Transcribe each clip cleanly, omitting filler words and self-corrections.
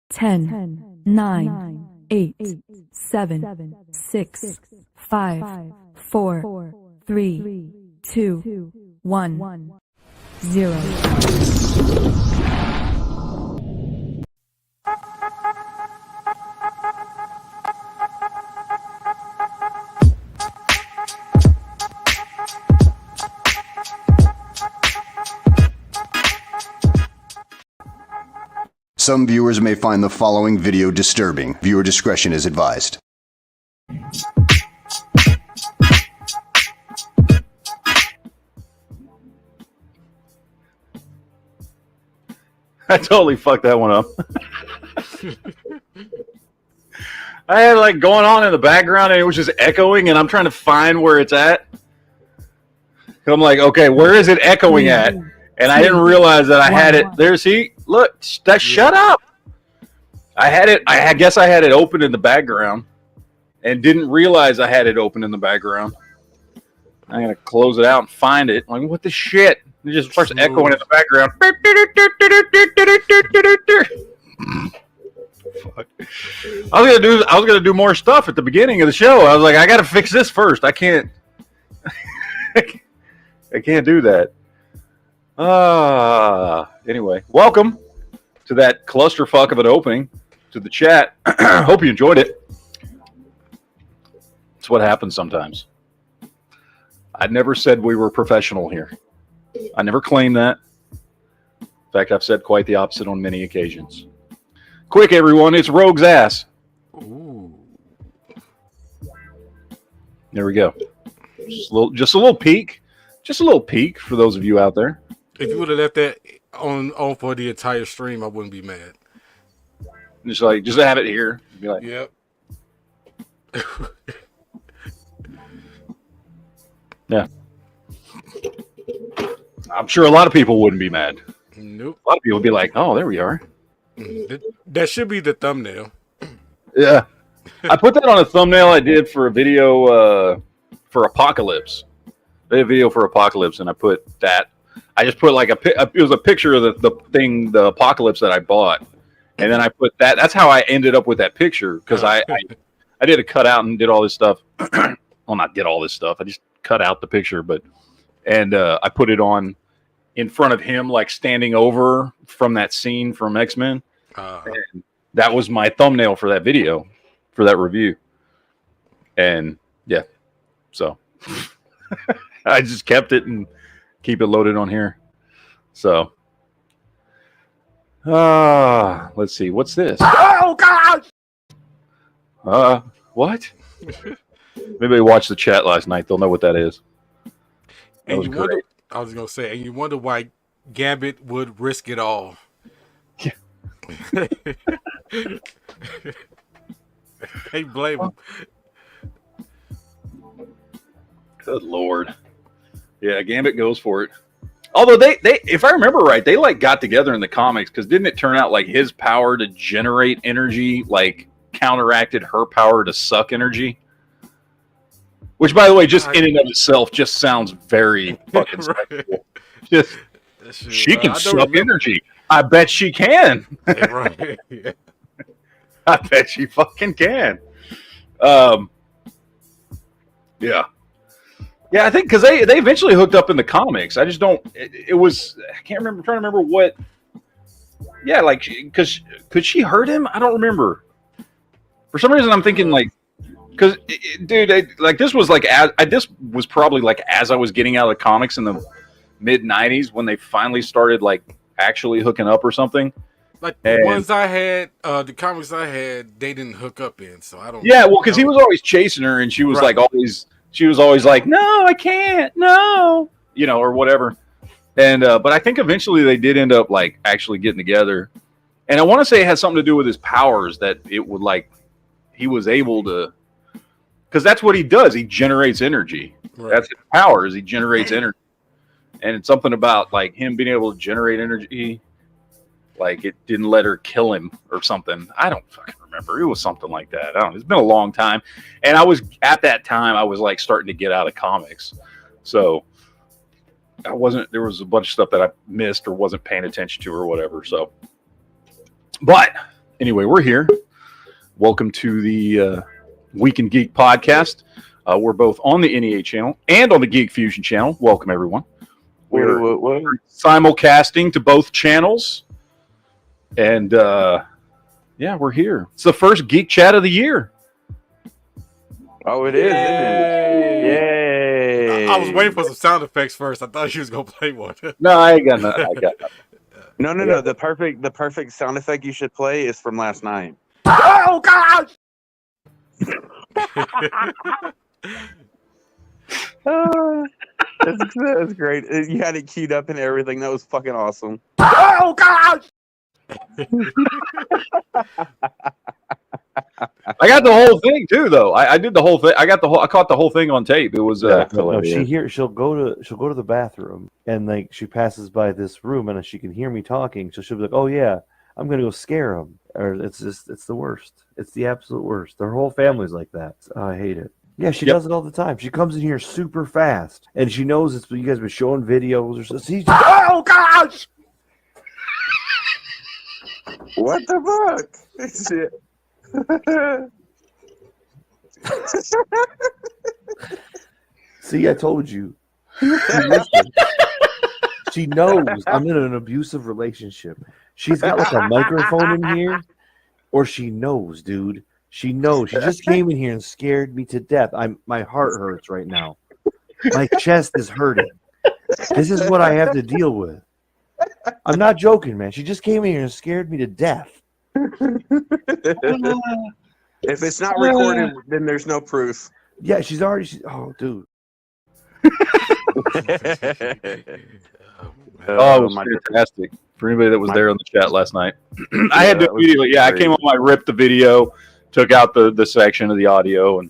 10, 9, 8, 7, 6, 5, 4, 3, 2, 1, 0. Some viewers may find the following video disturbing. Viewer discretion is advised. I totally fucked that one up. I had like going on in the background and it was just echoing and I'm trying to find where it's at. I'm like, okay, where is it echoing at? And I didn't realize that I had it. There's he. Look, shut up. I had it. I guess I had it open in the background and didn't realize I had it open in the background. I'm going to close it out and find it. I'm like, what the shit? It just starts echoing in the background. Fuck. I was gonna do more stuff at the beginning of the show. I was like, I gotta fix this first. I can't I can't do that. Anyway, welcome to that clusterfuck of an opening to the chat. Hope you enjoyed it. It's what happens sometimes. I never said we were professional here. I never claimed that. In fact, I've said quite the opposite on many occasions. Quick, everyone, it's Rogue's ass. Ooh. There we go. Just a little peek. Just a little peek for those of you out there. If you would have left that on for the entire stream, I wouldn't be mad. Just have it here. Be like, yep. Yeah. I'm sure a lot of people wouldn't be mad. Nope. A lot of people would be like, oh, there we are. That should be the thumbnail. Yeah. I put that on a thumbnail I did for a video for Apocalypse. I did a video for Apocalypse, and I put that. I just put like it was a picture of the Apocalypse that I bought. And then I put that. That's how I ended up with that picture, because I did a cutout and did all this stuff. Well, not did all this stuff. I just cut out the picture, and I put it on in front of him, like standing over from that scene from X-Men. And that was my thumbnail for that video, for that review. And yeah, so I just kept it and keep it loaded on here. So, let's see. What's this? Oh, God! What? Maybe they watched the chat last night. They'll know what that is. And you wonder, I was going to say, and you wonder why Gambit would risk it all. Yeah. Hey, blame him. Good Lord. Yeah, Gambit goes for it. Although they if I remember right, they like got together in the comics, because didn't it turn out like his power to generate energy like counteracted her power to suck energy? Which, by the way, just in and of itself, just sounds very fucking sexual. Just she can suck energy. I bet she can. Right. Yeah. I bet she fucking can. Yeah. Yeah, I think because they eventually hooked up in the comics. I just don't. It was, I can't remember. I'm trying to remember what. Yeah, like, because could she hurt him? I don't remember. For some reason, I'm thinking like. Because, dude, like this was like this was probably like as I was getting out of the comics in the mid '90s when they finally started like actually hooking up or something. Like the ones I had, the comics I had, they didn't hook up in, so I don't. Yeah, well, because he was always chasing her, and she was like always. She was always like, "No, I can't, no," or whatever. And but I think eventually they did end up like actually getting together, and I want to say it had something to do with his powers, that it would like he was able to. Because that's what he does. He generates energy. Right. That's his power, is he generates energy. And it's something about like him being able to generate energy, like it didn't let her kill him or something. I don't fucking remember. It was something like that. I don't know. It's been a long time. And I was at that time, I was like starting to get out of comics. So there was a bunch of stuff that I missed or wasn't paying attention to or whatever. So, but Anyway, we're here. Welcome to the Week in Geek podcast. We're both on the NEA channel and on the Geek Fusion channel. Welcome, everyone. We're simulcasting to both channels. And, yeah, we're here. It's the first Geek Chat of the year. Oh, it is, isn't it? Yay! I was waiting for some sound effects first. I thought she was gonna play one. No, I ain't got nothing. I got nothing. No. The perfect sound effect you should play is from last night. Oh, God! That's great. You had it queued up and everything. That was fucking awesome. Oh, God! I got the whole thing too, though. I did the whole thing. I caught the whole thing on tape. It was no, she'll go to the bathroom and like she passes by this room and she can hear me talking, so she'll be like, "Oh yeah, I'm gonna go scare him." Or it's the worst. It's the absolute worst. Their whole family's like that. I hate it. Yeah, she does it all the time. She comes in here super fast, and she knows it's you guys been showing videos or something. Oh gosh! What the fuck? Shit. See, I told you. She knows I'm in an abusive relationship. She's got like a microphone in here, or she knows, dude. She knows. She just came in here and scared me to death. My heart hurts right now. My chest is hurting. This is what I have to deal with. I'm not joking, man. She just came in here and scared me to death. If it's not recorded, then there's no proof. Yeah, oh, dude. Oh, it was fantastic. For anybody that was there on the chat last night. I had to immediately, I came on, I ripped the video, took out the section of the audio, and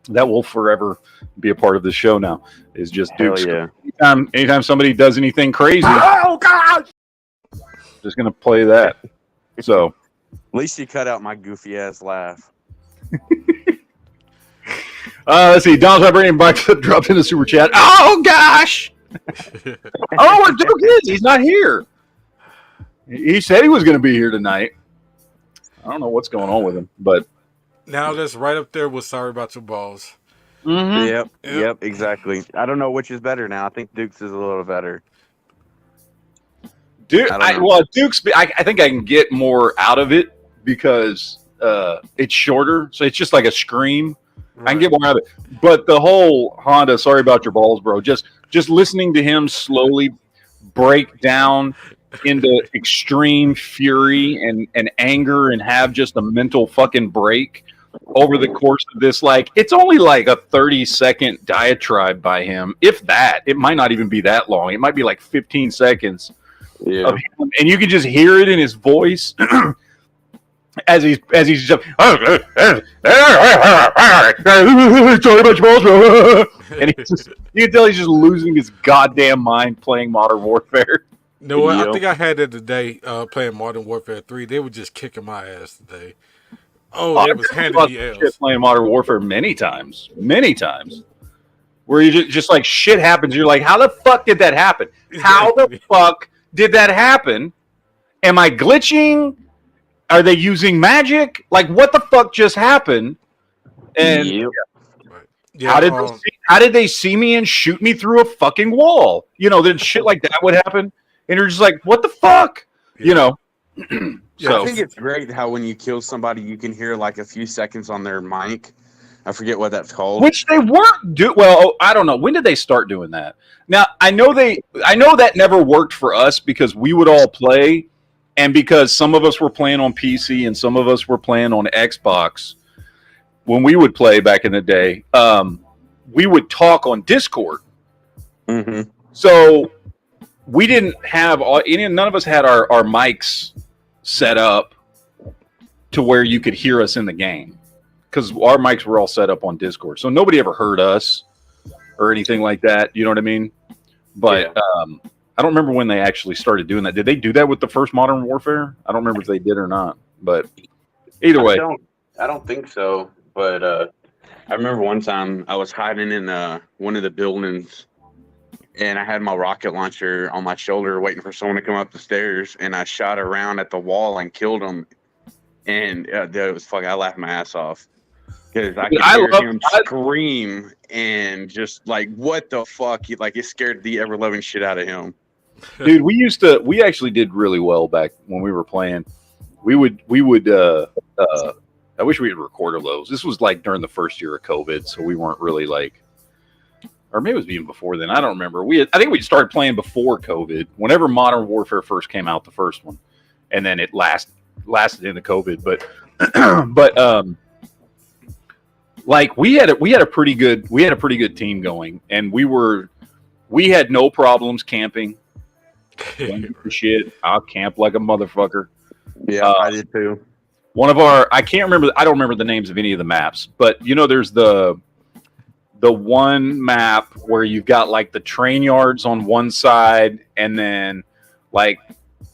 that will forever be a part of the show now. Is just Duke's. Yeah. Anytime somebody does anything crazy, oh God, just gonna play that. So at least you cut out my goofy ass laugh. Let's see. Don's vibrating bike dropped in the super chat. Oh gosh. Oh, where Duke is? He's not here. He said he was going to be here tonight. I don't know what's going on with him, but now that's right up there with "Sorry About Your Balls." Mm-hmm. Yep, exactly. I don't know which is better now. I think Duke's is a little better. Duke, Duke's. I think I can get more out of it because it's shorter, so it's just like a scream. Right. I can get more out of it. But the whole Honda, sorry about your balls, bro. Just listening to him slowly break down into extreme fury and anger and have just a mental fucking break over the course of this, like it's only like a 30-second diatribe by him, if that. It might not even be that long. It might be like 15 seconds of him, and you can just hear it in his voice as he's just sorry about your balls, bro. And you can tell he's just losing his goddamn mind playing Modern Warfare. No, I think I had it today playing Modern Warfare 3. They were just kicking my ass today. Oh, they was handing me L's. Playing Modern Warfare many times, where you just like shit happens. You're like, how the fuck did that happen? How the fuck did that happen? Am I glitching? Are they using magic? Like, what the fuck just happened? And how did they see me and shoot me through a fucking wall? You know, then shit like that would happen. And you're just like, what the fuck? You know? So I think it's great how when you kill somebody, you can hear like a few seconds on their mic. I forget what that's called. Which they weren't well, I don't know. When did they start doing that? Now, I know that never worked for us because we would all play, and because some of us were playing on PC and some of us were playing on Xbox. When we would play back in the day, we would talk on Discord. Mm-hmm. So we didn't have none of us had our mics set up to where you could hear us in the game because our mics were all set up on Discord. So nobody ever heard us or anything like that. You know what I mean? But I don't remember when they actually started doing that. Did they do that with the first Modern Warfare? I don't remember if they did or not. But either way, I don't think so. But I remember one time I was hiding in one of the buildings, and I had my rocket launcher on my shoulder waiting for someone to come up the stairs, and I shot around at the wall and killed him. and that was fucking. I laughed my ass off because I Dude, could hear him scream and just like, what the fuck? Like it scared the ever loving shit out of him. Dude, we actually did really well back when we were playing. We would I wish we had recorded those. This was like during the first year of COVID, so we weren't really like, or maybe it was even before then. I don't remember. I think we started playing before COVID, whenever Modern Warfare first came out, the first one, and then it lasted into COVID. But like we had a pretty good team going, and we had no problems camping. Shit, I'll camp like a motherfucker. Yeah, I did too. One of our, I don't remember the names of any of the maps, but you know, there's the one map where you've got like the train yards on one side, and then like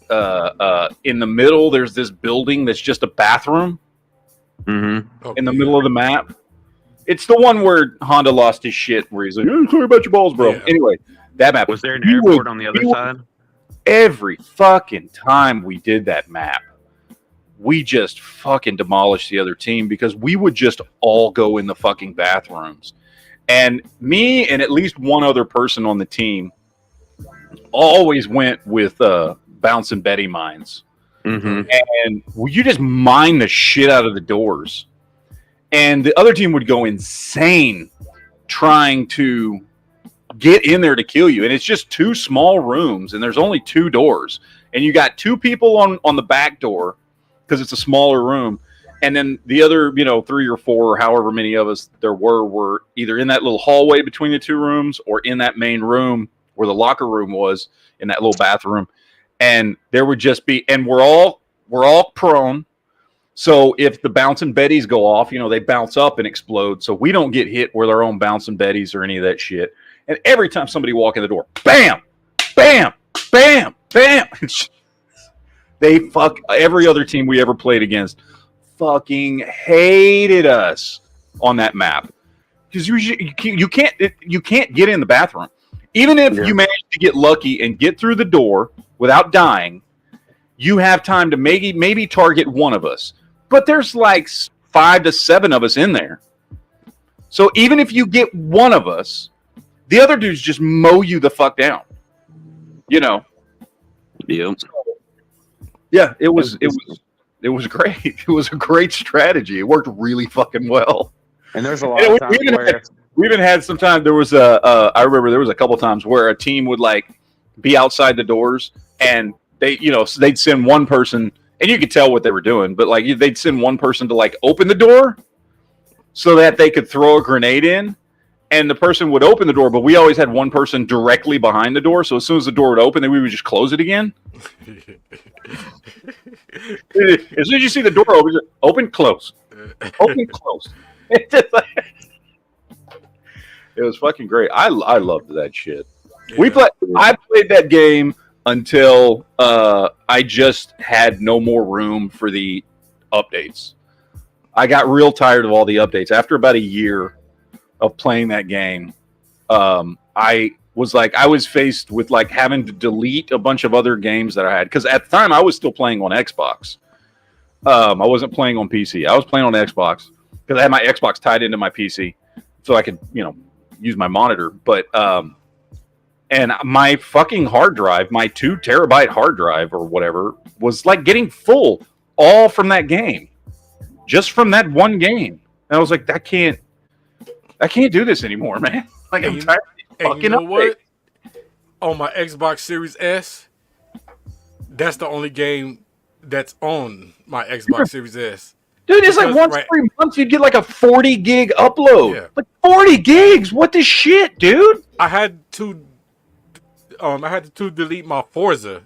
in the middle there's this building that's just a bathroom in the middle of the map. It's the one where Honda lost his shit, where he's like, "Oh, sorry about your balls, bro." Yeah. Anyway, that map. Was there an airport on the other side? Every fucking time we did that map, we just fucking demolished the other team because we would just all go in the fucking bathrooms. And me and at least one other person on the team always went with Bouncing Betty mines. And you just mine the shit out of the doors. And the other team would go insane trying to get in there to kill you. And it's just two small rooms, and there's only two doors. And you got two people on the back door because it's a smaller room. And then the other, 3 or 4 or however many of us there were either in that little hallway between the two rooms or in that main room where the locker room was, in that little bathroom. And there would just be, and we're all prone. So if the bouncing betties go off, they bounce up and explode. So we don't get hit with our own bouncing betties or any of that shit. And every time somebody walk in the door, bam, bam, bam, bam. They fuck every other team we ever played against. Fucking hated us on that map because you can't get in the bathroom. Even if you manage to get lucky and get through the door without dying, you have time to maybe target one of us. But there's like 5 to 7 of us in there. So even if you get one of us, the other dudes just mow you the fuck down. Yeah. Yeah, it was great. It was a great strategy. It worked really fucking well. And there's a lot of times where we even had some time. There was I remember there was a couple times where a team would like be outside the doors, and they'd send one person, and you could tell what they were doing, but like they'd send one person to like open the door so that they could throw a grenade in. And the person would open the door, but we always had one person directly behind the door. So as soon as the door would open, then we would just close it again. As soon as you see the door open, close. Open, close. It was fucking great. I loved that shit. Yeah. I played that game until I just had no more room for the updates. I got real tired of all the updates. After about a year of playing that game, I was faced with like having to delete a bunch of other games that I had, because at the time I was still playing on Xbox. I wasn't playing on PC. I was playing on Xbox because I had my Xbox tied into my PC so I could use my monitor. But and my fucking hard drive, my 2 terabyte hard drive or whatever, was like getting full all from that game, just from that one game. And I was like, I can't do this anymore, man. Like, I'm tired of fucking what? On my Xbox Series S, that's the only game that's on my Xbox Series S. Dude, it's like once every month you'd get like a 40 gig upload. Yeah. Like 40 gigs? What the shit, dude? I had to delete my Forza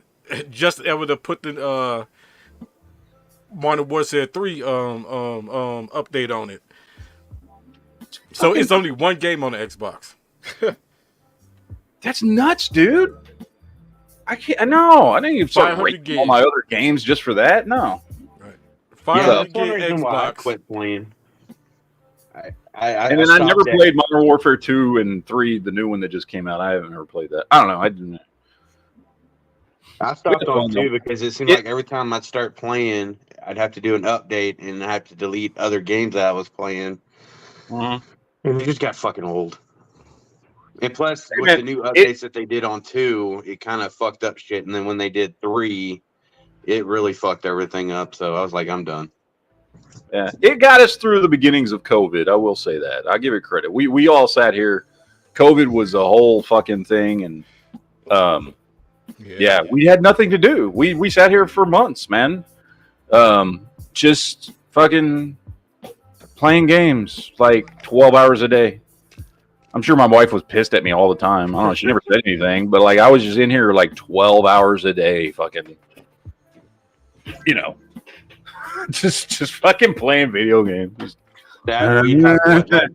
just able to put the Modern Warfare 3 update on it. So it's only one game on the Xbox. That's nuts, dude. I can't. No, I didn't even start rating all my other games just for that. No. Right. 500 gig Xbox. I quit playing. I never played Modern Warfare 2 and 3, the new one that just came out. I haven't ever played that. I don't know. I didn't. I stopped on 2 because it seemed like every time I'd start playing, I'd have to do an update and I have to delete other games that I was playing. Mhm. And it just got fucking old. And plus, Hey, with man, the new updates that they did on 2, it kind of fucked up shit. And then when they did 3, it really fucked everything up. So I was like, I'm done. Yeah, it got us through the beginnings of COVID. I will say that. I give it credit. We all sat here. COVID was a whole fucking thing, and yeah, we had nothing to do. We sat here for months, man. Just fucking playing games like 12 hours a day. I'm sure my wife was pissed at me all the time. I don't know. She never said anything, but like I was just in here like 12 hours a day, fucking, you know, just fucking playing video games. That we had what, like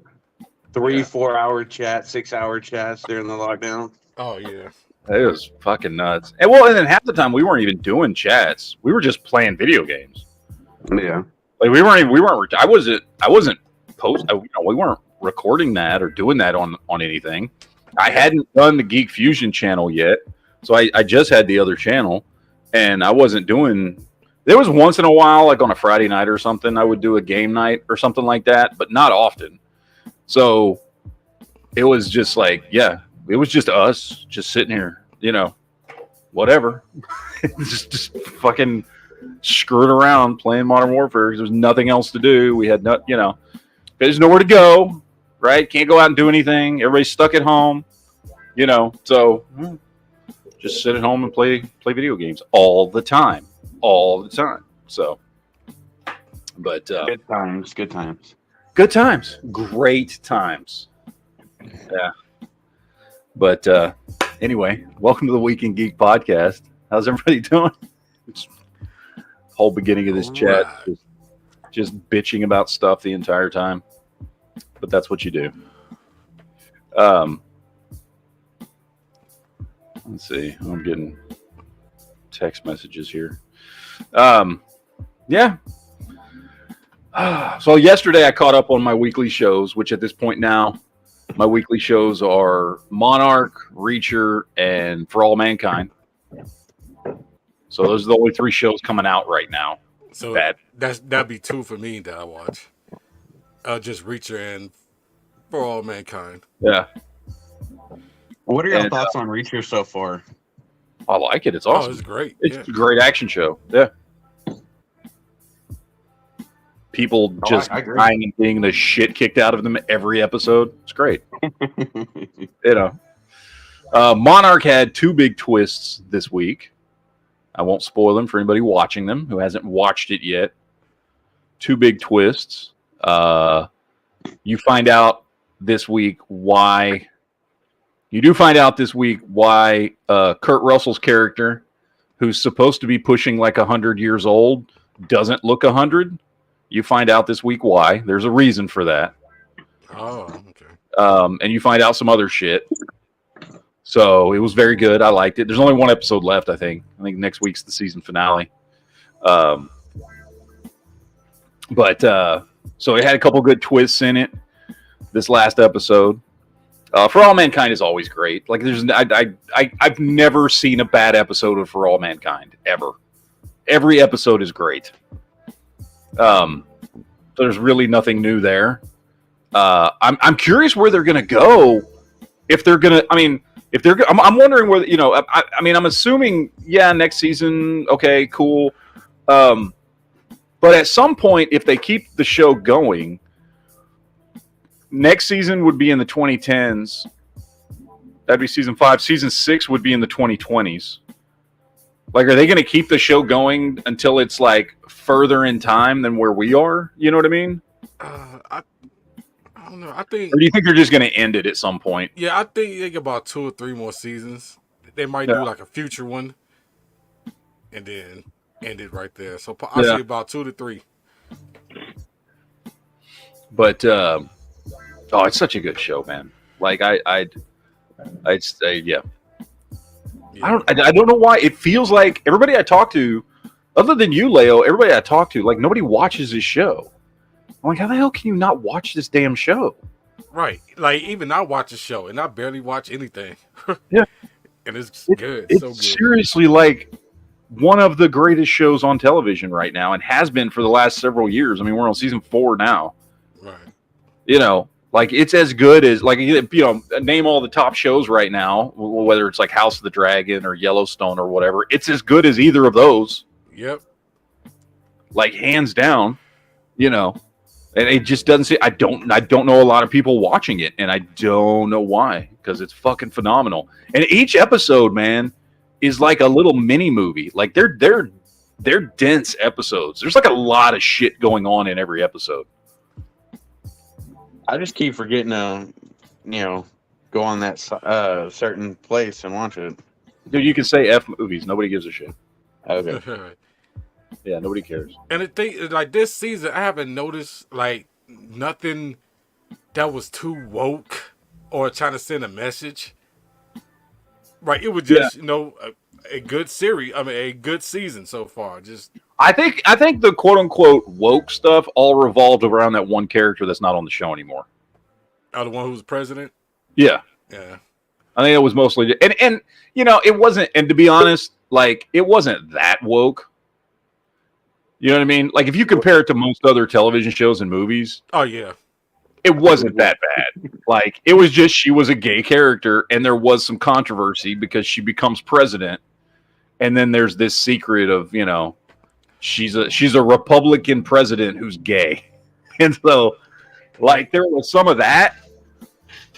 3-4 hour chat, 6-hour chats during the lockdown. Oh yeah. It was fucking nuts. And well, and then half the time we weren't even doing chats. We were just playing video games. Yeah. Like we weren't. I wasn't we weren't recording that or doing that on anything. I hadn't done the Geek Fusion channel yet, so I just had the other channel, and I wasn't doing. There was once in a while, like on a Friday night or something, I would do a game night or something like that, but not often. So it was just like, yeah, it was just us just sitting here, whatever, just fucking screwing around playing Modern Warfare because there was nothing else to do. We had there's nowhere to go, right? Can't go out and do anything. Everybody's stuck at home, so just sit at home and play video games all the time. So, but Good times. good times, great times. Yeah. But anyway, welcome to the Week in Geek podcast. How's everybody doing? Whole beginning of this chat, just bitching about stuff the entire time. But that's what you do. Let's see. I'm getting text messages here. Yeah. So yesterday I caught up on my weekly shows, which at this point now, my weekly shows are Monarch, Reacher, and For All Mankind. So those are the only 3 shows coming out right now. So that'd be 2 for me that I watch. Just Reacher and For All Mankind. Yeah. What are your thoughts on Reacher so far? I like it. It's awesome. Oh, it's great. It's a great action show. Yeah. People just dying and getting the shit kicked out of them every episode. It's great. Monarch had 2 big twists this week. I won't spoil them for anybody watching them who hasn't watched it yet. 2 big twists. You find out this week why. You do find out this week why Kurt Russell's character, who's supposed to be pushing like 100 years old, doesn't look 100. You find out this week why. There's a reason for that. Oh, okay. And you find out some other shit. So it was very good. I liked it. There's only 1 episode left, I think. I think next week's the season finale. So it had a couple good twists in it. This last episode. For All Mankind is always great. Like I've never seen a bad episode of For All Mankind ever. Every episode is great. There's really nothing new there. I'm curious where they're gonna go. If they're gonna, I'm wondering whether I'm assuming next season. Okay, cool. But at some point, if they keep the show going, next season would be in the 2010s. That'd be season 5. Season 6 would be in the 2020s. Like, are they going to keep the show going until it's like further in time than where we are? You know what I mean? I don't know. I think. Or do you think they're just going to end it at some point? Yeah, I think about 2 or 3 more seasons. They might do like a future one, and then end it right there. So I say about 2 to 3. But it's such a good show, man. Like I'd say, yeah. I don't know why it feels like everybody I talk to, other than you, Leo, everybody I talk to, like nobody watches this show. I'm like, how the hell can you not watch this damn show? Right. Like even I watch a show and I barely watch anything. Yeah. And it's good. It's so good. Seriously, like one of the greatest shows on television right now, and has been for the last several years. I mean, we're on season 4 now. Right. You know, like it's as good as like, you know, name all the top shows right now, whether it's like House of the Dragon or Yellowstone or whatever. It's as good as either of those. Yep. Like hands down, you know. And it just doesn't see. I don't know a lot of people watching it, and I don't know why, because it's fucking phenomenal. And each episode, man, is like a little mini movie. Like they're dense episodes. There's like a lot of shit going on in every episode. I just keep forgetting to, you know, go on that certain place and watch it. Dude, you can say F movies. Nobody gives a shit. Okay. Yeah, nobody cares. And the thing, like this season, I haven't noticed like nothing that was too woke or trying to send a message. Right, it was just you know a good series. I mean, a good season so far. Just I think the quote unquote woke stuff all revolved around that one character that's not on the show anymore. the one who's president. Yeah, Yeah. I think it was mostly and you know it wasn't. And to be honest, like it wasn't that woke. You know what I mean? Like if you compare it to most other television shows and movies, Oh yeah. it wasn't that bad. Like it was just she was a gay character, and there was some controversy because she becomes president, and then there's this secret of, you know, she's a Republican president who's gay, and so like there was some of that,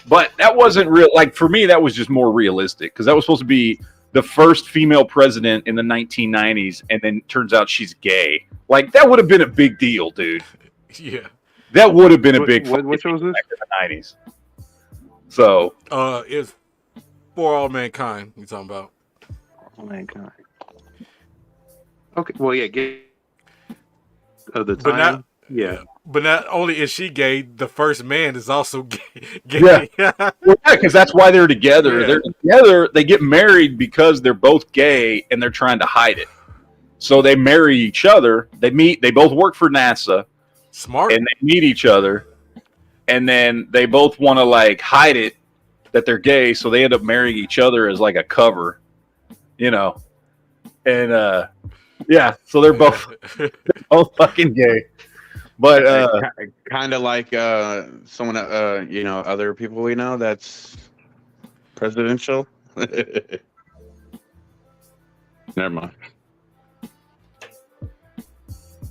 but that wasn't real. Like for me, that was just more realistic because that was supposed to be the first female president in the 1990s, and then turns out she's gay. Like that would have been a big deal, dude. Yeah. That would have been a big What show was this? back in the 90s. So It's For All Mankind. You talking about? Oh my god. Okay, well, yeah, get of the But time. not- yeah, But not only is she gay, the first man is also gay. Yeah. Well, yeah, because that's why they're together. Yeah. They're together. They get married because they're both gay and they're trying to hide it. So they marry each other. They meet. They both work for NASA, Smart. and they meet each other. And then they both want to like hide it that they're gay. So they end up marrying each other as like a cover, you know. And yeah, so they're both fucking gay. But Kind of like someone, you know, other people we know that's presidential. Never mind.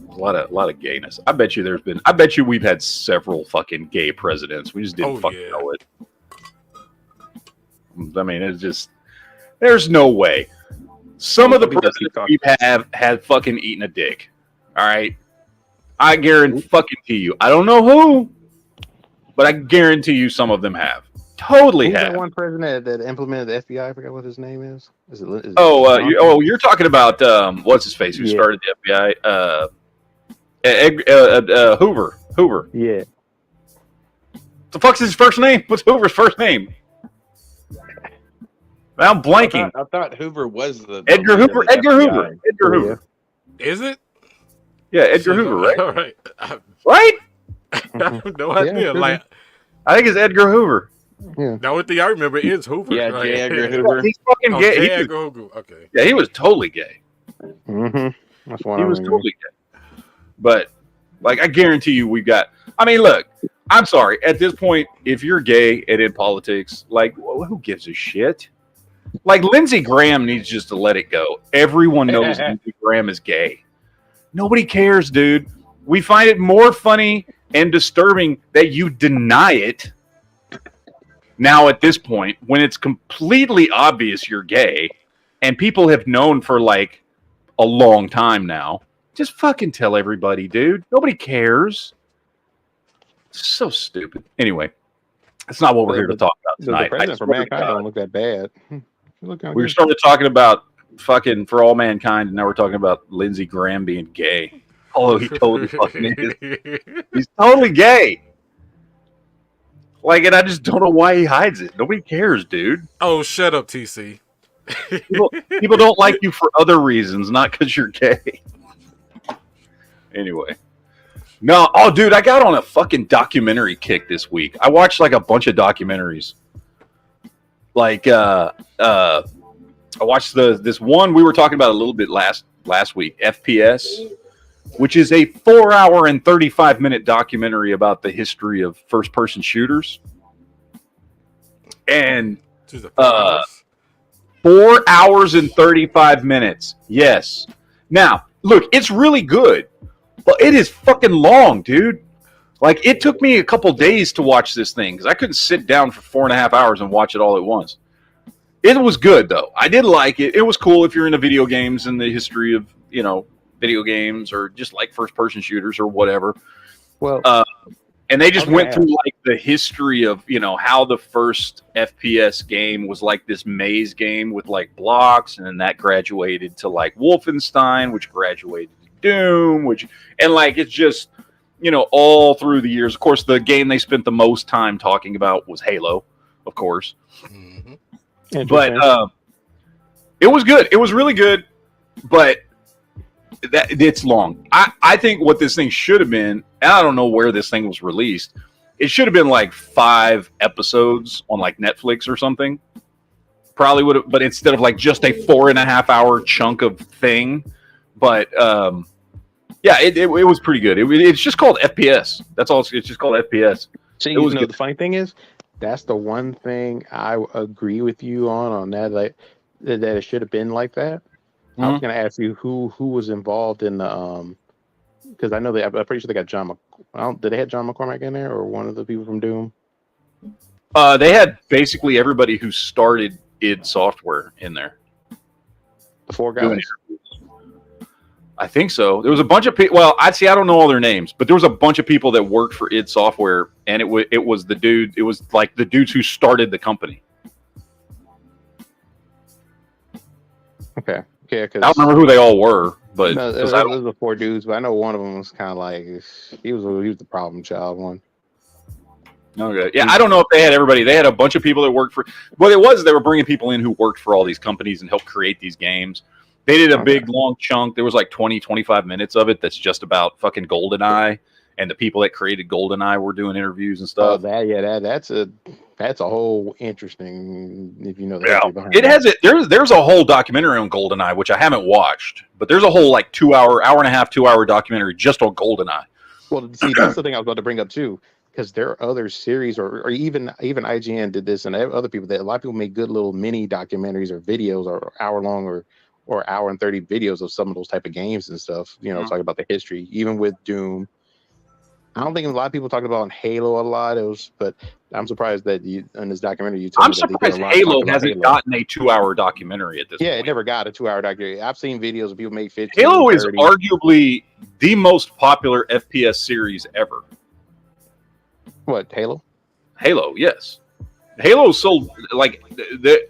a lot of gayness. I bet you we've had several fucking gay presidents. We just didn't fucking know it. I mean, it's just there's no way. Some of the presidents we've had fucking eaten a dick. All right. I guarantee fucking to you. I don't know who, but I guarantee you some of them have. Totally Who's have. that one president that implemented the FBI? I forgot what his name is. You're talking about what's his face who started the FBI? Hoover. Yeah. The fuck's his first name? What's Hoover's first name? I'm blanking. I thought Hoover was the Edgar Hoover. Edgar Hoover. Is it? Yeah, Edgar Hoover, right? All right. Right? I have no idea. Like, I think it's Edgar Hoover. Yeah. the only thing I remember is Hoover. Yeah, right? J. Edgar Hoover. He's fucking Oh, gay. J. He was- Edgar Hoover. Okay. yeah, he was totally gay. Mm-hmm. That's one. He was totally gay. But like, I guarantee you, we've got. I mean, look. I'm sorry. At this point, if you're gay and in politics, like, who gives a shit? Like, Lindsey Graham needs just to let it go. Everyone knows Lindsey Graham is gay. Nobody cares, dude. We find it more funny and disturbing that you deny it now at this point when it's completely obvious you're gay and people have known for like a long time now. Just fucking tell everybody, dude. Nobody cares. So stupid. Anyway, that's not what we're here to talk about The tonight. president for mankind don't look that bad. We started talking about fucking For All Mankind, and now we're talking about Lindsey Graham being gay. Although he totally fucking is. He's totally gay. Like, and I just don't know why he hides it. Nobody cares, dude. Oh, shut up, TC. People don't like you for other reasons, not because you're gay. Anyway. No, oh, dude, I got on a fucking documentary kick this week. I watched like a bunch of documentaries. Like, I watched this one we were talking about a little bit last week, FPS, which is a 4-hour and 35-minute documentary about the history of first-person shooters. And 4 hours and 35 minutes. Yes. Now, look, it's really good, but it is fucking long, dude. Like, it took me a couple days to watch this thing because I couldn't sit down for 4.5 hours and watch it all at once. It was good, though. I did like it. It was cool if you're into video games and the history of, video games or just like first-person shooters or whatever. Well, and they just went through like the history of, how the first FPS game was like this maze game with like blocks, and then that graduated to like Wolfenstein, which graduated to Doom, and like it's just, all through the years. Of course, the game they spent the most time talking about was Halo, of course. Mm-hmm. But it was good. It was really good, but it's long. I think what this thing should have been, and I don't know where this thing was released, it should have been like 5 episodes on like Netflix or something. Probably would have, but instead of like just a 4.5 hour chunk of thing. But yeah, it was pretty good. It's just called FPS. That's all. It's just called FPS. So it was good. The funny thing is, that's the one thing I agree with you on that. Like that it should have been like that. I was going to ask you who was involved in the because I know I'm pretty sure they got John. Did they have John McCormack in there or one of the people from Doom? They had basically everybody who started id Software in there. The 4 guys. I think so. There was a bunch of people. Well, I don't know all their names, but there was a bunch of people that worked for id Software, and it was the dude. It was like the dudes who started the company. Okay. Yeah, I don't remember who they all were, but no, it was the 4 dudes. But I know one of them was kind of like he was the problem child one. Okay. Yeah, I don't know if they had everybody. They had a bunch of people that worked for. Well, they were bringing people in who worked for all these companies and helped create these games. They did a big long chunk. There was like 20, 25 minutes of it that's just about fucking GoldenEye, and the people that created GoldenEye were doing interviews and stuff. That's a whole interesting, if you know the history behind it. Has it. There's a whole documentary on GoldenEye, which I haven't watched, but there's a whole like 2 hour and a half, 2 hour documentary just on GoldenEye. Well, see, that's the thing I was about to bring up too, because there are other series, or even IGN did this, and other people that a lot of people make good little mini documentaries or videos, or hour long or hour and 30 videos of some of those type of games and stuff. Talking about the history, even with Doom. I don't think a lot of people talked about Halo a lot. But I'm surprised that in this documentary you told me that surprised Halo hasn't gotten a 2 hour documentary at this point. Yeah, it never got a 2 hour documentary. I've seen videos of people make 15. Halo 30. is arguably the most popular FPS series ever. What, Halo? Halo, yes. Halo sold like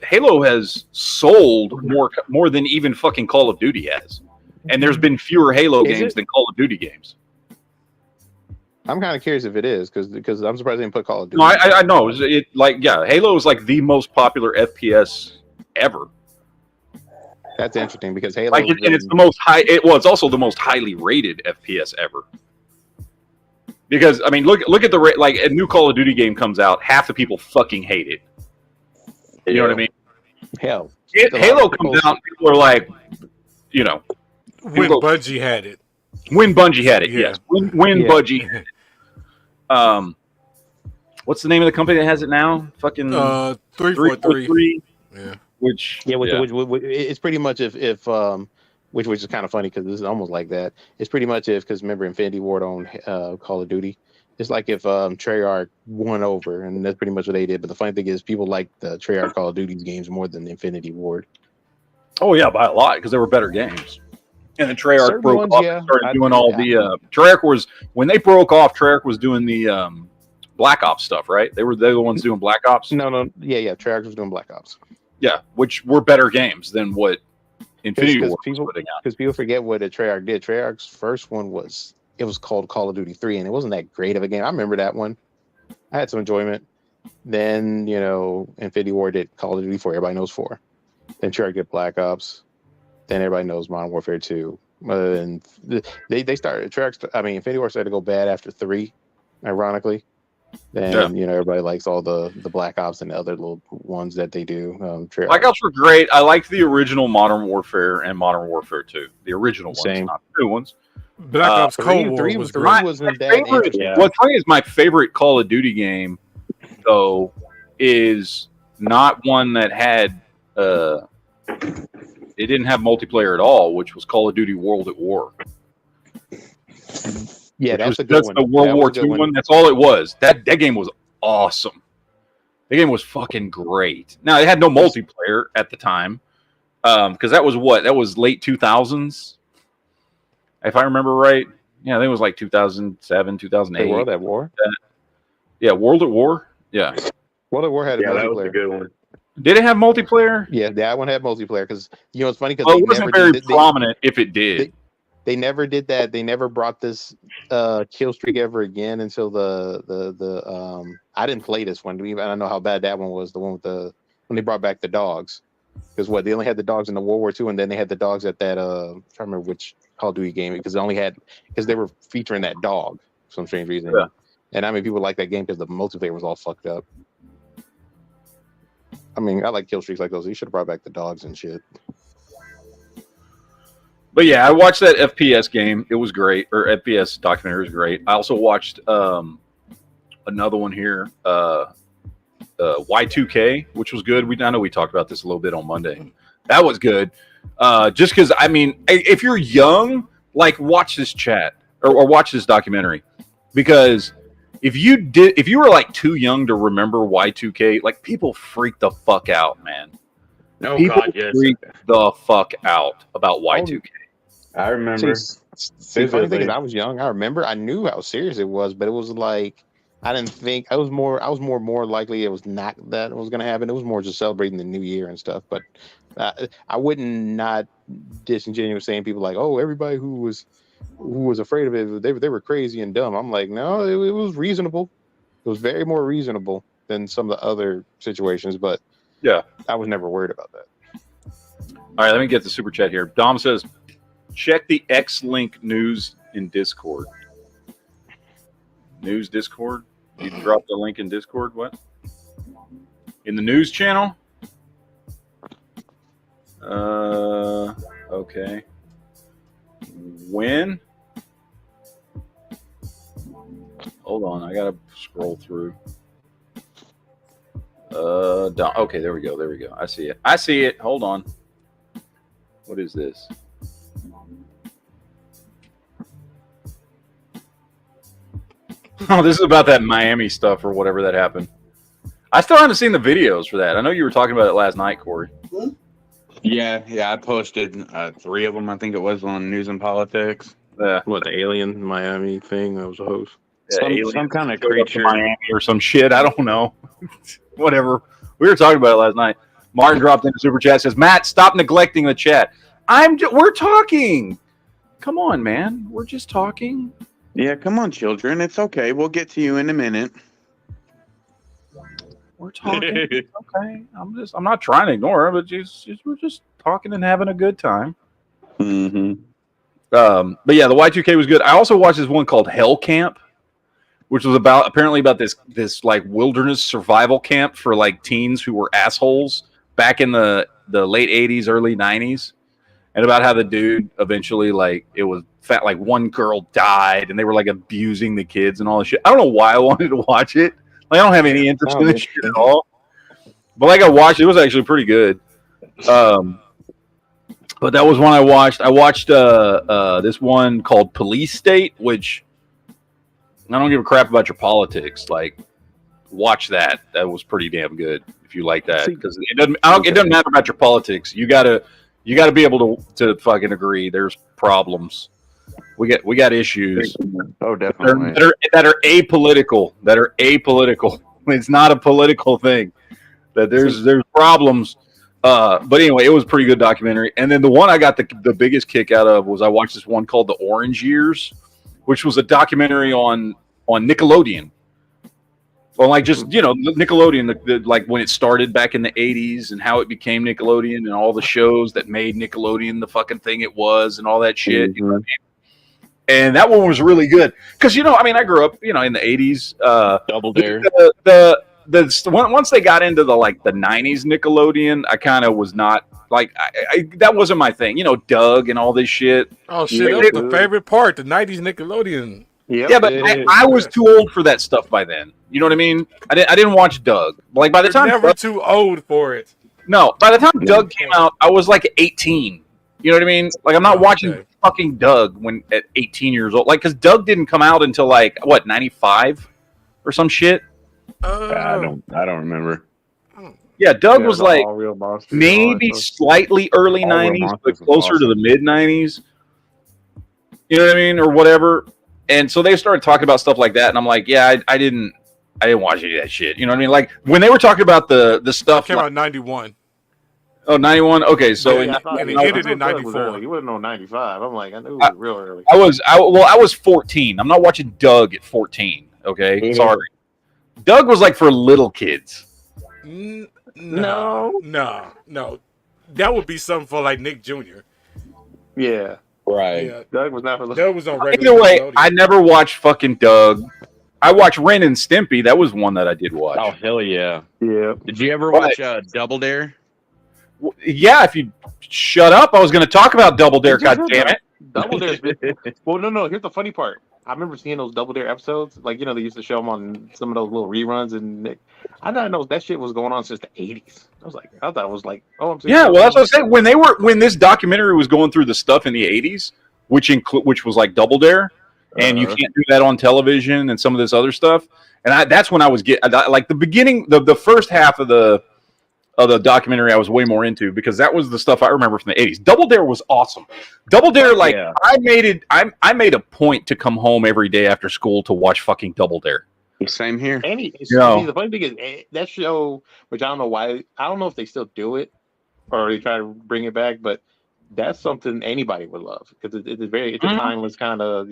Halo has sold more than even fucking Call of Duty has, and there's been fewer Halo games than Call of Duty games. I'm kind of curious if it is because I'm surprised they didn't put Call of Duty. No, I know Halo is like the most popular FPS ever. That's interesting because Halo, and it's the most high. It's also the most highly rated FPS ever. Because I mean, look at the rate. Like a new Call of Duty game comes out, half the people fucking hate it. You know what I mean? Hell, Halo comes out, people are like, when Bungie had it. When Bungie had it, yes. When Bungie had it. What's the name of the company that has it now? Fucking 343. Yeah. Which it's pretty much if which is kind of funny because this is almost like that. It's pretty much because remember Infinity Ward on Call of Duty. It's like if Treyarch won over, and that's pretty much what they did. But the funny thing is, people like the Treyarch Call of Duty games more than Infinity Ward. Oh yeah, by a lot because they were better games. And then Treyarch broke off and started doing all the Treyarch was when they broke off. Treyarch was doing the Black Ops stuff, right? They were the ones doing Black Ops. No, yeah. Treyarch was doing Black Ops. Yeah, which were better games than what Infinity Ward was putting out. Because people forget what Treyarch did. Treyarch's first one was called Call of Duty 3, and it wasn't that great of a game. I remember that one. I had some enjoyment. Then Infinity Ward did Call of Duty 4. Everybody knows 4. Then Treyarch did Black Ops. Then everybody knows Modern Warfare 2. And they started Infinity Ward started to go bad after 3, ironically. And everybody likes all the Black Ops and the other little ones that they do. Black Ops were great. I liked the original Modern Warfare and Modern Warfare 2. The original ones, Same. not the new ones. Black Ops Cold War three was three great. wasn't that Favorite, interesting. what's funny is my favorite Call of Duty game, though, is not one that had it didn't have multiplayer at all, which was Call of Duty World at War. Yeah, That's a good one. the World War II one. That's all it was. That game was awesome. The game was fucking great. Now it had no multiplayer at the time, because that was late 2000s, if I remember right. Yeah, I think it was like 2007, 2008. World at War. Yeah, World at War. Yeah, World at War had a multiplayer. That was a good one. Did it have multiplayer? Yeah, that one had multiplayer because it's funny because it wasn't very prominent. If it did. They never did that. They never brought this kill streak ever again until the I didn't play this one. I don't know how bad that one was. The one with when they brought back the dogs, because they only had the dogs in the World War II, and then they had the dogs at that I'm trying to remember which Call of Duty game, because they were featuring that dog for some strange reason. Yeah. And I mean, people like that game because the multiplayer was all fucked up. I mean, I like kill streaks like those. You should have brought back the dogs and shit. But yeah, I watched that FPS game. It was great. Or FPS documentary was great. I also watched another one here, Y2K, which was good. I know we talked about this a little bit on Monday. That was good. Just because, I mean, if you're young, watch this chat or watch this documentary, because if you were too young to remember Y2K, people freaked the fuck out, man. No, People God, yes. freaked the fuck out about Y2K. I remember. See, funny thing is, I was young. I knew how serious it was, but it was I didn't think I was more likely it was not that it was going to happen. It was more just celebrating the new year and stuff. But I wouldn't not disingenuous saying people oh, everybody who was afraid of it, they were crazy and dumb. I'm like, no, it was reasonable. It was very more reasonable than some of the other situations. But yeah, I was never worried about that. All right, let me get the super chat here. Dom says, check the X-Link news in Discord. News Discord? You dropped the link in Discord? What? In the news channel? Okay. When? Hold on, I gotta scroll through. Okay, there we go. I see it. Hold on. What is this? Oh, this is about that Miami stuff or whatever that happened. I still haven't seen the videos for that. I know you were talking about it last night, Corey. Yeah, I posted 3 of them, I think it was, on News and Politics. What, the alien Miami thing? That was a host. Some kind of creature. Miami or some shit. I don't know. Whatever. We were talking about it last night. Martin dropped in the super chat, says, Matt, stop neglecting the chat. We're talking. Come on, man. We're just talking. Yeah, come on, children. It's okay. We'll get to you in a minute. We're talking. Okay. I'm not trying to ignore her, but we're just talking and having a good time. Mm-hmm. But yeah, the Y2K was good. I also watched this one called Hell Camp, which was apparently about this wilderness survival camp for teens who were assholes back in the late 80s, early 90s. And about how the dude eventually, it was fat, one girl died and they were abusing the kids and all this shit. I don't know why I wanted to watch it. I don't have any interest in this shit at all. But I watched it. It was actually pretty good. But that was one I watched. I watched this one called Police State, which I don't give a crap about your politics. Watch that. That was pretty damn good if you like that, because it doesn't matter about your politics. You gotta be able to fucking agree. There's problems. We got issues. Oh, definitely. That are apolitical. It's not a political thing. That there's problems. But anyway, it was a pretty good documentary. And then the one I got the biggest kick out of was I watched this one called The Orange Years, which was a documentary on Nickelodeon. Well, Nickelodeon, when it started back in the 80s and how it became Nickelodeon and all the shows that made Nickelodeon the fucking thing it was and all that shit. Mm-hmm. You know what I mean? and that one was really good because I mean, I grew up in the '80s. Double Dare. Once they got into the '90s Nickelodeon, I kind of was not that wasn't my thing. Doug and all this shit. Oh shit, that was the favorite part, the '90s Nickelodeon. Yep, yeah, but I was too old for that stuff by then. You know what I mean? I didn't watch Doug. Like by the time never too old for it. No, by the time Doug came out, I was like 18. You know what I mean? Like I'm not watching fucking Doug when at 18 years old. Like because Doug didn't come out until 95 or some shit. I don't remember. Yeah, Doug was like maybe slightly early '90s, but closer to the mid '90s. You know what I mean, or whatever. And so they started talking about stuff like that, and I'm like, yeah, I didn't watch any of that shit. You know what I mean? Like when they were talking about the stuff. Came out in '91. Oh, 91? Okay, so and it ended in '94. You wouldn't know '95. I'm like, I knew it was real early. I was 14. I'm not watching Doug at 14. Okay, sorry. Doug was like for little kids. No. That would be something for like Nick Jr. Yeah. Right. Yeah. Doug was not for Doug was on regular. Either way, I never watched fucking Doug. I watched Ren and Stimpy. That was one that I did watch. Oh hell yeah. Yeah. Did you ever watch Double Dare? Yeah, if you shut up, I was going to talk about Double Dare. God damn it! Double Dare. Well, no. Here's the funny part. I remember seeing those Double Dare episodes. Like they used to show them on some of those little reruns, and I didn't know that shit was going on since the '80s. I thought it was like, oh, I'm yeah. Well, that's what I'm saying. When this documentary was going through the stuff in the '80s, which was like Double Dare, and you can't do that on television, and some of this other stuff, and that's when I was like the beginning, the first half of the documentary I was way more into because that was the stuff I remember from the '80s. Double Dare was awesome. Double Dare, I made a point to come home every day after school to watch fucking Double Dare. Same here. The funny thing is that show, which I don't know why, I don't know if they still do it or they try to bring it back, but that's something anybody would love because it's a timeless kind of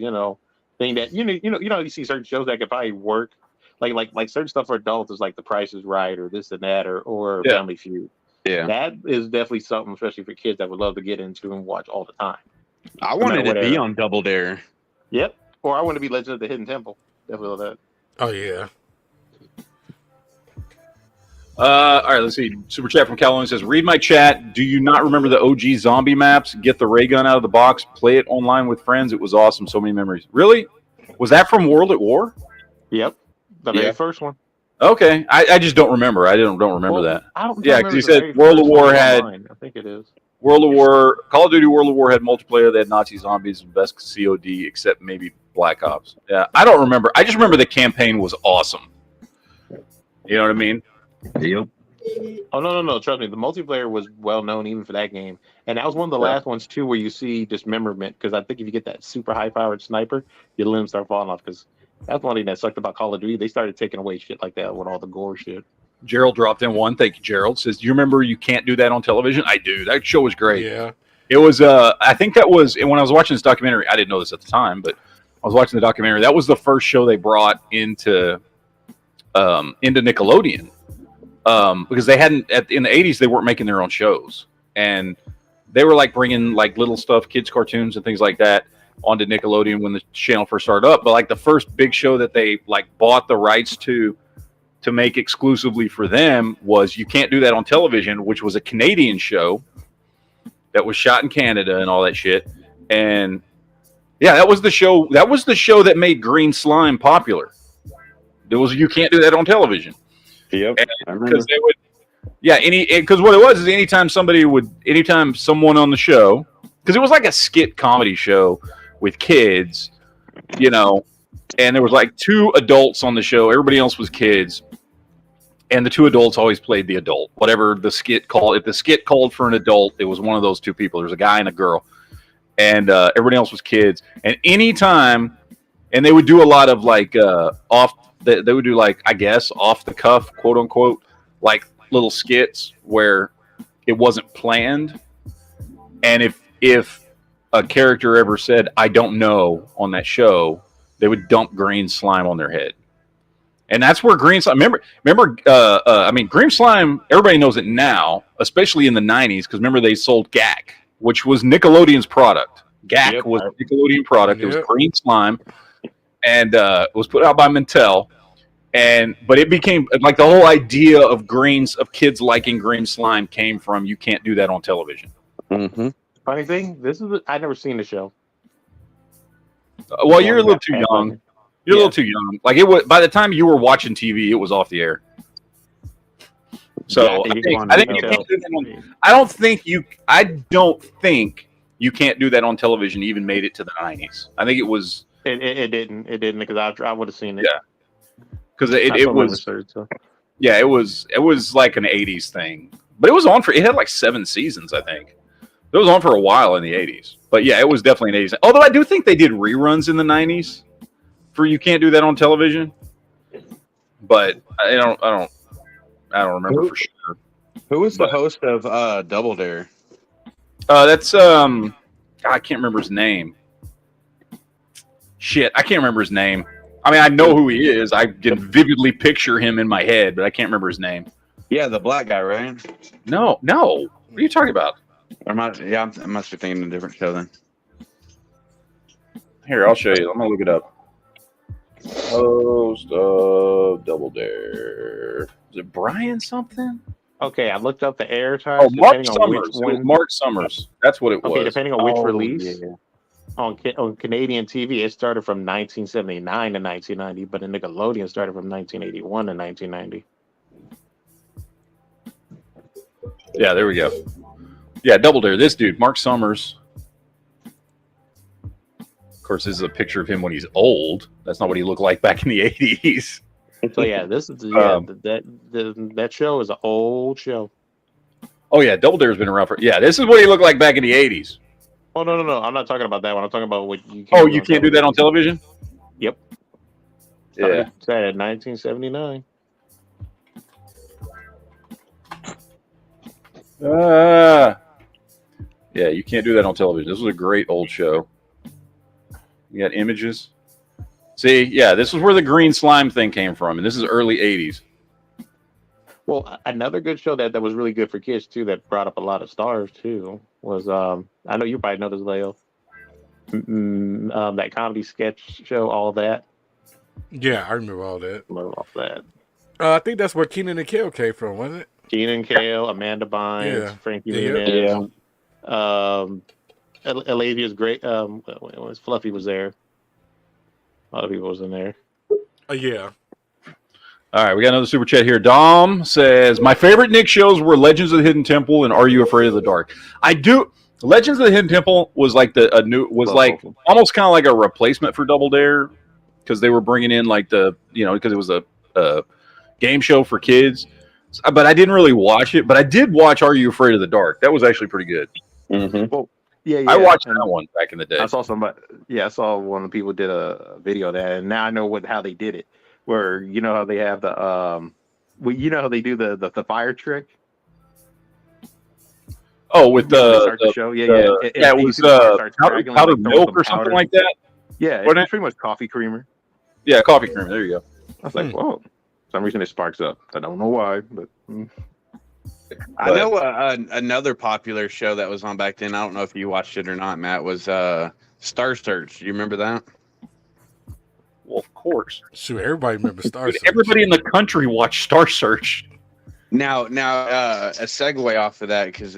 thing that you see certain shows that could probably work. Like certain stuff for adults is like The Price is Right or this and that or Family Feud. Yeah, that is definitely something, especially for kids that would love to get into and watch all the time. I wanted to be on Double Dare. Yep, or I want to be Legend of the Hidden Temple. Definitely love that. Oh yeah. All right, let's see. Super chat from California says, "Read my chat. Do you not remember the OG zombie maps? Get the ray gun out of the box. Play it online with friends. It was awesome. So many memories. Really? Was that from World at War? Yep, the very first one. Okay, I just don't remember. I don't remember that. I don't because you said World at War had. I think it is. World at War, Call of Duty World at War had multiplayer. They had Nazi zombies and best COD, except maybe Black Ops. Yeah, I don't remember. I just remember the campaign was awesome. You know what I mean? Yep. Oh no! Trust me, the multiplayer was well known even for that game, and that was one of the last ones too where you see dismemberment. Because I think if you get that super high-powered sniper, your limbs start falling off. Because that's one thing that sucked about Call of Duty. They started taking away shit like that with all the gore shit. Gerald dropped in one. Thank you, Gerald. Says, "Do you remember you can't do that on television?" I do. That show was great. Yeah. It was. I think that was when I was watching this documentary. I didn't know this at the time, but I was watching the documentary. That was the first show they brought into Nickelodeon. Because they hadn't in the '80s, they weren't making their own shows, and they were like bringing like little stuff, kids cartoons and things like that onto Nickelodeon when the channel first started up. But like the first big show that they like bought the rights to make exclusively for them was You Can't Do That on Television, which was a Canadian show that was shot in Canada and all that shit. And yeah, that was the show. That was the show that made Green Slime popular. There was You Can't Do That on Television. Yep. Because they would, because what it was is anytime someone on the show, because it was like a skit comedy show with kids, and there was like two adults on the show. Everybody else was kids, and the two adults always played the adult. Whatever the skit called, if the skit called for an adult, it was one of those two people. There was a guy and a girl, and everybody else was kids. And anytime, and they would do a lot of like they would do like, I guess, off the cuff, quote unquote, like little skits where it wasn't planned. And if a character ever said, "I don't know" on that show, they would dump green slime on their head. And that's where green slime, remember, green slime, everybody knows it now, especially in the 90s, because remember they sold GAC, which was Nickelodeon's product. GAC Yep. was a Nickelodeon product. It was Yep. green slime, and it was put out by Mattel. But it became like the whole idea of kids liking green slime came from you can't do that on television. Mm-hmm. Funny thing, I never seen the show. Well, you're a little too young. You're a Yeah. little too young. Like it was by the time you were watching TV, it was off the air. So Yeah, I think you can't do that on, I don't think you can't do that on television. Even made it to the 90s. I think it was It didn't because I would have seen it. Yeah. because it was it was like an 80s thing. But it was on it had like 7 seasons, I think. It was on for a while in the 80s. But yeah, it was definitely an 80s. Although I do think they did reruns in the 90s for You Can't Do That on Television. But I don't remember for sure. Who was the host of Double Dare? That's I can't remember his name. Shit, I can't remember his name. I mean, I know who he is. I can vividly picture him in my head, but I can't remember his name. Yeah, the black guy, right? No. What are you talking about? I must be thinking of a different show then. Here, I'll show you. I'm gonna look it up. Host of Double Dare. Is it Brian something? Okay, I looked up the air time. Oh, Mark Summers. It was Mark Summers. That's what it was. Okay, depending on which Oh, release yeah. on Canadian TV, it started from 1979 to 1990, but in Nickelodeon, it started from 1981 to 1990. Yeah, there we go. Yeah, Double Dare. This dude, Mark Summers. Of course, this is a picture of him when he's old. That's not what he looked like back in the 80s. So yeah, this is that show is an old show. Oh yeah, Double Dare's been around for. Yeah, this is what he looked like back in the 80s. Oh no, I'm not talking about that one. I'm talking about what you. Oh, you can't do that on television? Yep. Yeah. Started 1979. Yeah, you can't do that on television. This was a great old show. You got images. See, yeah, this is where the green slime thing came from, and this is early 80s. Well, another good show that was really good for kids too, that brought up a lot of stars too, was I know you probably know this, Leo. That comedy sketch show, All That. Yeah, I remember all that. Love all that. I think that's where Keenan and Kel came from, wasn't it? Keenan Kale, Amanda Bynes, Yeah. Frankie Yeah. Muniz. Alavia's great. Fluffy was there. A lot of people was in there. Yeah. All right, we got another super chat here. Dom says, my favorite Nick shows were Legends of the Hidden Temple and Are You Afraid of the Dark? I do. Legends of the Hidden Temple was like almost kind of like a replacement for Double Dare because they were bringing in like because it was a game show for kids. But I didn't really watch it. But I did watch Are You Afraid of the Dark? That was actually pretty good. Mm-hmm. Well, yeah. I watched that one back in the day. I saw somebody. Yeah, I saw one of the people did a video of that, and now I know how they did it. Where you know how they have the you know how they do the fire trick. Oh, with the show, it was powdered milk or something like that. Yeah, it's pretty much coffee creamer. Yeah, coffee creamer. There you go. I was like, whoa. For some reason it sparks up. I don't know why, but. I know another popular show that was on back then. I don't know if you watched it or not, Matt. Was Star Search. Do you remember that? Well, of course. Shoot, everybody remembers Star Search. Everybody in the country watched Star Search. Now, a segue off of that because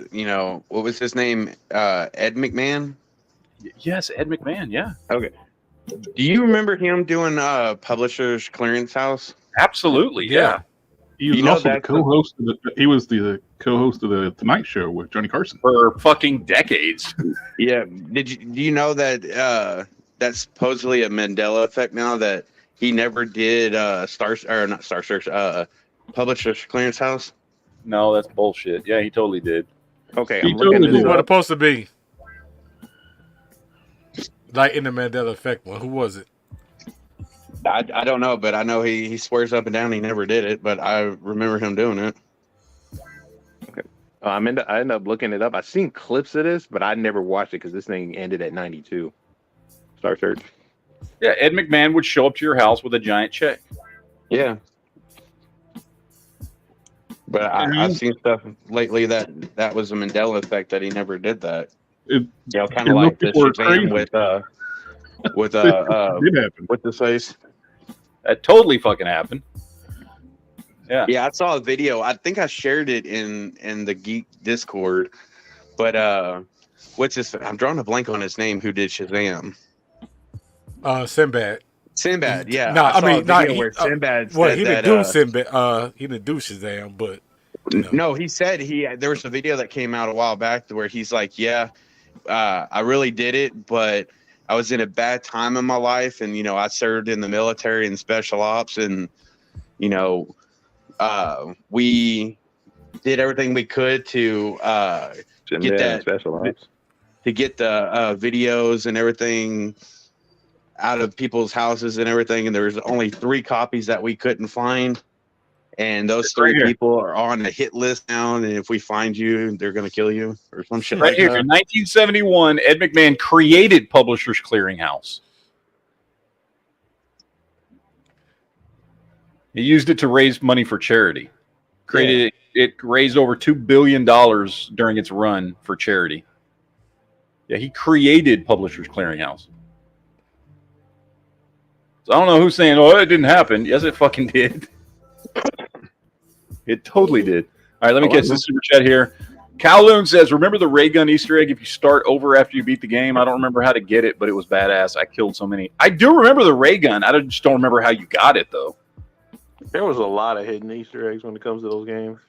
what was his name? Ed McMahon. Yes, Ed McMahon. Yeah. Okay. Do you remember him doing Publishers Clearance House? Absolutely. Yeah. He was also the co-host. He was the co-host of the Tonight Show with Johnny Carson for fucking decades. Yeah. Do you know that that's supposedly a Mandela effect now that he never did Publishers Clearance House? No, that's bullshit. Yeah, he totally did. Okay, I'm looking Who was it supposed to be? Like in the Mandela effect one. Who was it? I don't know, but I know he swears up and down he never did it, but I remember him doing it. Okay. I ended up looking it up. I've seen clips of this, but I never watched it because this thing ended at 92. Star Search. Yeah, Ed McMahon would show up to your house with a giant check. Yeah. But I've seen stuff lately that was a Mandela effect that he never did that. Yeah, kind and of those like the people are Shazam crazy. with It did happen. with the face. That totally fucking happened. Yeah. Yeah, I saw a video. I think I shared it in the Geek Discord. But what's his? I'm drawing a blank on his name. Who did Shazam? Sinbad. Sinbad. Yeah, No, I saw a video he, where Sinbad well, said he that. didn't do Sinbad. He didn't do Shazam, but No, he said there was a video that came out a while back where he's like, yeah, I really did it, but I was in a bad time in my life, and I served in the military and special ops, and we did everything we could to get that special ops. to get the videos and everything out of people's houses and everything, and there was only 3 copies that we couldn't find. And those It's 3 right here. people are on the hit list now, and if we find you, they're going to kill you or some shit Right like here, that. in 1971, Ed McMahon created Publishers Clearinghouse. He used it to raise money for charity. It raised over $2 billion during its run for charity. Yeah, he created Publishers Clearinghouse. So I don't know who's saying, "Oh, it didn't happen." Yes, it fucking did. It totally did. All right, let me get this super chat here. Kowloon says, "Remember the ray gun Easter egg if you start over after you beat the game? I don't remember how to get it, but it was badass. I killed so many." I do remember the ray gun. I just don't remember how you got it, though. There was a lot of hidden Easter eggs when it comes to those games.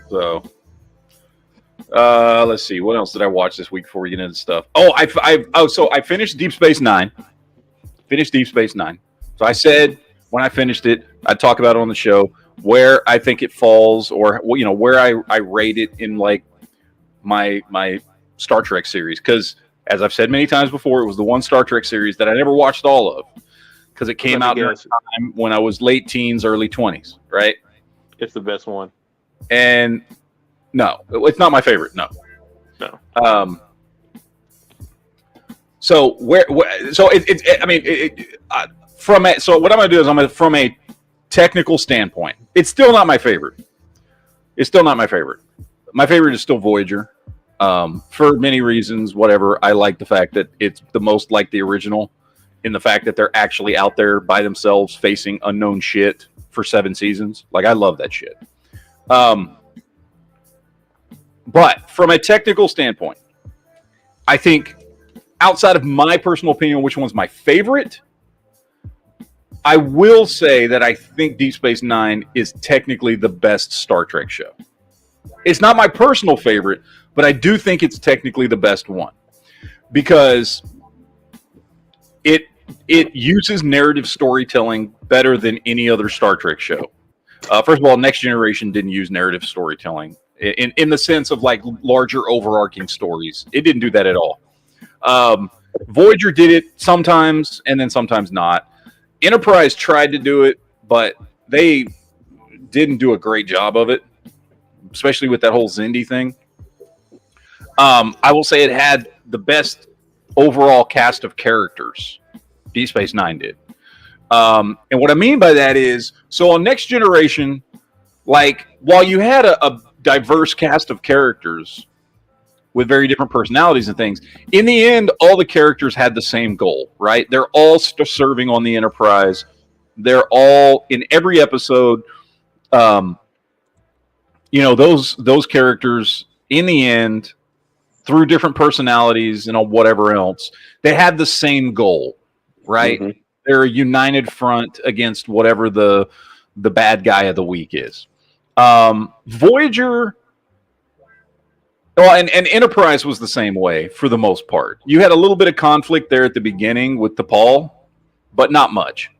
So, let's see. What else did I watch this week before we get into stuff? Oh, so I finished Deep Space Nine. So I said when I finished it, I'd talk about it on the show where I think it falls, or where I rate it in like my Star Trek series. Because as I've said many times before, it was the one Star Trek series that I never watched all of because it came out during a time when I was late teens, early 20s, right? It's the best one. And no, it's not my favorite. No. So so what I'm going to do is from a technical standpoint, it's still not my favorite. My favorite is still Voyager. For many reasons, whatever. I like the fact that it's the most like the original, in the fact that they're actually out there by themselves facing unknown shit for 7 seasons. Like, I love that shit. But from a technical standpoint, I think outside of my personal opinion, which one's my favorite, I will say that I think Deep Space Nine is technically the best Star Trek show. It's not my personal favorite, but I do think it's technically the best one because it uses narrative storytelling better than any other Star Trek show. First of all, Next Generation didn't use narrative storytelling in the sense of like larger overarching stories. It didn't do that at all. Voyager did it sometimes and then sometimes not. Enterprise tried to do it, but they didn't do a great job of it, especially with that whole Xindi thing. I will say it had the best overall cast of characters. Deep Space Nine did. And what I mean by that is, so on Next Generation, like, while you had a diverse cast of characters with very different personalities and things, in the end, all the characters had the same goal, right? They're all serving on the Enterprise. They're all, in every episode, those characters, in the end, through different personalities and whatever else, they had the same goal, right? Mm-hmm. They're a united front against whatever the bad guy of the week is. Voyager, and Enterprise was the same way for the most part. You had a little bit of conflict there at the beginning with T'Pol, but not much.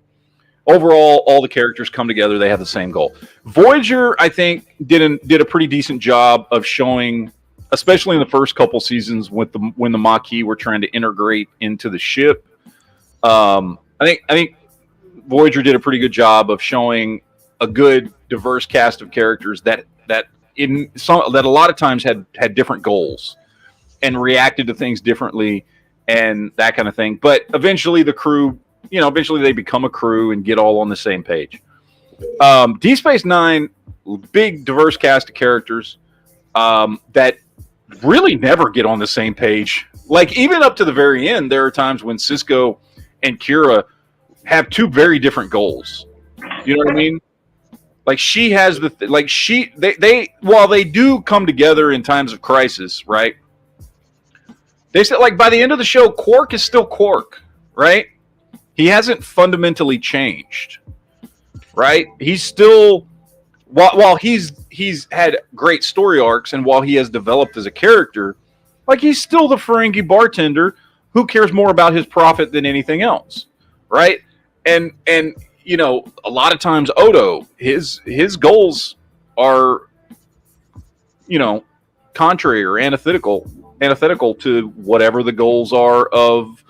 Overall, all the characters come together. They have the same goal. Voyager, I think, did a pretty decent job of showing, especially in the first couple seasons when the Maquis were trying to integrate into the ship. I think Voyager did a pretty good job of showing a good, diverse cast of characters that a lot of times had different goals and reacted to things differently and that kind of thing. But eventually the crew, eventually they become a crew and get all on the same page. Deep Space Nine, big diverse cast of characters. that really never get on the same page. Like, even up to the very end, there are times when Cisco and Kira have two very different goals. You know what I mean? Like, she has they while they do come together in times of crisis, right? They said, like, by the end of the show, Quark is still Quark, right? He hasn't fundamentally changed, right? He's still, while he's had great story arcs, and while he has developed as a character, like, he's still the Ferengi bartender who cares more about his profit than anything else, right? And you know, a lot of times Odo, his goals are, you know, contrary or antithetical to whatever the goals are of,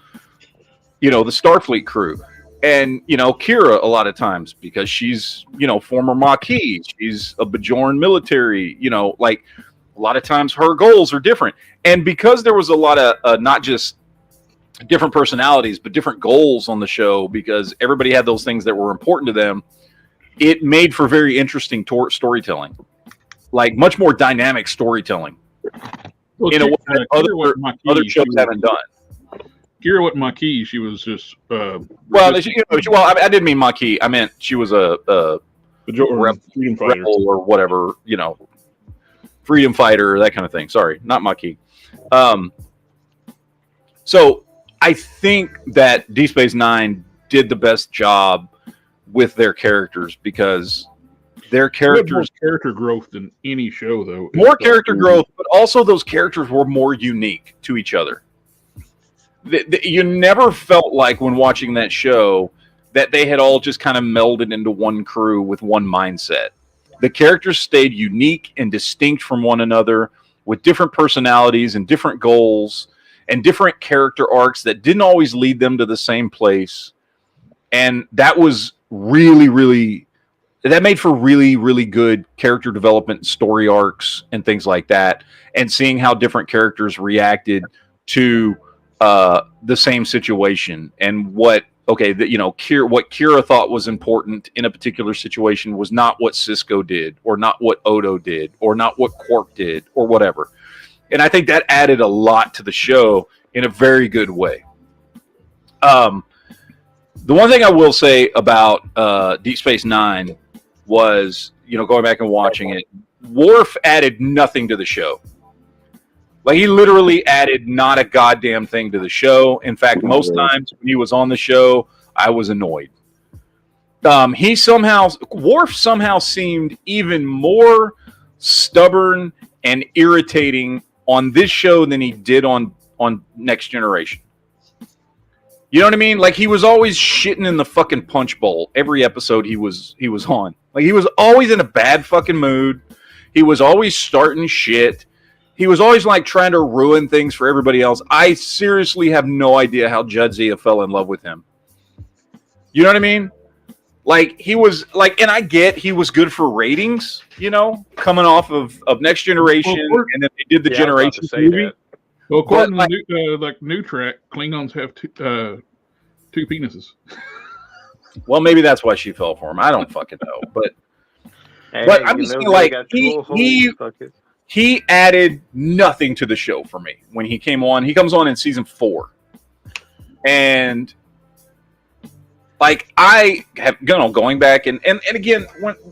you know, the Starfleet crew. And, you know, Kira, a lot of times, because she's, you know, former Maquis, she's a Bajoran military, you know, like, a lot of times her goals are different. And because there was a lot of not just different personalities, but different goals on the show, because everybody had those things that were important to them, it made for very interesting storytelling, like much more dynamic storytelling, well, in a way that other shows haven't done. Kira wasn't Maquis. She was just well, I didn't mean Maquis. I meant she was a freedom fighter rebel or whatever, you know, freedom fighter, that kind of thing. Sorry, not Maquis. So I think that Deep Space Nine did the best job with their characters, because their characters more character growth than any show, though. More character growth, but also those characters were more unique to each other. You never felt like, when watching that show, that they had all just kind of melded into one crew with one mindset. The characters stayed unique and distinct from one another, with different personalities and different goals and different character arcs that didn't always lead them to the same place. And that was that made for really, really good character development, story arcs, and things like that. And seeing how different characters reacted to the same situation, and what Kira thought was important in a particular situation was not what Cisco did, or not what Odo did, or not what Quark did, or whatever. And I think that added a lot to the show in a very good way. The one thing I will say about Deep Space Nine was, you know, going back and watching it, Worf added nothing to the show. Like, he literally added not a goddamn thing to the show. In fact, most times when he was on the show, I was annoyed. Worf somehow seemed even more stubborn and irritating on this show than he did on Next Generation. You know what I mean? Like, he was always shitting in the fucking punch bowl every episode he was on. Like, he was always in a bad fucking mood. He was always starting shit. He was always, like, trying to ruin things for everybody else. I seriously have no idea how Jadzia fell in love with him. You know what I mean? Like, he was, like, and I get he was good for ratings, you know, coming off of Next Generation, and then they did the Generation movie. That. Well, according to new track, Klingons have two penises. Well, maybe that's why she fell for him. I don't fucking know, but I'm just saying, like, he added nothing to the show for me when he came on. He comes on in season 4, and like, I have, you know, going back and again,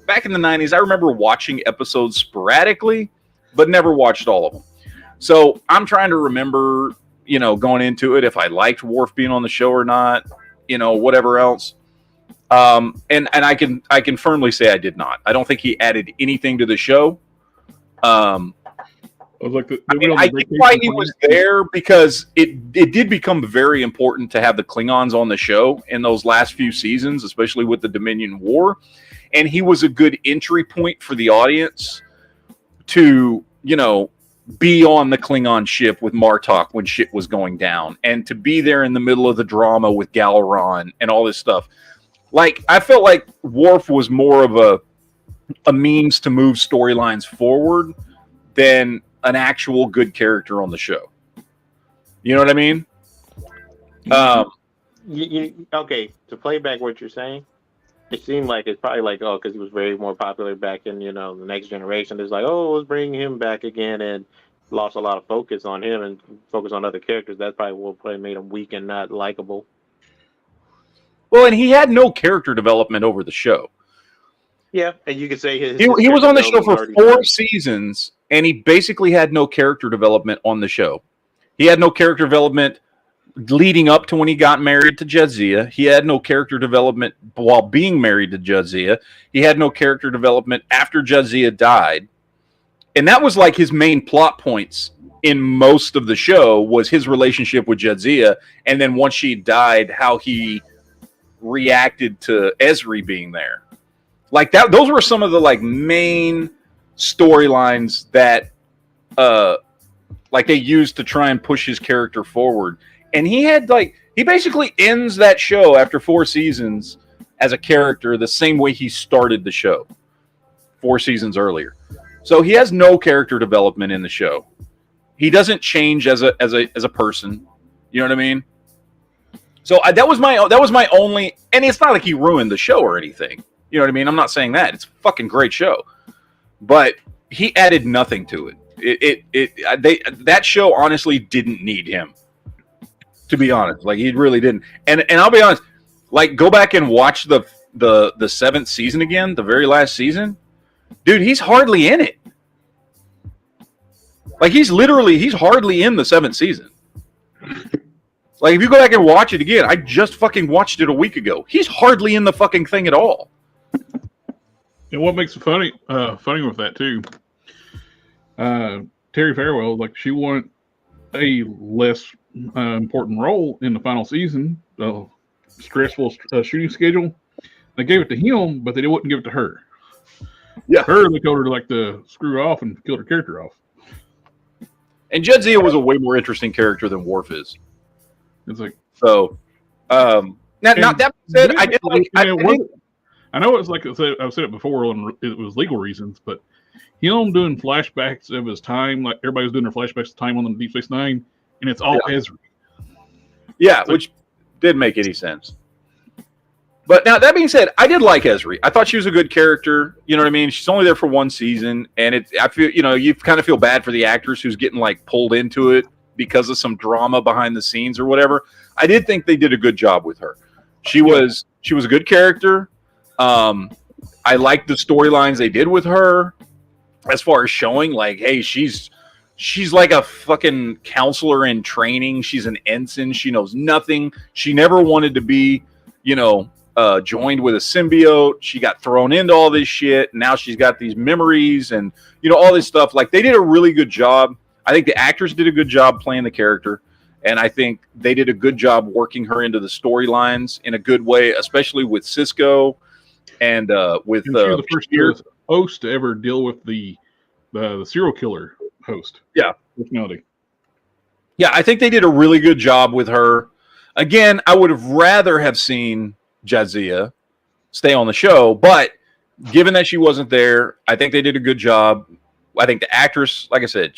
back in the 90s, I remember watching episodes sporadically, but never watched all of them. So I'm trying to remember, you know, going into it, if I liked Worf being on the show or not, you know, whatever else. And I can firmly say I did not. I don't think he added anything to the show. I think why he was there, because it did become very important to have the Klingons on the show in those last few seasons, especially with the Dominion War. And he was a good entry point for the audience to, you know, be on the Klingon ship with Martok when shit was going down, and to be there in the middle of the drama with Galaron and all this stuff. Like, I felt like Worf was more of a means to move storylines forward than an actual good character on the show. You know what I mean? Okay, to play back what you're saying, It seemed like it's probably like, oh, because he was very more popular back in, the next generation. It's like, oh, let's bring him back again, and lost a lot of focus on him and focus on other characters. That's probably what probably made him weak and not likable. Well, and he had no character development over the show. Yeah, and you could say he was on the show for 4 seasons, and he basically had no character development on the show. He had no character development leading up to when he got married to Jadzia. He had no character development while being married to Jadzia. He had no character development after Jadzia died. And that was like his main plot points in most of the show, was his relationship with Jadzia, and then once she died, how he reacted to Ezri being there. Like that, those were some of the like main storylines that like they used to try and push his character forward. And he basically ends that show after 4 seasons as a character the same way he started the show 4 seasons earlier. So he has no character development in the show. He doesn't change as a person. You know what I mean? So that was my only, and it's not like he ruined the show or anything. You know what I mean? I'm not saying that. It's a fucking great show. But he added nothing to it. That show honestly didn't need him. To be honest. Like, he really didn't. And I'll be honest, like, go back and watch the 7th season again, the very last season. Dude, he's hardly in it. Like, he's hardly in the 7th season. Like, if you go back and watch it again, I just fucking watched it a week ago. He's hardly in the fucking thing at all. And what makes it funny with that too, Terry Farewell, like, she wanted a less important role in the final season, stressful shooting schedule. They gave it to him, but they wouldn't give it to her. Yeah, they told her to like to screw off and kill her character off. And Jadzia was a way more interesting character than Worf is. It's like, so. Now that said, I did like. I know it's like I've said it before, and it was legal reasons, but him doing flashbacks of his time, like everybody's doing their flashbacks of time on the Deep Space Nine, and it's all Ezri. Yeah, which didn't make any sense. But now, that being said, I did like Ezri. I thought she was a good character. You know what I mean? She's only there for 1 season, and I feel, you kind of feel bad for the actress who's getting like pulled into it because of some drama behind the scenes or whatever. I did think they did a good job with her. She was a good character. I liked the storylines they did with her, as far as showing like, hey, she's like a fucking counselor in training. She's an ensign. She knows nothing. She never wanted to be, joined with a symbiote. She got thrown into all this shit. Now she's got these memories and, all this stuff. Like, they did a really good job. I think the actors did a good job playing the character. And I think they did a good job working her into the storylines in a good way, especially with Cisco and with the first host to ever deal with the serial killer host. Yeah. Personality. Yeah, I think they did a really good job with her. Again, I would have rather have seen Jadzia stay on the show, but given that she wasn't there, I think they did a good job. I think the actress, like I said,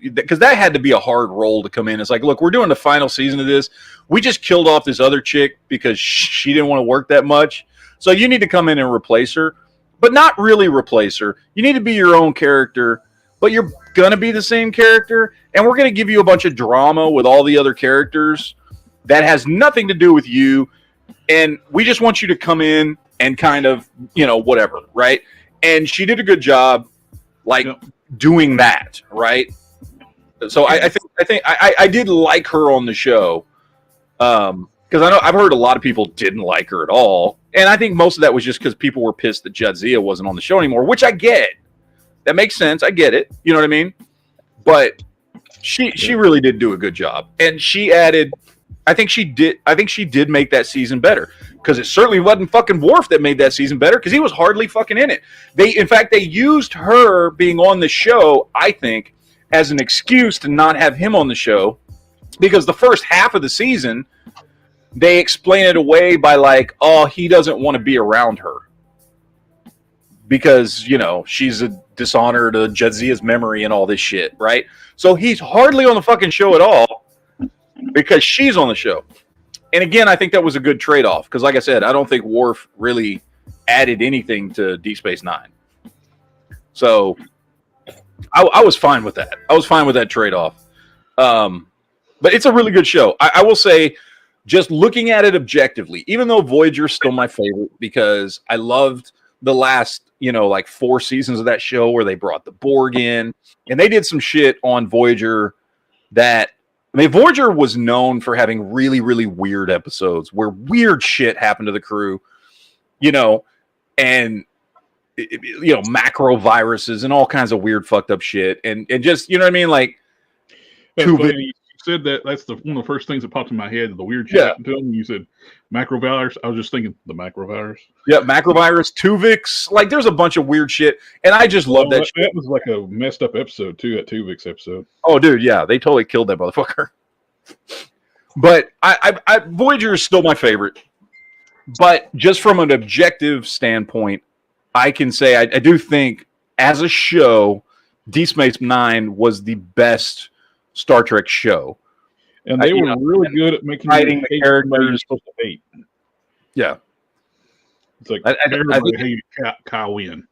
because that had to be a hard role to come in. It's like, look, we're doing the final season of this. We just killed off this other chick because she didn't want to work that much. So you need to come in and replace her, but not really replace her. You need to be your own character, but you're going to be the same character. And we're going to give you a bunch of drama with all the other characters that has nothing to do with you. And we just want you to come in and kind of, whatever. Right. And she did a good job. Like, doing that, right? So I think I did like her on the show, because I know I've heard a lot of people didn't like her at all, and I think most of that was just because people were pissed that Jadzia wasn't on the show anymore, which I get. That makes sense. I get it. You know what I mean? But she really did do a good job, and she added. I think she did make that season better, because it certainly wasn't fucking Worf that made that season better, because he was hardly fucking in it. In fact, they used her being on the show, I think, as an excuse to not have him on the show, because the first half of the season, they explain it away by like, oh, he doesn't want to be around her because, she's a dishonor to Jadzia's memory and all this shit, right? So he's hardly on the fucking show at all, because she's on the show. And again, I think that was a good trade-off, because like I said, I don't think Worf really added anything to Deep Space Nine. So I was fine with that. I was fine with that trade-off. But it's a really good show. I will say, just looking at it objectively, even though Voyager's still my favorite because I loved the last, 4 seasons of that show where they brought the Borg in and they did some shit on Voyager that, Voyager was known for having really, really weird episodes where weird shit happened to the crew, and macro viruses and all kinds of weird fucked up shit. And just, like, You said that that's one of the first things that popped in my head. The weird shit happened to them. You said macrovirus. I was just thinking the macrovirus. Yeah, macrovirus, Tuvix. Like, there's a bunch of weird shit, and I just love that shit. That was like a messed up episode too. That Tuvix episode. Oh, dude, yeah, they totally killed that motherfucker. But I Voyager is still my favorite. But just from an objective standpoint, I can say I do think as a show, Deep Space Nine was the best Star Trek show, and they were really good at making writing the characters you're supposed to hate. Yeah, it's like everybody hated Kyle Wynn.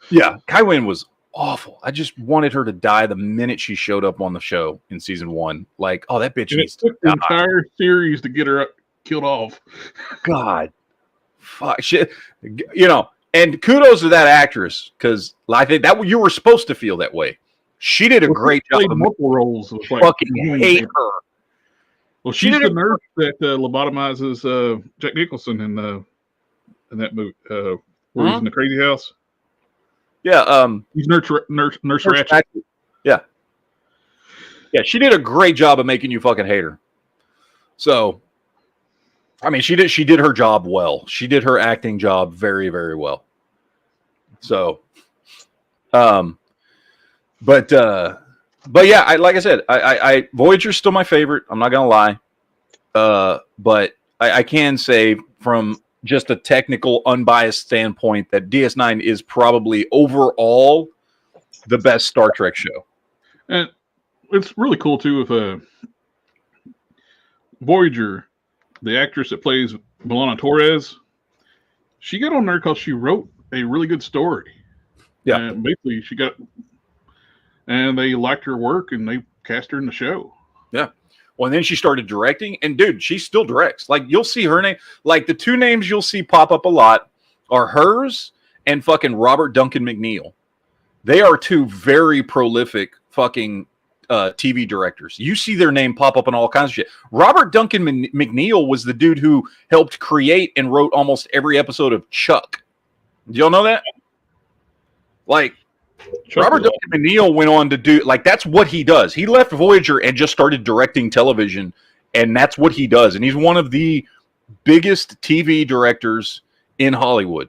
Yeah, Kai Wynn was awful. I just wanted her to die the minute she showed up on the show in season 1. Like, oh, that bitch needs to die. The entire series to get her killed off. God, fuck shit. And kudos to that actress because I think that you were supposed to feel that way. She did a great job. Multiple roles. Fucking hate her. Well, she's the nurse that lobotomizes Jack Nicholson in that movie where he's in the crazy house. Yeah, he's nurse Ratchet. Yeah, she did a great job of making you fucking hate her. So, she did her job well. She did her acting job very, very well. So, But yeah, like I said, I Voyager's still my favorite. I'm not gonna lie, but I can say from just a technical, unbiased standpoint that DS9 is probably overall the best Star Trek show. And it's really cool too if Voyager, the actress that plays Milana Torres, she got on there because she wrote a really good story. Yeah, and basically and they liked her work and they cast her in the show. Yeah. Well, and then she started directing, and dude, she still directs. Like, you'll see her name. Like, the two names you'll see pop up a lot are hers and fucking Robert Duncan McNeil. They are two very prolific fucking TV directors. You see their name pop up in all kinds of shit. Robert Duncan McNeil was the dude who helped create and wrote almost every episode of Chuck. Do y'all know that? Like, Robert Duncan McNeil went on to do, like, that's what he does. He left Voyager and just started directing television, and that's what he does. And he's one of the biggest TV directors in Hollywood.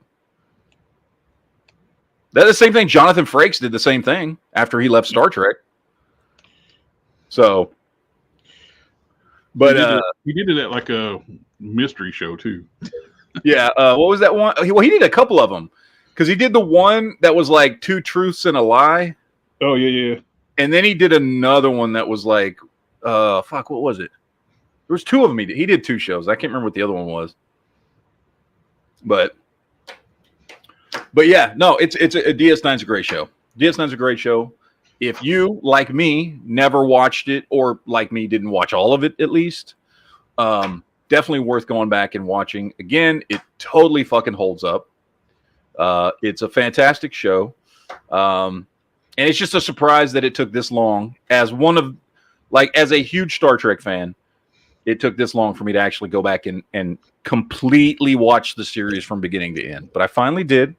That's the same thing. Jonathan Frakes did the same thing after he left Star Trek. So, but he did it at like a mystery show too. Yeah. What was that one? Well, he did a couple of them. Because he did the one that was like 2 truths and a lie. Oh, yeah. And then he did another one that was like, what was it? There was 2 of them. He did 2 shows. I can't remember what the other one was. But yeah, no, DS9's a great show. DS9's a great show. If you, like me, never watched it, or like me, didn't watch all of it at least, definitely worth going back and watching. Again, it totally fucking holds up. It's a fantastic show. And it's just a surprise that it took this long. As a huge Star Trek fan, it took this long for me to actually go back and completely watch the series from beginning to end. But I finally did.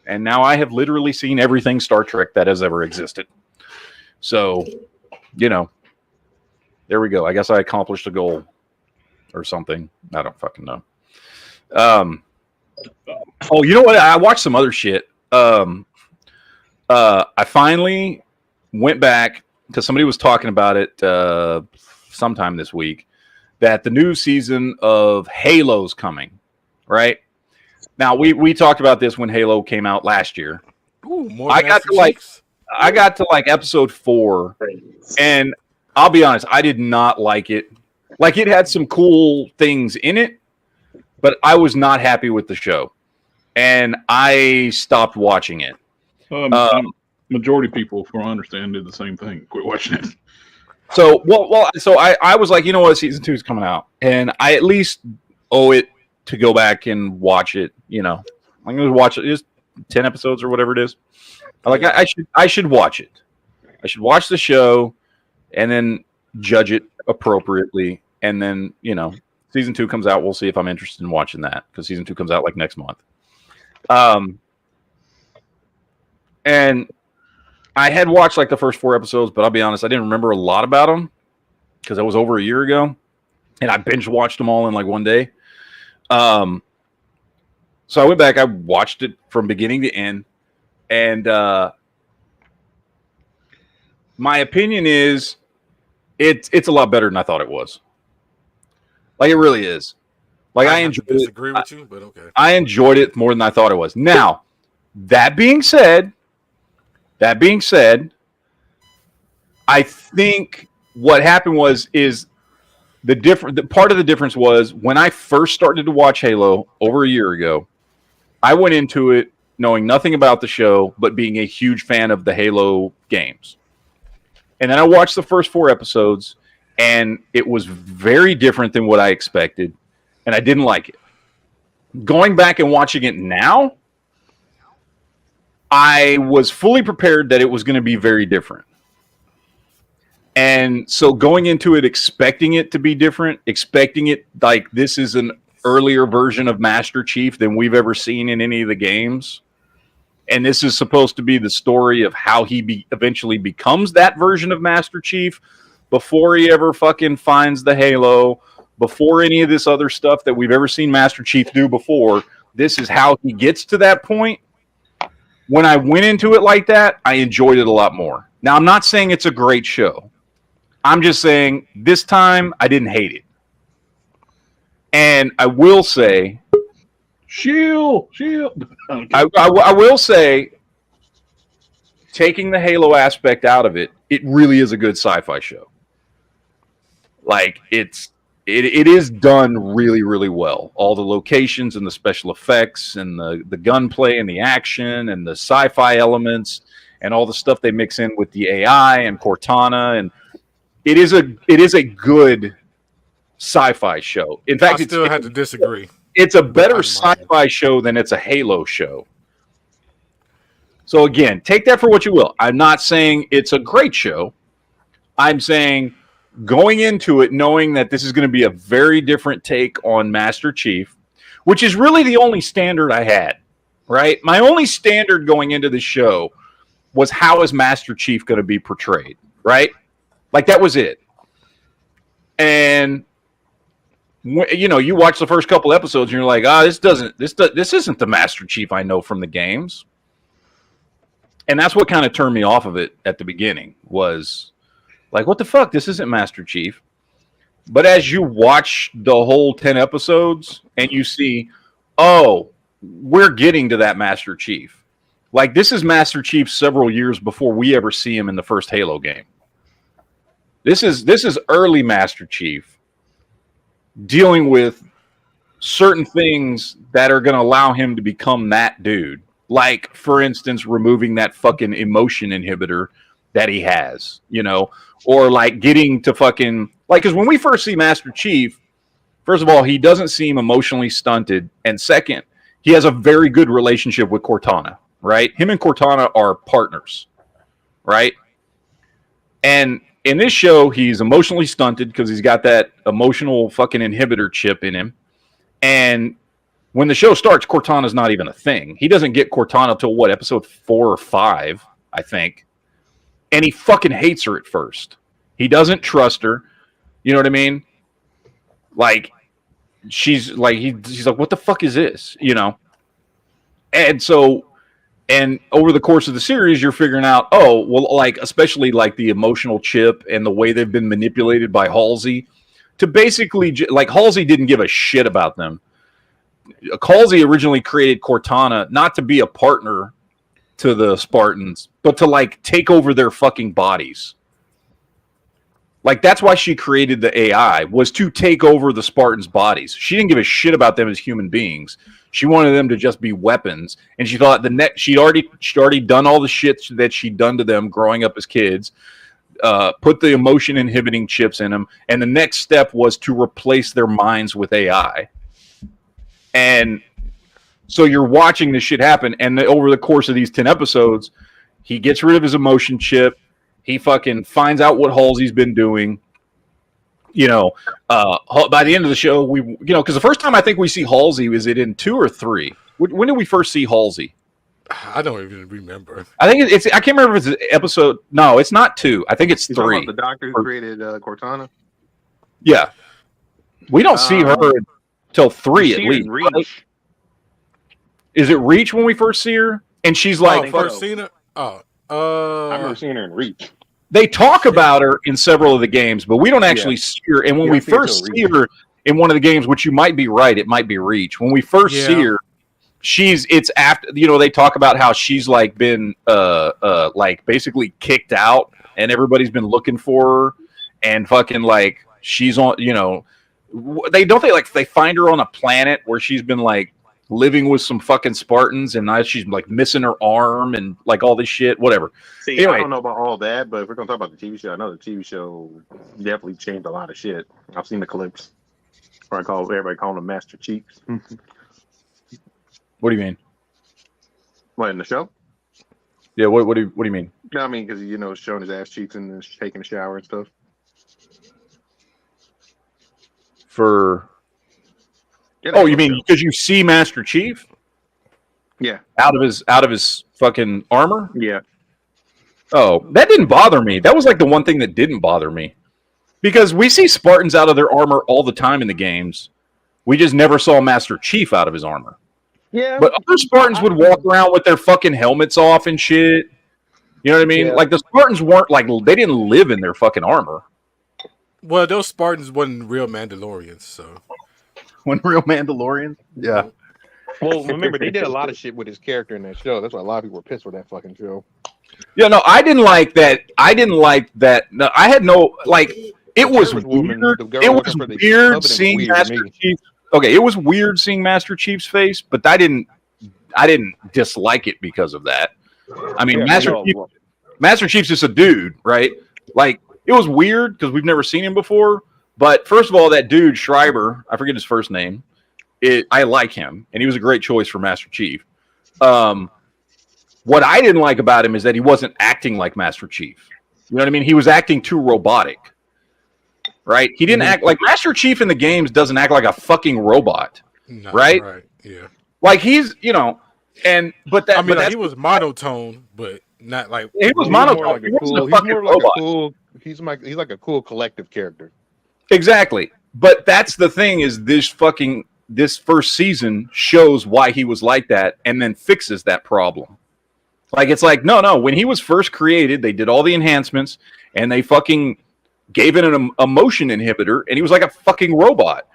And now I have literally seen everything Star Trek that has ever existed. So, there we go. I guess I accomplished a goal or something. I don't fucking know. Oh, you know what? I watched some other shit. I finally went back because somebody was talking about it sometime this week that the new season of Halo's coming, right? Now, we talked about this when Halo came out last year. Ooh, I got to episode 4, and I'll be honest, I did not like it. Like, it had some cool things in it, but I was not happy with the show. and I stopped watching it. Majority of people, from what I understand, did the same thing. Quit watching it. So I was like, you know what, season 2 is coming out, and I at least owe it to go back and watch it. You know, I'm gonna watch it. Just 10 episodes or whatever it is. I should watch it. I should watch the show, and then judge it appropriately. And then, you know, season 2 comes out. We'll see if I'm interested in watching that, because season 2 comes out like next month. And I had watched like the first 4 episodes, but I'll be honest, I didn't remember a lot about them because that was over a year ago, and I binge watched them all in like one day. So I went back, I watched it from beginning to end, and my opinion is it's a lot better than I thought it was. Like, it really is. Like, I enjoyed it. Disagree with you, but okay. I enjoyed it more than I thought it was. Now, that being said, I think what happened is the part of the difference was when I first started to watch Halo over a year ago, I went into it knowing nothing about the show, but being a huge fan of the Halo games. And then I watched the first 4 episodes, and it was very different than what I expected, and I didn't like it. Going back and watching it now, I was fully prepared that it was going to be very different. And so going into it expecting it to be different, expecting it like this is an earlier version of Master Chief than we've ever seen in any of the games. And this is supposed to be the story of how he eventually becomes that version of Master Chief before he ever fucking finds the Halo, before any of this other stuff that we've ever seen Master Chief do before. This is how he gets to that point. When I went into it like that, I enjoyed it a lot more. Now, I'm not saying it's a great show. I'm just saying this time I didn't hate it. And I will say, Shield. I will say, taking the Halo aspect out of it, it really is a good sci-fi show. Like, it is done really, really well. All the locations and the special effects and the gunplay and the action and the sci-fi elements and all the stuff they mix in with the AI and Cortana, and it is a good sci-fi show. In fact, I still had to disagree. It's a better sci-fi show than it's a Halo show. So again, take that for what you will. I'm not saying it's a great show. I'm saying going into it knowing that this is going to be a very different take on Master Chief, which is really the only standard I had, right? My only standard going into the show was how is Master Chief going to be portrayed, right? Like, that was it. And you know, you watch the first couple episodes and you're like, this isn't the Master Chief I know from the games. And that's what kind of turned me off of it at the beginning, was like, what the fuck? This isn't Master Chief. But as you watch the whole 10 episodes and you see, oh, we're getting to that Master Chief. Like, this is Master Chief several years before we ever see him in the first Halo game. This is early Master Chief dealing with certain things that are going to allow him to become that dude. Like, for instance, removing that fucking emotion inhibitor that he has, you know, or like getting to fucking, like, because when we first see Master Chief, first of all, he doesn't seem emotionally stunted. And second, he has a very good relationship with Cortana, right? Him and Cortana are partners, right? And in this show, he's emotionally stunted because he's got that emotional fucking inhibitor chip in him. And when the show starts, Cortana's not even a thing. He doesn't get Cortana till what, episode 4 or 5, I think. And he fucking hates her at first. He doesn't trust her. You know what I mean? Like, she's like, he's like, what the fuck is this? You know? And so, and over the course of the series, you're figuring out, oh, well, like, especially like the emotional chip and the way they've been manipulated by Halsey to basically, like, Halsey didn't give a shit about them. Halsey originally created Cortana not to be a partner to the Spartans, but to, like, take over their fucking bodies. Like, that's why she created the AI, was to take over the Spartans' bodies. She didn't give a shit about them as human beings. She wanted them to just be weapons, and she thought she'd already done all the shit that she'd done to them growing up as kids. Put the emotion inhibiting chips in them, and the next step was to replace their minds with AI. And so you're watching this shit happen, and over the course of these 10 episodes, he gets rid of his emotion chip. He fucking finds out what Halsey's been doing. You know, by the end of the show, because the first time I think we see Halsey, is it in 2 or 3? When did we first see Halsey? I don't even remember. I think it's. I can't remember if it's episode. No, it's not 2. I think it's 3. The doctor who created Cortana. Yeah, we don't see her until 3 at least. Right? Is it Reach when we first see her? And she's like, first seen her. I remember seeing her in Reach. They talk about her in several of the games, but we don't actually see her. And when we first see her in one of the games, which you might be right, it might be Reach. When we first see her, it's after, they talk about how she's like been like basically kicked out, and everybody's been looking for her, and fucking like she's on, they find her on a planet where she's been like living with some fucking Spartans, and now she's like missing her arm and like all this shit, whatever. See, anyway, I don't know about all that, but if we're gonna talk about the TV show, I know the TV show definitely changed a lot of shit. I've seen the clips. Or everybody calling them Master Chiefs. What do you mean? What, in the show? Yeah, what do you mean? No, I mean, because showing his ass cheeks and taking a shower and stuff. You mean because you see Master Chief? Yeah. Out of his fucking armor? Yeah. Oh, that didn't bother me. That was like the one thing that didn't bother me. Because we see Spartans out of their armor all the time in the games. We just never saw Master Chief out of his armor. Yeah. But other Spartans would walk around with their fucking helmets off and shit. You know what I mean? Yeah. Like the Spartans weren't like, they didn't live in their fucking armor. Well, those Spartans wasn't real Mandalorians, so. When real Mandalorians? Yeah. Well, remember, they did a lot of shit with his character in that show. That's why a lot of people were pissed with that fucking show. Yeah, no, I didn't like that. No, I had no, like, it was weird. It was weird seeing Master Chief. Okay, it was weird seeing Master Chief's face, but I didn't dislike it because of that. I mean, Master Chief's just a dude, right? Like, it was weird because we've never seen him before. But first of all, that dude, Schreiber, I forget his first name. I like him, and he was a great choice for Master Chief. What I didn't like about him is that he wasn't acting like Master Chief. You know what I mean? He was acting too robotic, right? He didn't act like Master Chief in the games. Doesn't act like a fucking robot, right? Right. Yeah. Like he's, but that. I mean, but he was monotone, but not like he was monotone. He's like a cool collective character. Exactly. But that's the thing is this first season shows why he was like that and then fixes that problem. Like, it's like, no. When he was first created, they did all the enhancements and they fucking gave it an emotion inhibitor and he was like a fucking robot.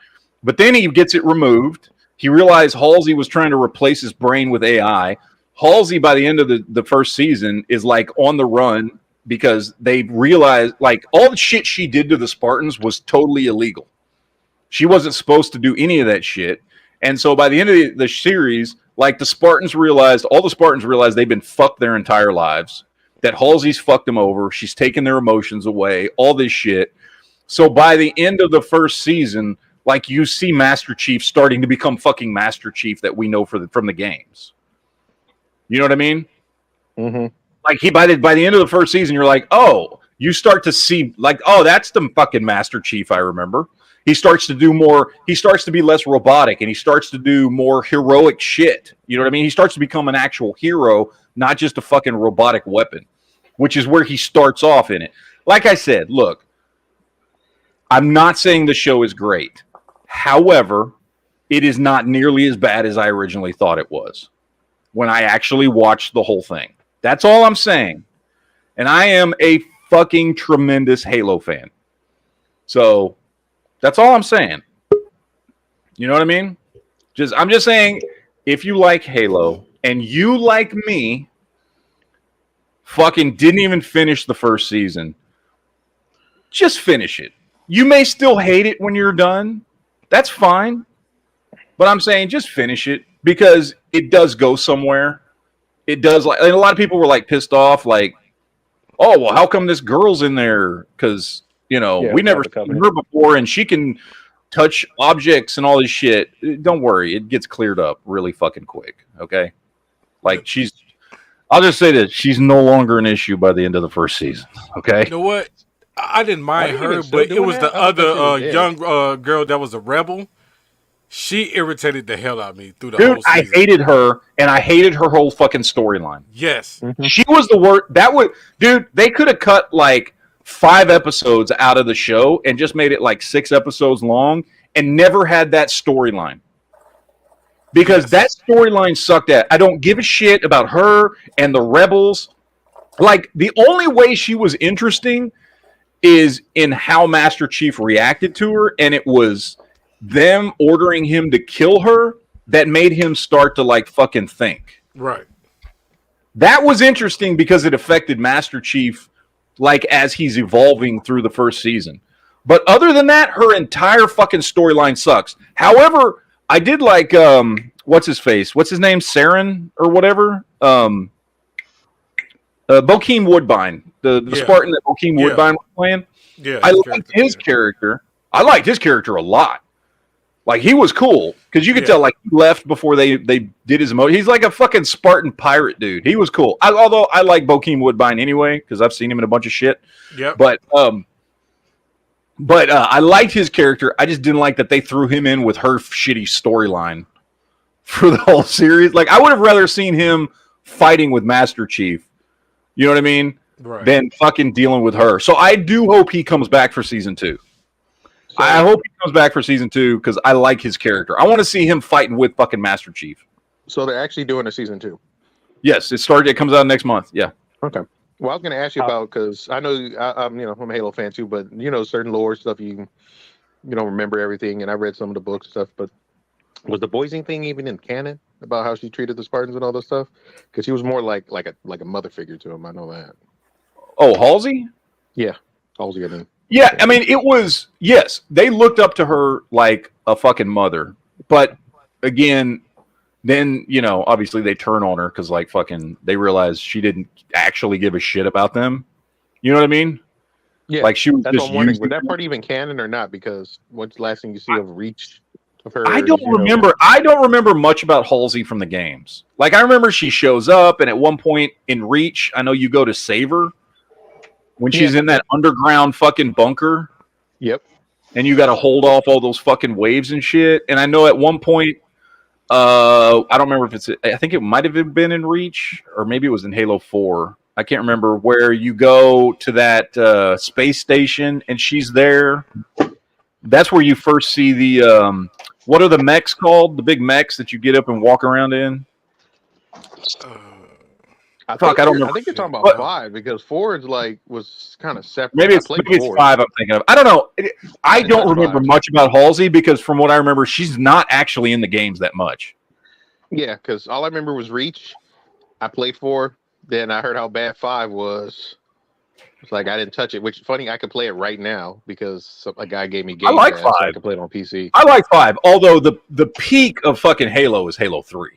But then he gets it removed. He realized Halsey was trying to replace his brain with AI. Halsey, by the end of the first season, is like on the run because they realized like all the shit she did to the Spartans was totally illegal. She wasn't supposed to do any of that shit. And so by the end of the series, like all the Spartans realized they've been fucked their entire lives, that Halsey's fucked them over. She's taken their emotions away, all this shit. So by the end of the first season, like you see Master Chief starting to become fucking Master Chief that we know from the games. You know what I mean? Mm-hmm. Like by the end of the first season, you're like, oh, you start to see like, oh, that's the fucking Master Chief I remember. He starts to do more. He starts to be less robotic, and he starts to do more heroic shit. You know what I mean? He starts to become an actual hero, not just a fucking robotic weapon, which is where he starts off in it. Like I said, look, I'm not saying the show is great. However, it is not nearly as bad as I originally thought it was when I actually watched the whole thing. That's all I'm saying. And I am a fucking tremendous Halo fan. So that's all I'm saying. You know what I mean? I'm just saying, if you like Halo and you, like me, fucking didn't even finish the first season, just finish it. You may still hate it when you're done. That's fine. But I'm saying just finish it. because it does go somewhere. It does, like, and a lot of people were like pissed off, like, oh well, how come this girl's in there? Because we never seen her before, and she can touch objects and all this shit. Don't worry, it gets cleared up really fucking quick. Okay, like I'll just say this: she's no longer an issue by the end of the first season. Okay, You know what? I didn't mind her, but it was the other young girl that was a rebel. She irritated the hell out of me through the whole dude, season. I hated her, and I hated her whole fucking storyline. Yes, She was the worst. Dude, they could have cut like 5 episodes out of the show and just made it like 6 episodes long and never had that storyline. Because that storyline sucked at. I don't give a shit about her and the rebels. Like, the only way she was interesting is in how Master Chief reacted to her, and it was them ordering him to kill her that made him start to like fucking think. right. That was interesting because it affected Master Chief like as he's evolving through the first season. But other than that, her entire fucking storyline sucks. However, I did like what's his face? What's his name? Saren or whatever? Bokeem Woodbine. The Spartan that Bokeem Woodbine was playing. Yeah, I liked his character. I liked his character a lot. Like, he was cool because you could tell like he left before they did his emotion. He's like a fucking Spartan pirate dude. He was cool. Although I like Bokeem Woodbine anyway because I've seen him in a bunch of shit. Yeah. But I liked his character. I just didn't like that they threw him in with her shitty storyline for the whole series. Like, I would have rather seen him fighting with Master Chief. You know what I mean? Right. Than fucking dealing with her. So I do hope he comes back for season 2. I hope he comes back for season 2 because I like his character. I want to see him fighting with fucking Master Chief. So they're actually doing a season 2. Yes, it comes out next month. Yeah. Okay. Well, I was going to ask you about, because I know I'm a Halo fan too, but certain lore stuff you don't remember everything, and I read some of the books and stuff. But was the Boising thing even in canon about how she treated the Spartans and all that stuff? Because she was more like a mother figure to him. I know that. Oh, Halsey? Yeah, Halsey. I mean. Yeah, I mean, it was, yes, they looked up to her like a fucking mother. But again, then, obviously they turn on her because, like, fucking, they realize she didn't actually give a shit about them. You know what I mean? Yeah. Like, she was that's just what I'm wondering. Was that part even canon or not? Because what's the last thing you see of Reach of her? I don't remember. I don't remember much about Halsey from the games. Like, I remember she shows up, and at one point in Reach, I know you go to save her. When she's in that underground fucking bunker. Yep. And you got to hold off all those fucking waves and shit. And I know at one point, I don't remember if I think it might have been in Reach or maybe it was in Halo 4. I can't remember, where you go to that space station and she's there. That's where you first see the, what are the mechs called? The big mechs that you get up and walk around in? I don't remember. I think you're talking about 5 because 4 was kind of separate. Maybe it's 5 I'm thinking of. I don't know. I don't remember much about Halsey because from what I remember, she's not actually in the games that much. Yeah, because all I remember was Reach. I played 4. Then I heard how bad 5 was. It's like I didn't touch it, which funny, I could play it right now because a guy gave me Game I like Pass, 5. so I could play it on PC. I like 5, although the peak of fucking Halo is Halo 3.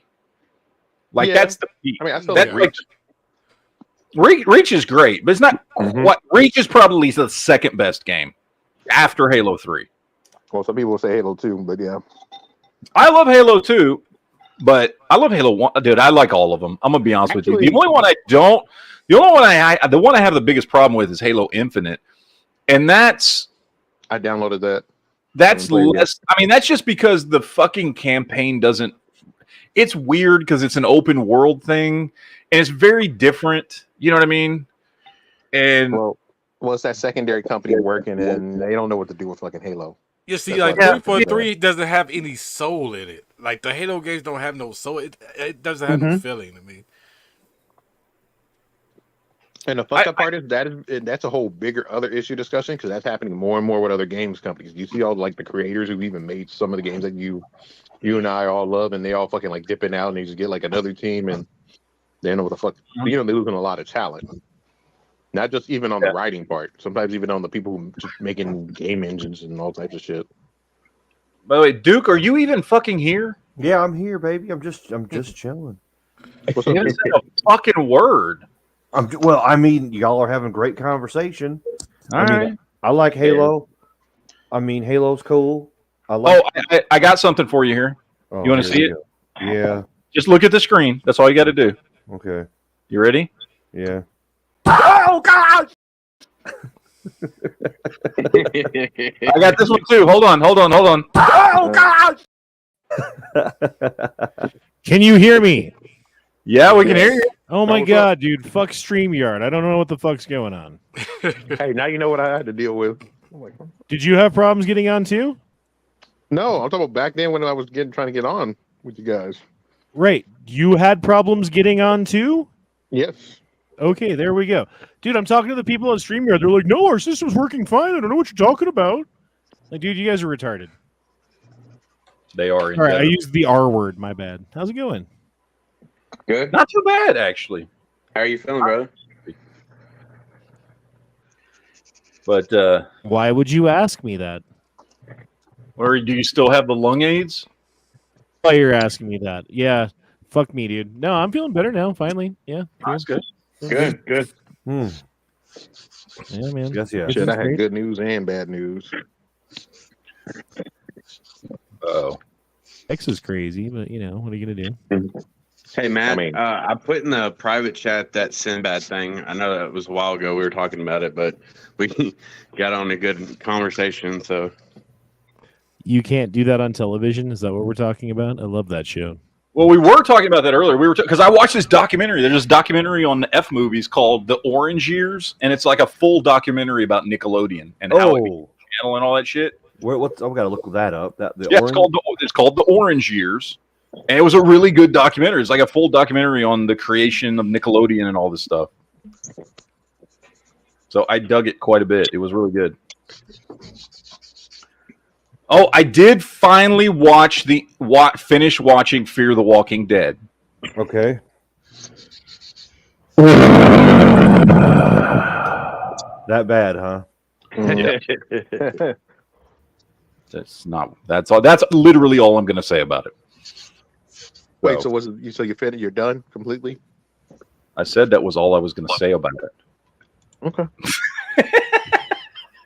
Like, that's the peak. I mean, I still like Reach. Reach is great, but it's not what Reach is probably the second best game after Halo 3. Well, some people will say Halo 2, but yeah. I love Halo 2, but I love Halo 1. Dude, I like all of them. I'm gonna be honest with you. The only one I have the biggest problem with is Halo Infinite. And I downloaded that. That's less. I mean, that's just because the fucking campaign doesn't. It's weird because it's an open world thing, and it's very different. You know what I mean? And well, it's that secondary company working, and they don't know what to do with fucking Halo. You see, like 343 doesn't have any soul in it. Like the Halo games don't have no soul. It doesn't have no feeling to me. And the fucked up part is that's a whole bigger other issue discussion because that's happening more and more with other games companies. You see all like the creators who even made some of the games that you and I all love, and they all fucking like dipping out and they just get like another team and they don't know what the fuck. They're losing a lot of talent. Not just even on the writing part. Sometimes even on the people who just making game engines and all types of shit. By the way, Duke, are you even fucking here? Yeah, I'm here, baby. I'm just chilling. What's You up? didn't say a fucking word. Well, I mean, y'all are having great conversation. All I mean, right. I like Halo. I mean, Halo's cool. I Oh, like. I got something for you here. Oh, You want to here see we it? go. Yeah. Just look at the screen. That's all you got to do. Okay. You ready? Yeah. Oh God! I got this one too. Hold on. Oh God! Can you hear me? Yeah, we can hear you. Oh my what's god, dude! Fuck StreamYard. I don't know what the fuck's going on. Hey, now you know what I had to deal with. Did you have problems getting on too? No, I'm talking about back then when I was trying to get on with you guys. Right. You had problems getting on too? Yes. Okay, there we go. Dude, I'm talking to the people on StreamYard. They're like, no, our system's working fine. I don't know what you're talking about. Like, dude, you guys are retarded. They are. All right, I used the R word. My bad. How's it going? Good. Not too bad, actually. How are you feeling, brother? But Why would you ask me that? or do you still have the lung aids? Why you're asking me that? Yeah. Fuck me, dude. No, I'm feeling better now, finally. Yeah. That's good. Good. Hmm. Yeah, man. Yes, yeah. This Shit, is I had great. good news and bad news. Oh, X is crazy, but you know, what are you gonna do? Hey, Matt. I mean- I put in the private chat that Sinbad thing. I know that was a while ago we were talking about it, but we got on a good conversation. So You can't do that on television? Is that what we're talking about? I love that show. well, we were talking about that earlier. We were because I watched this documentary. There's this documentary on the F movies called The Orange Years, and it's like a full documentary about Nickelodeon and how it became Oh, a channel and all that shit. what's? I gotta look that up. That the Yeah, orange. it's called The Orange Years, and it was a really good documentary. It's like a full documentary on the creation of Nickelodeon and all this stuff. So I dug it quite a bit. It was really good. Oh, I did finally finish watching Fear the Walking Dead. Okay. That bad, huh? That's all. That's literally all I'm going to say about it. Wait, so was it, you? So you finished? You're done completely? I said that was all I was going to say about it. Okay.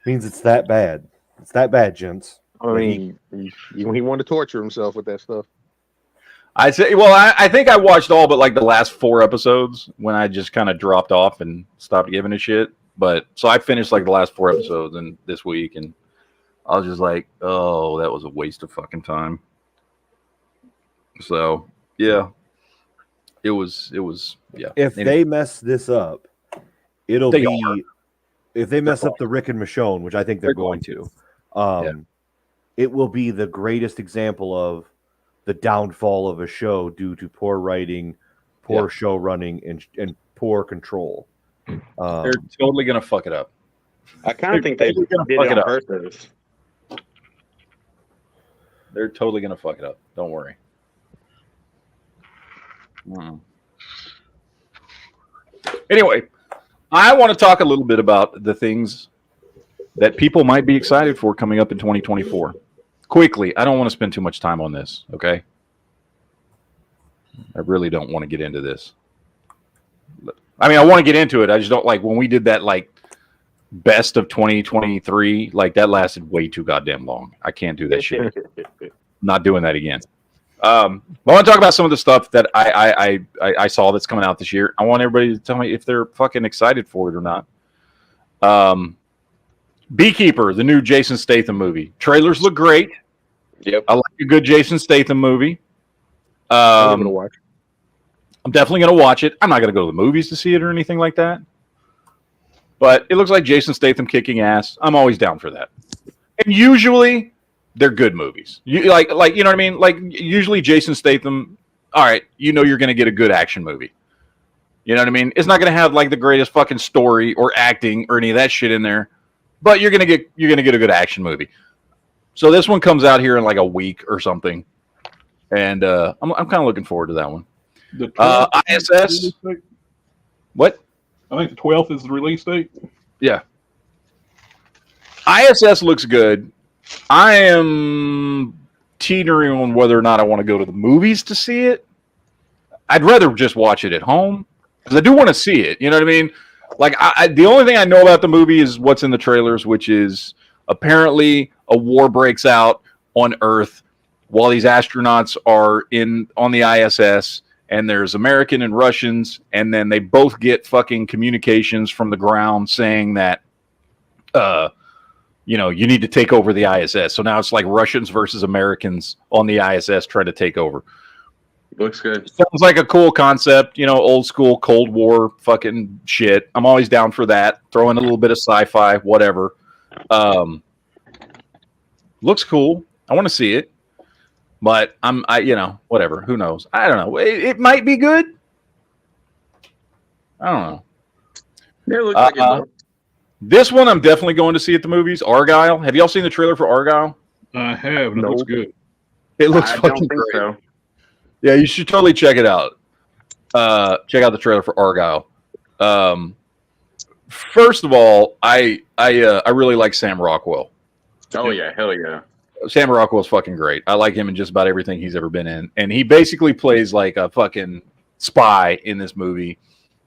Means it's that bad. It's that bad, gents. I mean, he wanted to torture himself with that stuff. I say, well, I think I watched all but like the last 4 episodes when I just kind of dropped off and stopped giving a shit. But so I finished like the last 4 episodes and this week, and I was just like, oh, that was a waste of fucking time. So yeah, it was yeah. If Anyway, they mess this up, it'll They be. are. If they mess up the Rick and Michonne, which I think they're going to, it will be the greatest example of the downfall of a show due to poor writing, poor show running, and poor control. they're totally gonna fuck it up. I kind of think they did it on purpose. They're totally gonna fuck it up. Don't worry. Anyway, I want to talk a little bit about the things that people might be excited for coming up in 2024. Quickly, I don't want to spend too much time on this, okay? I really don't want to get into this. I mean, I want to get into it. I just don't like when we did that like best of 2023, like that lasted way too goddamn long. I can't do that shit. Not doing that again. I want to talk about some of the stuff that I saw that's coming out this year. I want everybody to tell me if they're fucking excited for it or not. Beekeeper, the new Jason Statham movie. Trailers look great. Yep. I like a good Jason Statham movie. I'm gonna watch. I'm definitely going to watch it. I'm not going to go to the movies to see it or anything like that. But it looks like Jason Statham kicking ass. I'm always down for that. And usually they're good movies. You like you know what I mean? Like usually Jason Statham, all right, you know you're going to get a good action movie. You know what I mean? It's not going to have like the greatest fucking story or acting or any of that shit in there, but you're going to get a good action movie. So this one comes out here in like a week or something. And I'm kind of looking forward to that one. The 12th ISS. What? I think the 12th is the release date. Yeah. ISS looks good. I am teetering on whether or not I want to go to the movies to see it. I'd rather just watch it at home because I do want to see it. You know what I mean? Like, the only thing I know about the movie is what's in the trailers, which is apparently a war breaks out on Earth while these astronauts are on the ISS, and there's American and Russians, and then they both get fucking communications from the ground saying that, you need to take over the ISS. So now it's like Russians versus Americans on the ISS trying to take over. Looks good. Sounds like a cool concept, old school Cold War fucking shit. I'm always down for that. Throw in a little bit of sci-fi, whatever. Looks cool. I want to see it, but whatever. Who knows? I don't know. It might be good. I don't know. Yeah, it looks like it. This one I'm definitely going to see at the movies. Argyle. Have y'all seen the trailer for Argyle? I have, and it looks good. It looks I fucking don't think great. so. Yeah, you should totally check it out. Check out the trailer for Argyle. First of all, I really like Sam Rockwell. Oh yeah, hell yeah. Sam Rockwell's fucking great. I like him in just about everything he's ever been in, and he basically plays like a fucking spy in this movie,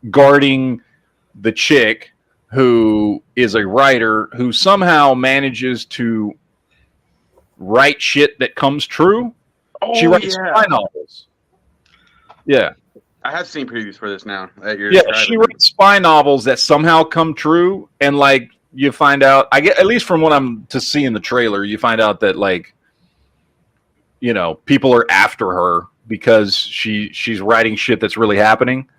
guarding the chick who is a writer who somehow manages to write shit that comes true. Oh, She writes spy novels. Yeah. I have seen previews for this now. Yeah, she writes spy novels that somehow come true, and like you find out, I get, at least from what I'm to see in the trailer, you find out that like, people are after her because she's writing shit that's really happening,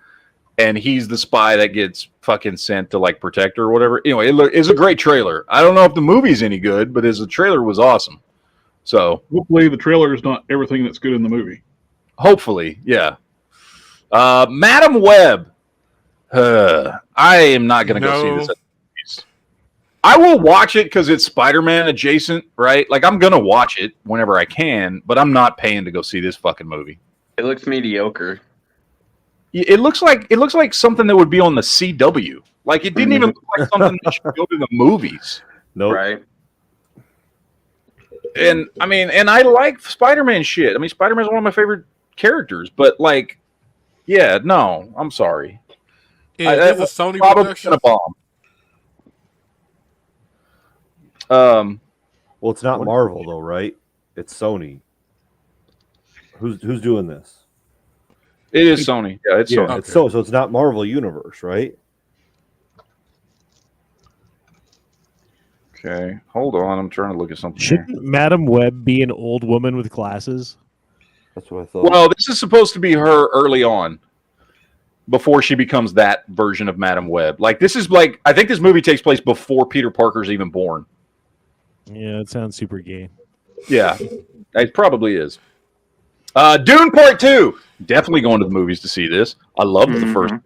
and he's the spy that gets fucking sent to like protect her or whatever. Anyway, it's a great trailer. I don't know if the movie's any good, but the trailer was awesome. So hopefully the trailer is not everything that's good in the movie. Hopefully, yeah. Madam Web. I am not going to go see this at the movies. I will watch it because it's Spider-Man adjacent, right? Like, I'm going to watch it whenever I can, but I'm not paying to go see this fucking movie. It looks mediocre. It looks like something that would be on the CW. Like, it didn't even look like something that should go to the movies. Nope. Right. And I mean, I like Spider-Man shit. I mean, Spider-Man is one of my favorite characters, but like, yeah, no, I'm sorry. It's a Sony production. A bomb. Well, it's not Marvel though, right? It's Sony. Who's doing this? It is Sony. Yeah, it's Sony. It's so it's not Marvel Universe, right? Okay, hold on. I'm trying to look at something. Shouldn't Madam Web be an old woman with glasses? That's what I thought. Well, this is supposed to be her early on, before she becomes that version of Madam Web. Like, this is like, I think this movie takes place before Peter Parker's even born. Yeah, it sounds super gay. Yeah, it probably is. Dune Part 2. Definitely going to the movies to see this. I loved the first one.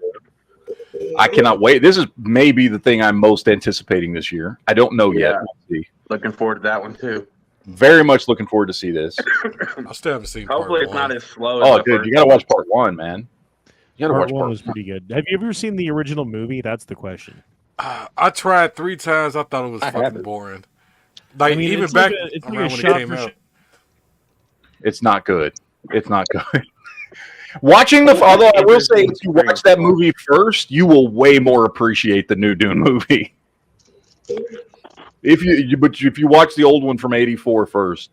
I cannot wait. This is maybe the thing I'm most anticipating this year. I don't know yet. We'll see. Looking forward to that one too. Very much looking forward to see this. I still haven't seen. Hopefully, it's not as slow. As Oh, dude, you got to watch Part 1, man. You got to watch Part one Part was pretty good. Have you ever seen the original movie? That's the question. I tried 3 times. I thought it was fucking boring. Like, I mean, even it's back like it's like around a when it shot came for out. It's not good. It's not good. Watching although I will say, if you watch that movie first, you will way more appreciate the new Dune movie. If you watch the old one from '84 first.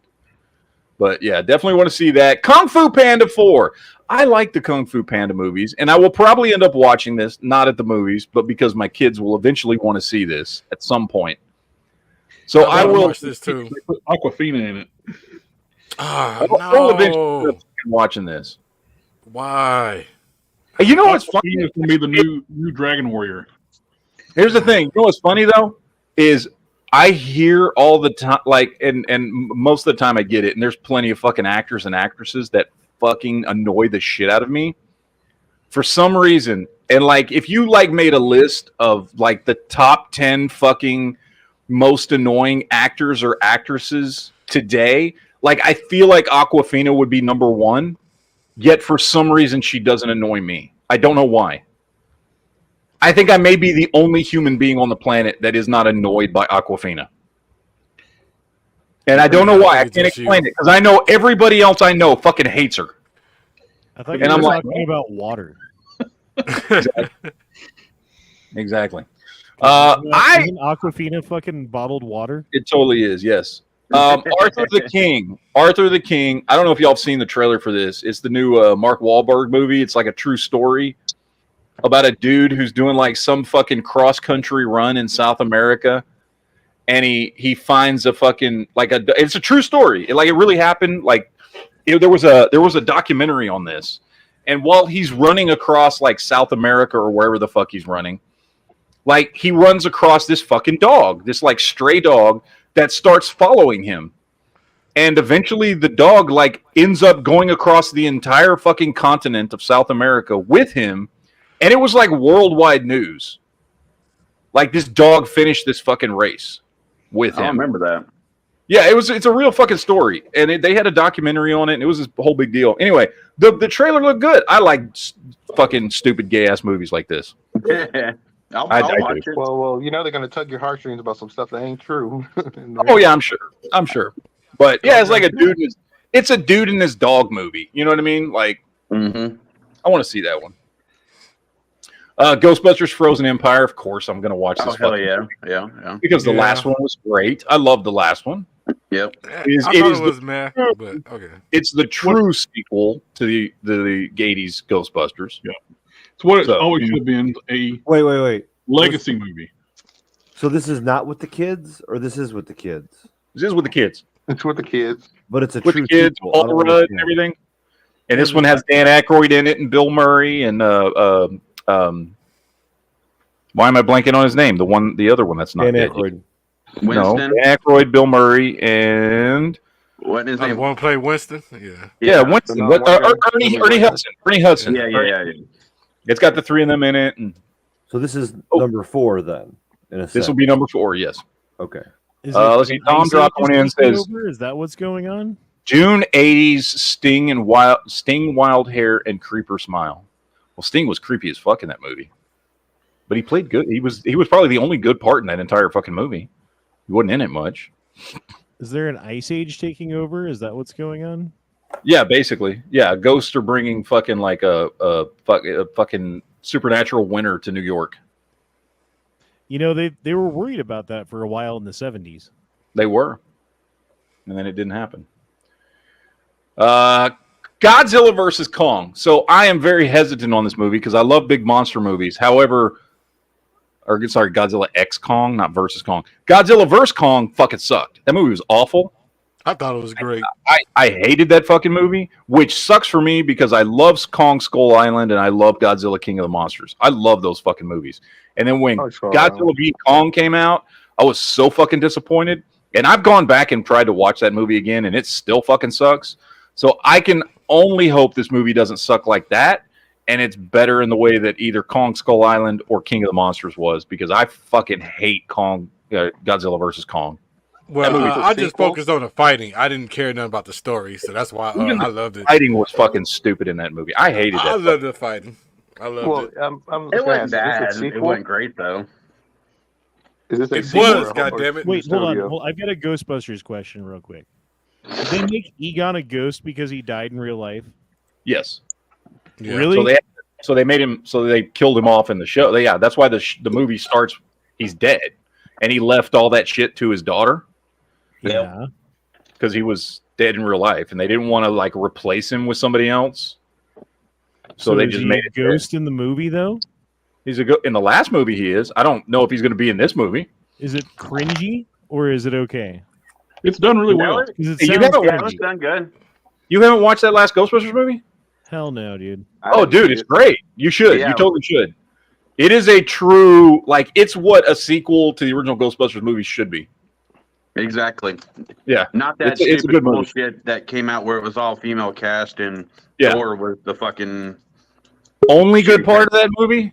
But yeah, definitely want to see that. Kung Fu Panda 4. I like the Kung Fu Panda movies, and I will probably end up watching this, not at the movies, but because my kids will eventually want to see this at some point. So I will watch this too. They put Aquafina in it. Ah, I'll eventually no. end up watching this. Why? You know what's funny? Aquafina is going to be the new Dragon Warrior. Here's the thing. You know what's funny though is I hear all the time, like, and most of the time I get it, and there's plenty of fucking actors and actresses that fucking annoy the shit out of me for some reason. And like, if you like made a list of like the top 10 fucking most annoying actors or actresses today, like I feel like Aquafina would be number 1. Yet for some reason she doesn't annoy me. I don't know why. I think I may be the only human being on the planet that is not annoyed by Aquafina. And I don't know why. I It's can't just you. explain it because I know everybody else I know fucking hates her. I thought And you were I'm like, talking about water. Exactly. Isn't Aquafina fucking bottled water? It totally is, yes. Arthur the King. Arthur the King. I don't know if y'all have seen the trailer for this. It's the new Mark Wahlberg movie. It's like a true story about a dude who's doing like some fucking cross country run in South America, and he finds a fucking it's a true story. It really happened. There was a documentary on this, and while he's running across like South America or wherever the fuck he's running, like he runs across this fucking dog, this like stray dog that starts following him. And eventually the dog like ends up going across the entire fucking continent of South America with him. And it was like worldwide news. Like this dog finished this fucking race with him. I remember that. Yeah, it's a real fucking story. And they had a documentary on it and it was this whole big deal. Anyway, the trailer looked good. I like fucking stupid gay ass movies like this. I'll I watch do. it. Well, you know they're gonna tug your heartstrings about some stuff that ain't true. Oh yeah, I'm sure. But yeah, it's like a dude. It's a dude in this dog movie. You know what I mean? Like, I want to see that one. Ghostbusters: Frozen Empire. Of course, I'm gonna watch this. Oh hell yeah, yeah. Because the last one was great. I love the last one. Yep. I thought it was meh, but okay. It's the true sequel to the 80s Ghostbusters. Yeah. It's what it always should have been, a Wait. legacy movie. So this is not with the kids, or this is with the kids? This is with the kids. It's with the kids. But it's a With true the kids, sequel. Paul I don't Rudd, understand. and everything. And this one has Dan Aykroyd in it, and Bill Murray, and why am I blanking on his name? The other one that's not Dan dead. Aykroyd. No, Winston. Dan Aykroyd, Bill Murray, and What is his I name? want to play Winston. Yeah. yeah, Winston. No, Ernie Hudson. Ernie Hudson. Yeah. It's got the three of them in it, and So this is number 4 then. In a this will sense. be number 4. Yes. Okay. Is Let's see. Tom dropped one in. Says Is that what's going on? June 80s Sting Wild Hair and Creeper Smile. Well, Sting was creepy as fuck in that movie, but he played good. He was probably the only good part in that entire fucking movie. He wasn't in it much. Is there an ice age taking over? Is that what's going on? Yeah, basically. Yeah, ghosts are bringing fucking like a fucking supernatural winter to New York. You know, they were worried about that for a while in the 70s. They were, and then it didn't happen. Godzilla versus Kong. So I am very hesitant on this movie because I love big monster movies. However, Godzilla X Kong, not versus Kong. Godzilla vs. Kong fucking sucked. That movie was awful. I thought it was great. I hated that fucking movie, which sucks for me because I love Kong Skull Island and I love Godzilla King of the Monsters. I love those fucking movies. And then when Godzilla v. Kong came out, I was so fucking disappointed. And I've gone back and tried to watch that movie again, and it still fucking sucks. So I can only hope this movie doesn't suck like that, and it's better in the way that either Kong Skull Island or King of the Monsters was, because I fucking hate Godzilla versus Kong. Well, I just focused on the fighting. I didn't care nothing about the story, so that's why I loved it. Fighting was fucking stupid in that movie. I hated that. I loved the fighting. I loved it. It wasn't bad. It wasn't great though. Is this It was, goddammit. Wait, hold on. Well, I've got a Ghostbusters question real quick. Did they make Egon a ghost because he died in real life? Yes. Yeah. Really? So they made him. So they killed him off in the show. Yeah, that's why the movie starts. He's dead, and he left all that shit to his daughter. Yeah. Because he was dead in real life, and they didn't want to like replace him with somebody else. So they is just he made a it ghost in the movie though. He's in the last movie. He is. I don't know if he's going to be in this movie. Is it cringy or is it okay? It's done really well. Because it You sounds haven't cringy. It's done good. You haven't watched that last Ghostbusters movie? Hell no, dude. Oh, dude, it's great. You should. Yeah. You totally should. It is a true, like, it's what a sequel to the original Ghostbusters movie should be. Exactly. Yeah. Not that It's a stupid good movie. bullshit that came out where it was all female cast and Yeah. Thor was the fucking Only good part of that movie?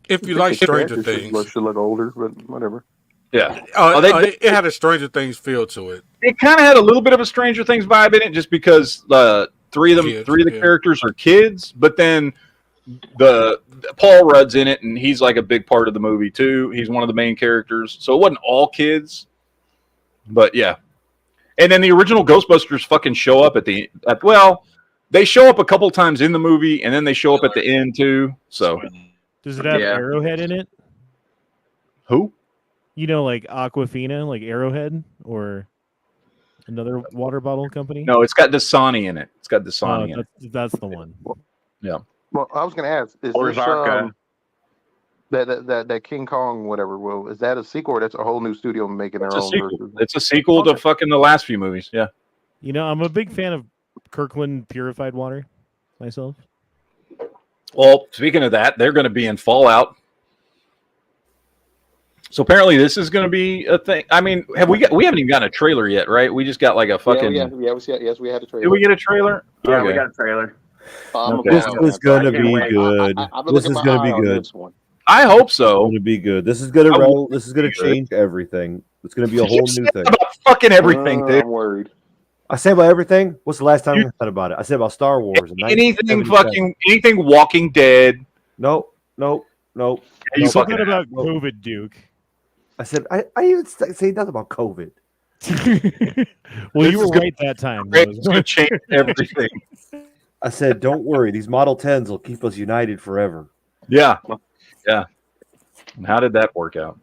If you like Stranger Things, should look older, but whatever. Yeah. it had a Stranger Things feel to it. It kind of had a little bit of a Stranger Things vibe in it, just because three of the characters are kids, but then the Paul Rudd's in it, and he's like a big part of the movie too. He's one of the main characters, so it wasn't all kids. But yeah, and then the original Ghostbusters fucking show up they show up a couple times in the movie, and then they show up at the end too. So Does it have Yeah. Arrowhead in it? who? You know, like Aquafina, like Arrowhead, or another water bottle company? No, it's got Dasani in it. It's got Dasani in it. That's the one. Yeah. Well, I was going to ask, is Or this Zarka. that King Kong whatever? Well, is that a sequel or that's a whole new studio making their It's a own sequel. version? It's a sequel to fucking the last few movies. Yeah. You know, I'm a big fan of Kirkland purified water myself. Well, speaking of that, they're going to be in Fallout. So apparently, this is going to be a thing. I mean, we haven't even gotten a trailer yet, right? We just got like a fucking. Yes, we had a trailer. Did we get a trailer? Yeah, Okay. we got a trailer. This is going to I can't be wait. good. This is going to be good. I hope It's so. going to be good. This is going to change everything. It's going to be a whole new thing. About fucking everything, dude. I'm worried. I say about everything. What's the last time I thought about it? I said about Star Wars. in Anything Walking Dead. Nope. You You fucking said about COVID, Duke. I said I even say nothing about COVID. Well, you were right that time. It's going to change everything. I said, don't worry. These Model 10s will keep us united forever. Yeah. And how did that work out?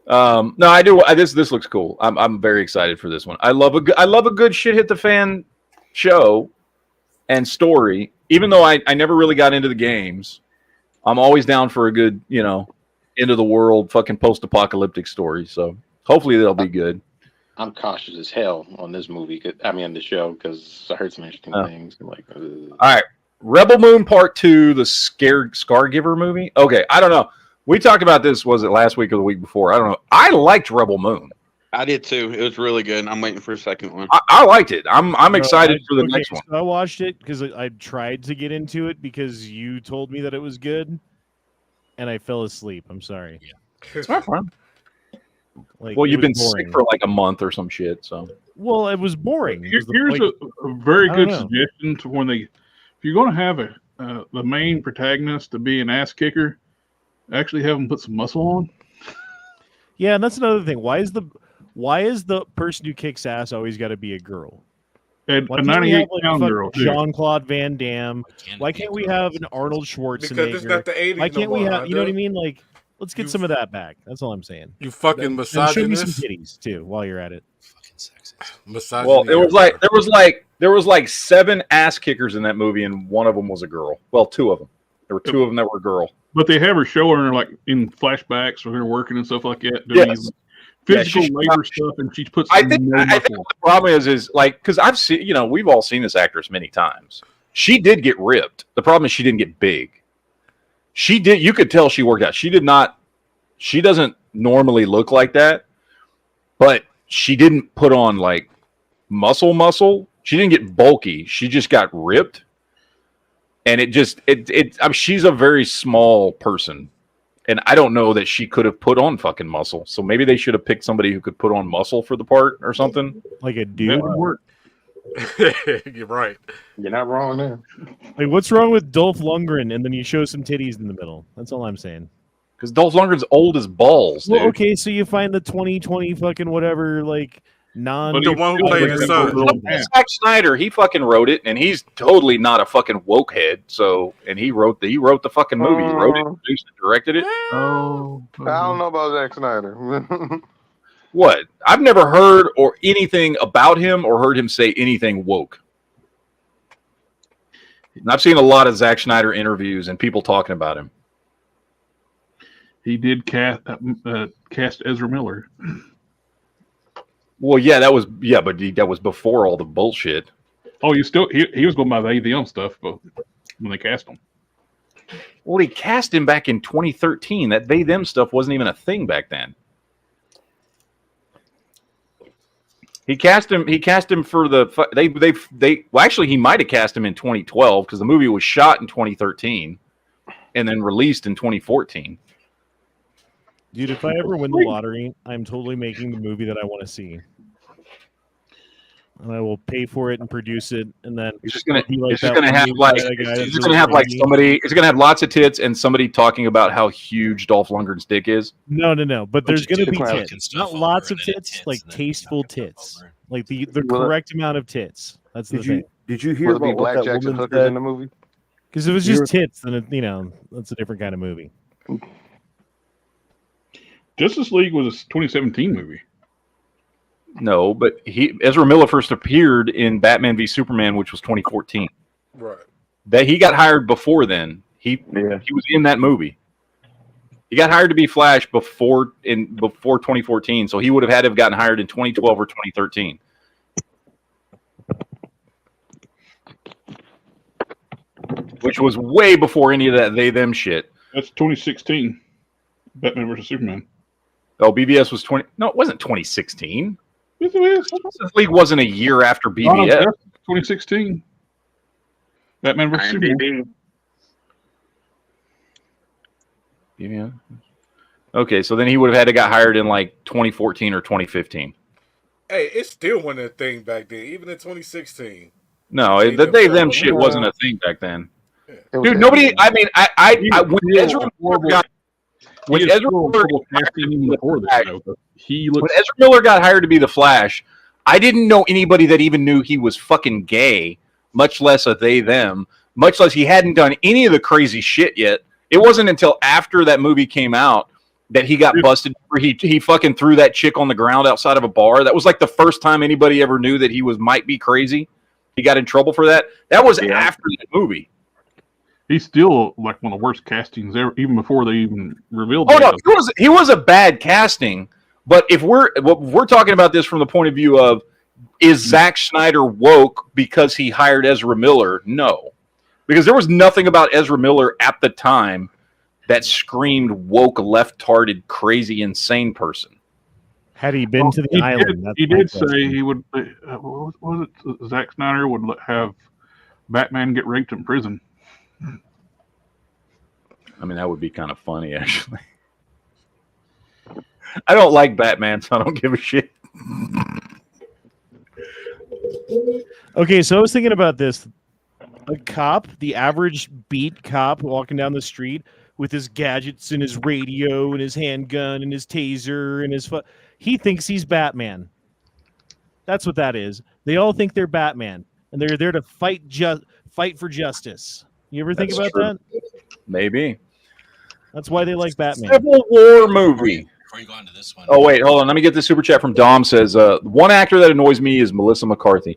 No, I do. This looks cool. I'm very excited for this one. I love a good shit hit the fan show and story. Even though I never really got into the games, I'm always down for a good, end of the world fucking post-apocalyptic story. So hopefully they'll be good. I'm cautious as hell on this movie. The show, because I heard some interesting things. All right, Rebel Moon Part 2, the Scargiver movie. Okay, I don't know. We talked about this. Was it last week or the week before? I don't know. I liked Rebel Moon. I did too. It was really good. I'm waiting for a second one. I liked it. I'm excited for the next one. So I watched it because I tried to get into it because you told me that it was good, and I fell asleep. I'm sorry. It's not fun. Like, Well, it you've was been boring. sick for like a month or some shit. So Well, it was boring. Here's Like, a very I good don't know. suggestion to when if you're going to have the main protagonist to be an ass kicker, actually have him put some muscle on. Yeah, and that's another thing. Why is the person who kicks ass always got to be a girl? And Why a can't we have 98-pound like girl, too. Jean-Claude Van Damme? Why can't we have an Arnold Schwarzenegger? Because it's not the 80s Why no can't we more, have? You know what I Honda. mean? Like, let's get some of that back. That's all I'm saying. You fucking And show me some misogynist. titties too while you're at it. Misogyny. well, there was like 7 ass kickers in that movie, and one of them was a girl. Well, 2 of them. There were 2 of them that were a girl. But they have her showing her like in flashbacks or her working and stuff like that, doing Yes. these Yeah, physical labor stuff, and she puts. I think no what muscle the problem is like because I've seen we've all seen this actress many times. She did get ripped. The problem is she didn't get big. She did. You could tell she worked out. She did not. She doesn't normally look like that, but she didn't put on like muscle. She didn't get bulky. She just got ripped, and she's a very small person. And I don't know that she could have put on fucking muscle. So maybe they should have picked somebody who could put on muscle for the part or something. Like a That dude. would work. You're right. You're not wrong there. Like, what's wrong with Dolph Lundgren? And then you show some titties in the middle. That's all I'm saying. Because Dolph Lundgren's old as balls, dude. Well, okay, so you find the 2020 fucking whatever, like non. But The one who played his son. Zack Snyder, he fucking wrote it, and he's totally not a fucking woke head. So, and he wrote the fucking movie. He wrote it, produced it, directed it. Oh, I don't know about Zack Snyder. What? I've never heard or anything about him or heard him say anything woke. And I've seen a lot of Zack Snyder interviews and people talking about him. he did cast Ezra Miller. Well, yeah, but that was before all the bullshit. Oh, he was going by they them stuff, but when they cast him. Well, he cast him back in 2013. That they them stuff wasn't even a thing back then. He cast him for the well, actually he might have cast him in 2012 because the movie was shot in 2013 and then released in 2014. Dude, if I ever win the lottery, I'm totally making the movie that I want to see. and I will pay for it and produce it, and then It's just gonna, be like it's just that gonna one have movie like, that guy it's that's just really gonna have like crazy. somebody. It's gonna have lots of tits and somebody talking about how huge Dolph Lundgren's dick is. No. But there's going to be clowns. tits, not lots of tits, like tasteful tits, like the Will it- correct amount of tits. That's the thing. Did you hear Will it be about what that blackjacks and woman hookers in said? the movie? Because if it was You're- just tits, then that's a different kind of movie. Justice League was a 2017 movie. No, but Ezra Miller first appeared in Batman v Superman, which was 2014. Right. That he got hired before then. He was in that movie. He got hired to be Flash before 2014, so he would have had to have gotten hired in 2012 or 2013. Which was way before any of that they them shit. That's 2016. Batman versus Superman. Oh, BVS was 20. No, it wasn't 2016. Yes, it is. Justice League wasn't a year after BVS. 2016. Batman versus Superman. Yeah. Okay, so then he would have had to got hired in like 2014 or 2015. Hey, it still wasn't a thing back then, even in 2016. No, the they them shit wasn't a thing back then. was Dude, a- nobody. I mean, when Ezra Miller got when He is Ezra still Miller horrible casting even before this, though, but he when looks. Ezra Miller got hired to be the Flash, I didn't know anybody that even knew he was fucking gay, much less a they them, much less he hadn't done any of the crazy shit yet. It wasn't until after that movie came out that he got busted. He fucking threw that chick on the ground outside of a bar. That was like the first time anybody ever knew that he might be crazy. He got in trouble for that. That was after the movie. He's still like one of the worst castings ever, even before they even revealed. Oh that. no, he was a bad casting. But if we're talking about this from the point of view of, is Zack Snyder woke because he hired Ezra Miller? No, because there was nothing about Ezra Miller at the time that screamed woke, left-hearted, crazy, insane person. Had he been to the island, He did say he would. What was it? Zack Snyder would have Batman get raped in prison. I mean, that would be kind of funny, actually. I don't like Batman, so I don't give a shit. Okay, so I was thinking about this. A cop, the average beat cop walking down the street with his gadgets and his radio and his handgun and his taser and he thinks he's Batman. That's what that is. They all think they're Batman, and they're there to fight for justice. You ever think That's about true. that? Maybe. That's why they like Batman. Civil War movie. Before you go on to this one. Oh, wait, hold on. Let me get the super chat from Dom. Says, one actor that annoys me is Melissa McCarthy.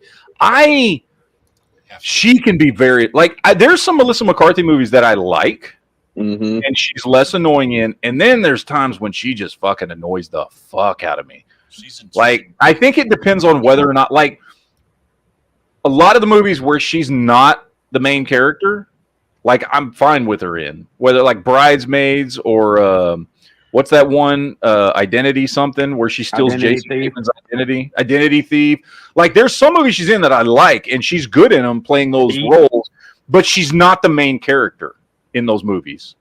She can be very, there's some Melissa McCarthy movies that I like, and she's less annoying in, and then there's times when she just fucking annoys the fuck out of me. I think it depends on whether or not, a lot of the movies where she's not the main character, I'm fine with her in. Whether, Bridesmaids or, what's that one, Identity something, where she steals Identity Jason Thief. Bateman's Identity Thief. There's some movies she's in that I like, and she's good in them playing those roles, but she's not the main character in those movies.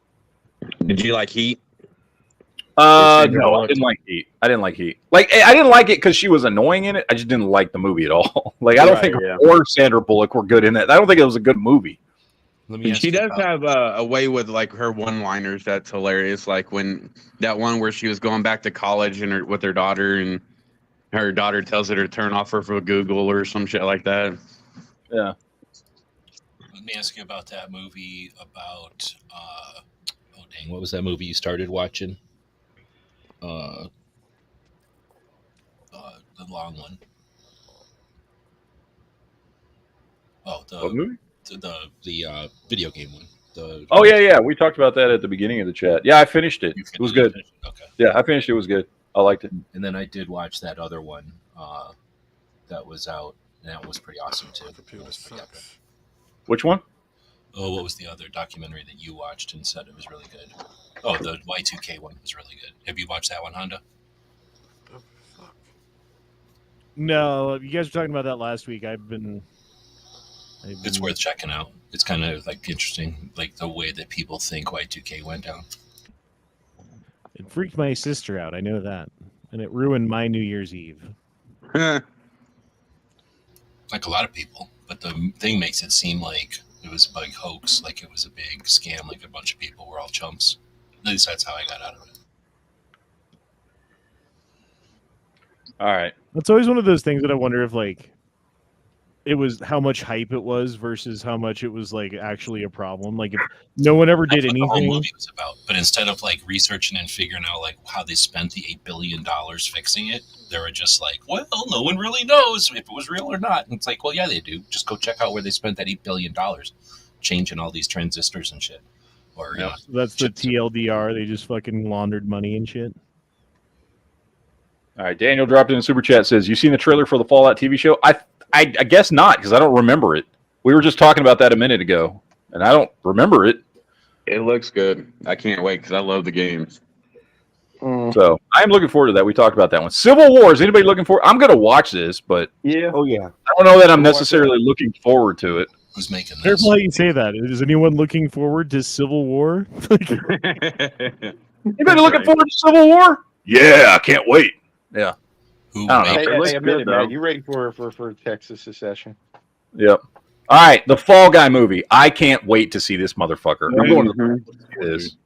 Did you like Heat? No, I didn't like Heat. I didn't like Heat. I didn't like it because she was annoying in it. I just didn't like the movie at all. I don't think her or Sandra Bullock were good in it. I don't think it was a good movie. She does have a way with her one-liners that's hilarious. Like when that one where she was going back to college and with her daughter, and her daughter tells her to turn off her for Google or some shit like that. Yeah. Let me ask you about that movie. What was that movie you started watching? The long one. Oh, What movie? The video game one. Yeah. We talked about that at the beginning of the chat. Yeah, I finished it. It was good. Okay. Yeah, I finished it. It was good. I liked it. And then I did watch that other one that was out, and that was pretty awesome too. It was pretty epic. Which one? Oh, what was the other documentary that you watched and said it was really good? Oh, the Y2K one was really good. Have you watched that one, Honda? No, you guys were talking about that last week. It's worth checking out. It's kind of interesting, the way that people think Y2K went down. It freaked my sister out. I know that, and it ruined my New Year's Eve. like a lot of people. But the thing makes it seem like it was a big hoax, like it was a big scam, like a bunch of people were all chumps. At least that's how I got out of it. All right. That's always one of those things that I wonder if like it was how much hype it was versus how much it was like actually a problem. Like if no one ever did That's what the whole anything. movie was about. But instead of like researching and figuring out like how they spent the $8 billion fixing it, they were just like, well, no one really knows if it was real or not. And it's like, well, yeah, they do. Just go check out where they spent that $8 billion changing all these transistors and shit. Or Yeah, that's the TLDR. They just fucking laundered money and shit. All right, Daniel dropped in a super chat, says, you seen the trailer for the Fallout TV show? I guess not, because I don't remember it. We were just talking about that a minute ago, and I don't remember it. It looks good. I can't wait because I love the games. So I'm looking forward to that. We talked about that one. Civil War. Is anybody looking for? I'm going to watch this, but yeah. Oh yeah. I don't know that I'm necessarily looking forward to it. Who's making this? Careful how you say that. Is anyone looking forward to Civil War? Anybody looking forward to Civil War? Yeah, I can't wait. Yeah. Who I don't know. Hey, It looks a minute, good, though. man. You ready for Texas secession? Yep. All right, the Fall Guy movie. I can't wait to see this motherfucker. I'm going to see this.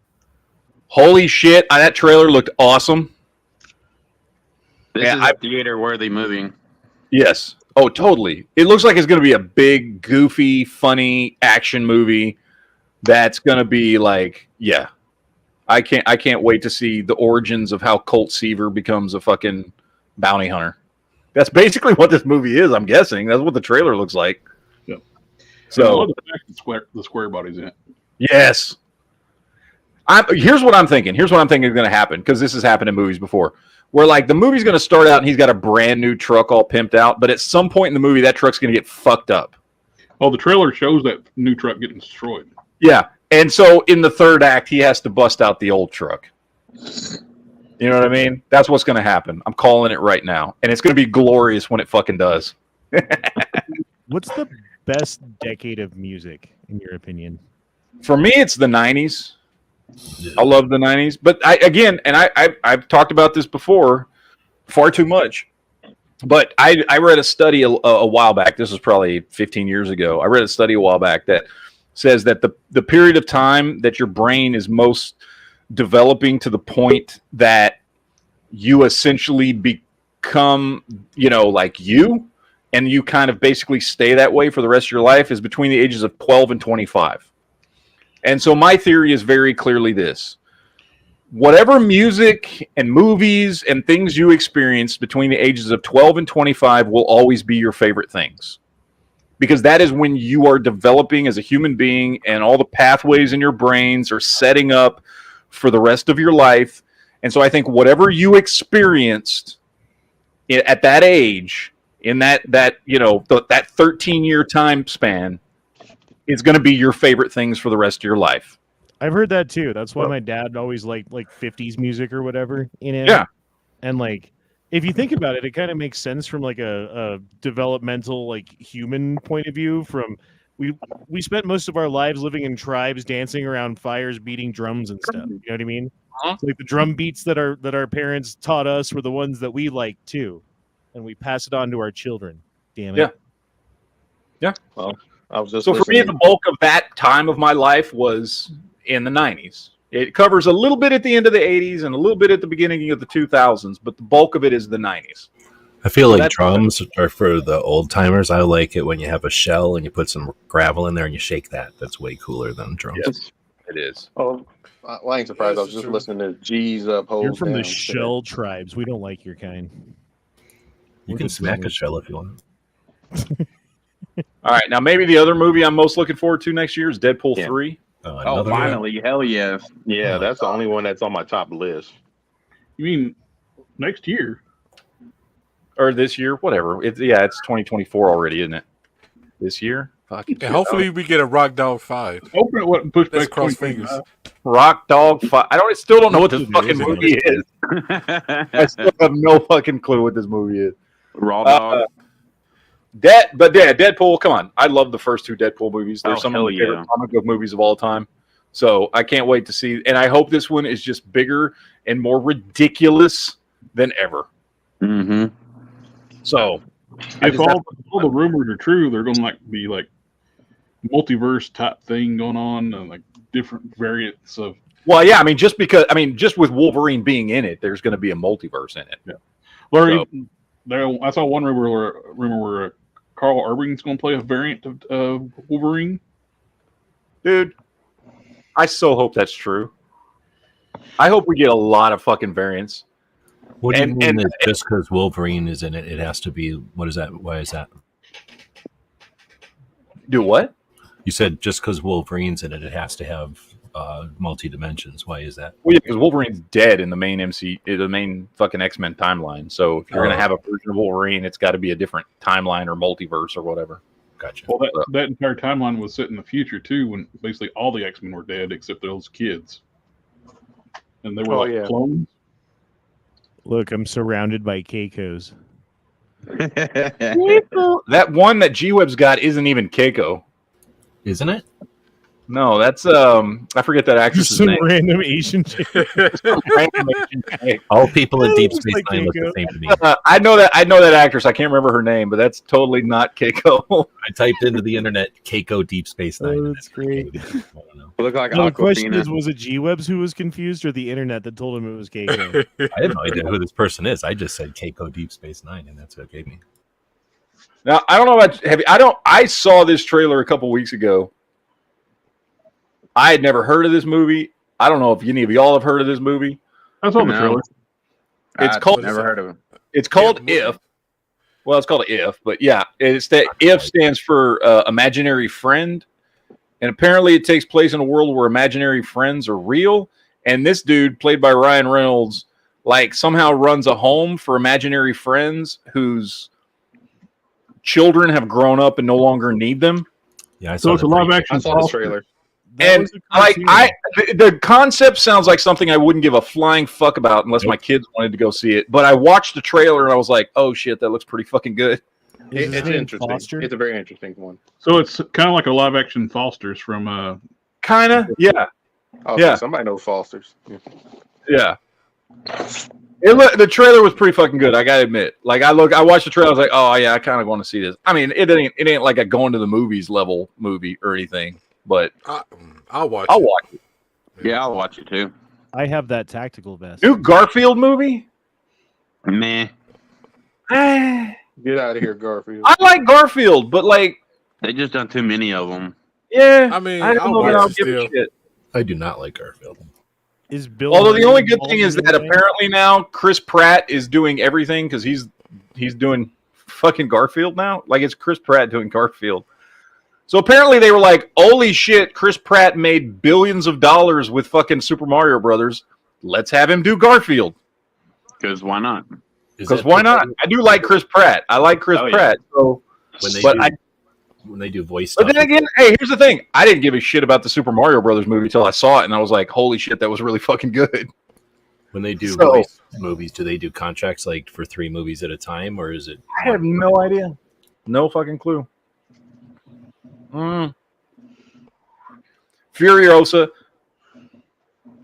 Holy shit! That trailer looked awesome. This is a theater-worthy movie. Yes. Oh, totally. It looks like it's going to be a big, goofy, funny action movie. That's going to be like, yeah. I can't wait to see the origins of how Colt Seaver becomes a fucking bounty hunter. That's basically what this movie is. I'm guessing that's what the trailer looks like. Yep. So I love the fact the square body's in it. yes. Here's what I'm thinking. Here's what I'm thinking is going to happen, because this has happened in movies before, where like the movie's going to start out and he's got a brand new truck all pimped out, but at some point in the movie that truck's going to get fucked up. Oh, the trailer shows that new truck getting destroyed. Yeah. And so in the third act, he has to bust out the old truck. You know what I mean? That's what's going to happen. I'm calling it right now. And it's going to be glorious when it fucking does. What's the best decade of music, in your opinion? For me, it's the 90s. I love the 90s. But I've talked about this before far too much. But I read a study a while back. This was probably 15 years ago. I read a study a while back that says that the period of time that your brain is most developing to the point that you essentially become, like you, and you kind of basically stay that way for the rest of your life is between the ages of 12 and 25. And so my theory is very clearly this. Whatever music and movies and things you experience between the ages of 12 and 25 will always be your favorite things. Because that is when you are developing as a human being and all the pathways in your brains are setting up for the rest of your life. And so I think whatever you experienced at that age, in that 13-year time span, is going to be your favorite things for the rest of your life. I've heard that too. That's why my dad always liked like 50s music or whatever. Yeah. And like, if you think about it, it kind of makes sense from like a developmental, like human point of view. From we spent most of our lives living in tribes, dancing around fires, beating drums and stuff. You know what I mean? It's like the drum beats that our parents taught us were the ones that we liked too, and we pass it on to our children. Damn it. Yeah. Yeah. Well, I was just so for me, the bulk of that time of my life was in the 90s. It covers a little bit at the end of the 80s and a little bit at the beginning of the 2000s, but the bulk of it is the 90s. I feel like drums are for the old timers. I like it when you have a shell and you put some gravel in there and you shake that. That's way cooler than drums. Yes, it is. Oh, well, I ain't surprised. I was just listening to G's up. You're from the shell tribes. We don't like your kind. You can smack a shell if you want. All right, now maybe the other movie I'm most looking forward to next year is Deadpool 3. Oh, finally. Hell yes. Yeah, that's the only one that's on my top list. You mean next year? Or this year? Whatever. It's 2024 already, isn't it? This year? And hopefully we get a Rock Dog 5. Open it wasn't pushed Let's back. cross fingers. Rock Dog 5. I still don't know what this fucking movie is. I still have no fucking clue what this movie is. Raw Dog. Deadpool, come on. I love the first two Deadpool movies. They're some of my favorite comic book movies of all time. So I can't wait to see. And I hope this one is just bigger and more ridiculous than ever. Mm-hmm. So If all the rumors are true, they're going to be like multiverse type thing going on, and like different variants of. Well, yeah, I mean, just with Wolverine being in it, there's going to be a multiverse in it. Yeah. Well, I saw one rumor where Carl Urban's going to play a variant of Wolverine. Dude, I so hope that's true. I hope we get a lot of fucking variants. What do you mean that just because Wolverine is in it, it has to be? What is that? Why is that? Do what? You said just because Wolverine's in it, it has to have multi dimensions. Why is that? Well, yeah, because Wolverine's dead in the main fucking X-Men timeline. So if you're gonna have a version of Wolverine, it's got to be a different timeline or multiverse or whatever. Gotcha. Well, that entire timeline was set in the future too, when basically all the X-Men were dead except those kids, and they were clones. Look, I'm surrounded by Keikos. That one that G-Web's got isn't even Keiko, isn't it? No, that's I forget that actress's Some name. random Asian chick. All people in Deep Space Nine look the same to me. I know that actress. I can't remember her name, but that's totally not Keiko. I typed into the internet Keiko Deep Space Nine. Oh, that's great. Look like The question Aquafina. is, was it G-Webs who was confused or the internet that told him it was Keiko? I have no idea who this person is. I just said Keiko Deep Space Nine, and that's what it gave me. Now I don't know about I saw this trailer a couple weeks ago. I had never heard of this movie. I don't know if any of y'all have heard of this movie. I saw the trailer. It's called. Never heard of him. It's called If. Well, it's called If, but yeah, it's that If stands for imaginary friend, and apparently it takes place in a world where imaginary friends are real. And this dude, played by Ryan Reynolds, like somehow runs a home for imaginary friends whose children have grown up and no longer need them. Yeah, So it's a live action. I saw the trailer. And the concept sounds like something I wouldn't give a flying fuck about unless my kids wanted to go see it. But I watched the trailer and I was like, "Oh shit, that looks pretty fucking good." It's interesting. Foster? It's a very interesting one. So it's kind of like a live action Foster's from. Kind of, yeah, Oh, Yeah. so somebody knows Foster's. yeah. The trailer was pretty fucking good. I gotta admit. Like I watched the trailer. I was like, "Oh yeah, I kind of want to see this." I mean, it ain't like a going to the movies level movie or anything, but I'll watch it. Yeah, I'll watch it too. I have that tactical vest. New Garfield movie? Meh. I Get out of here, Garfield. like Garfield, but like, They just done too many of them. yeah. I mean, I don't know that watch I'll it give a still. shit. I do not like Garfield. Is Bill? Although the only Murray good involved thing is in that anything? apparently now Chris Pratt is doing everything because he's doing fucking Garfield now. Like it's Chris Pratt doing Garfield. So apparently they were like, "Holy shit, Chris Pratt made billions of dollars with fucking Super Mario Brothers. Let's have him do Garfield." Because why not? Because why not? I do like Chris Pratt. I like Chris Pratt. So, When they do voice but stuff, then again, hey, here's the thing. I didn't give a shit about the Super Mario Brothers movie until I saw it, and I was like, "Holy shit, that was really fucking good." when they do So- voice movies, do they do contracts like for 3 movies at a time, or is it? I have no idea. No fucking clue. Furiosa.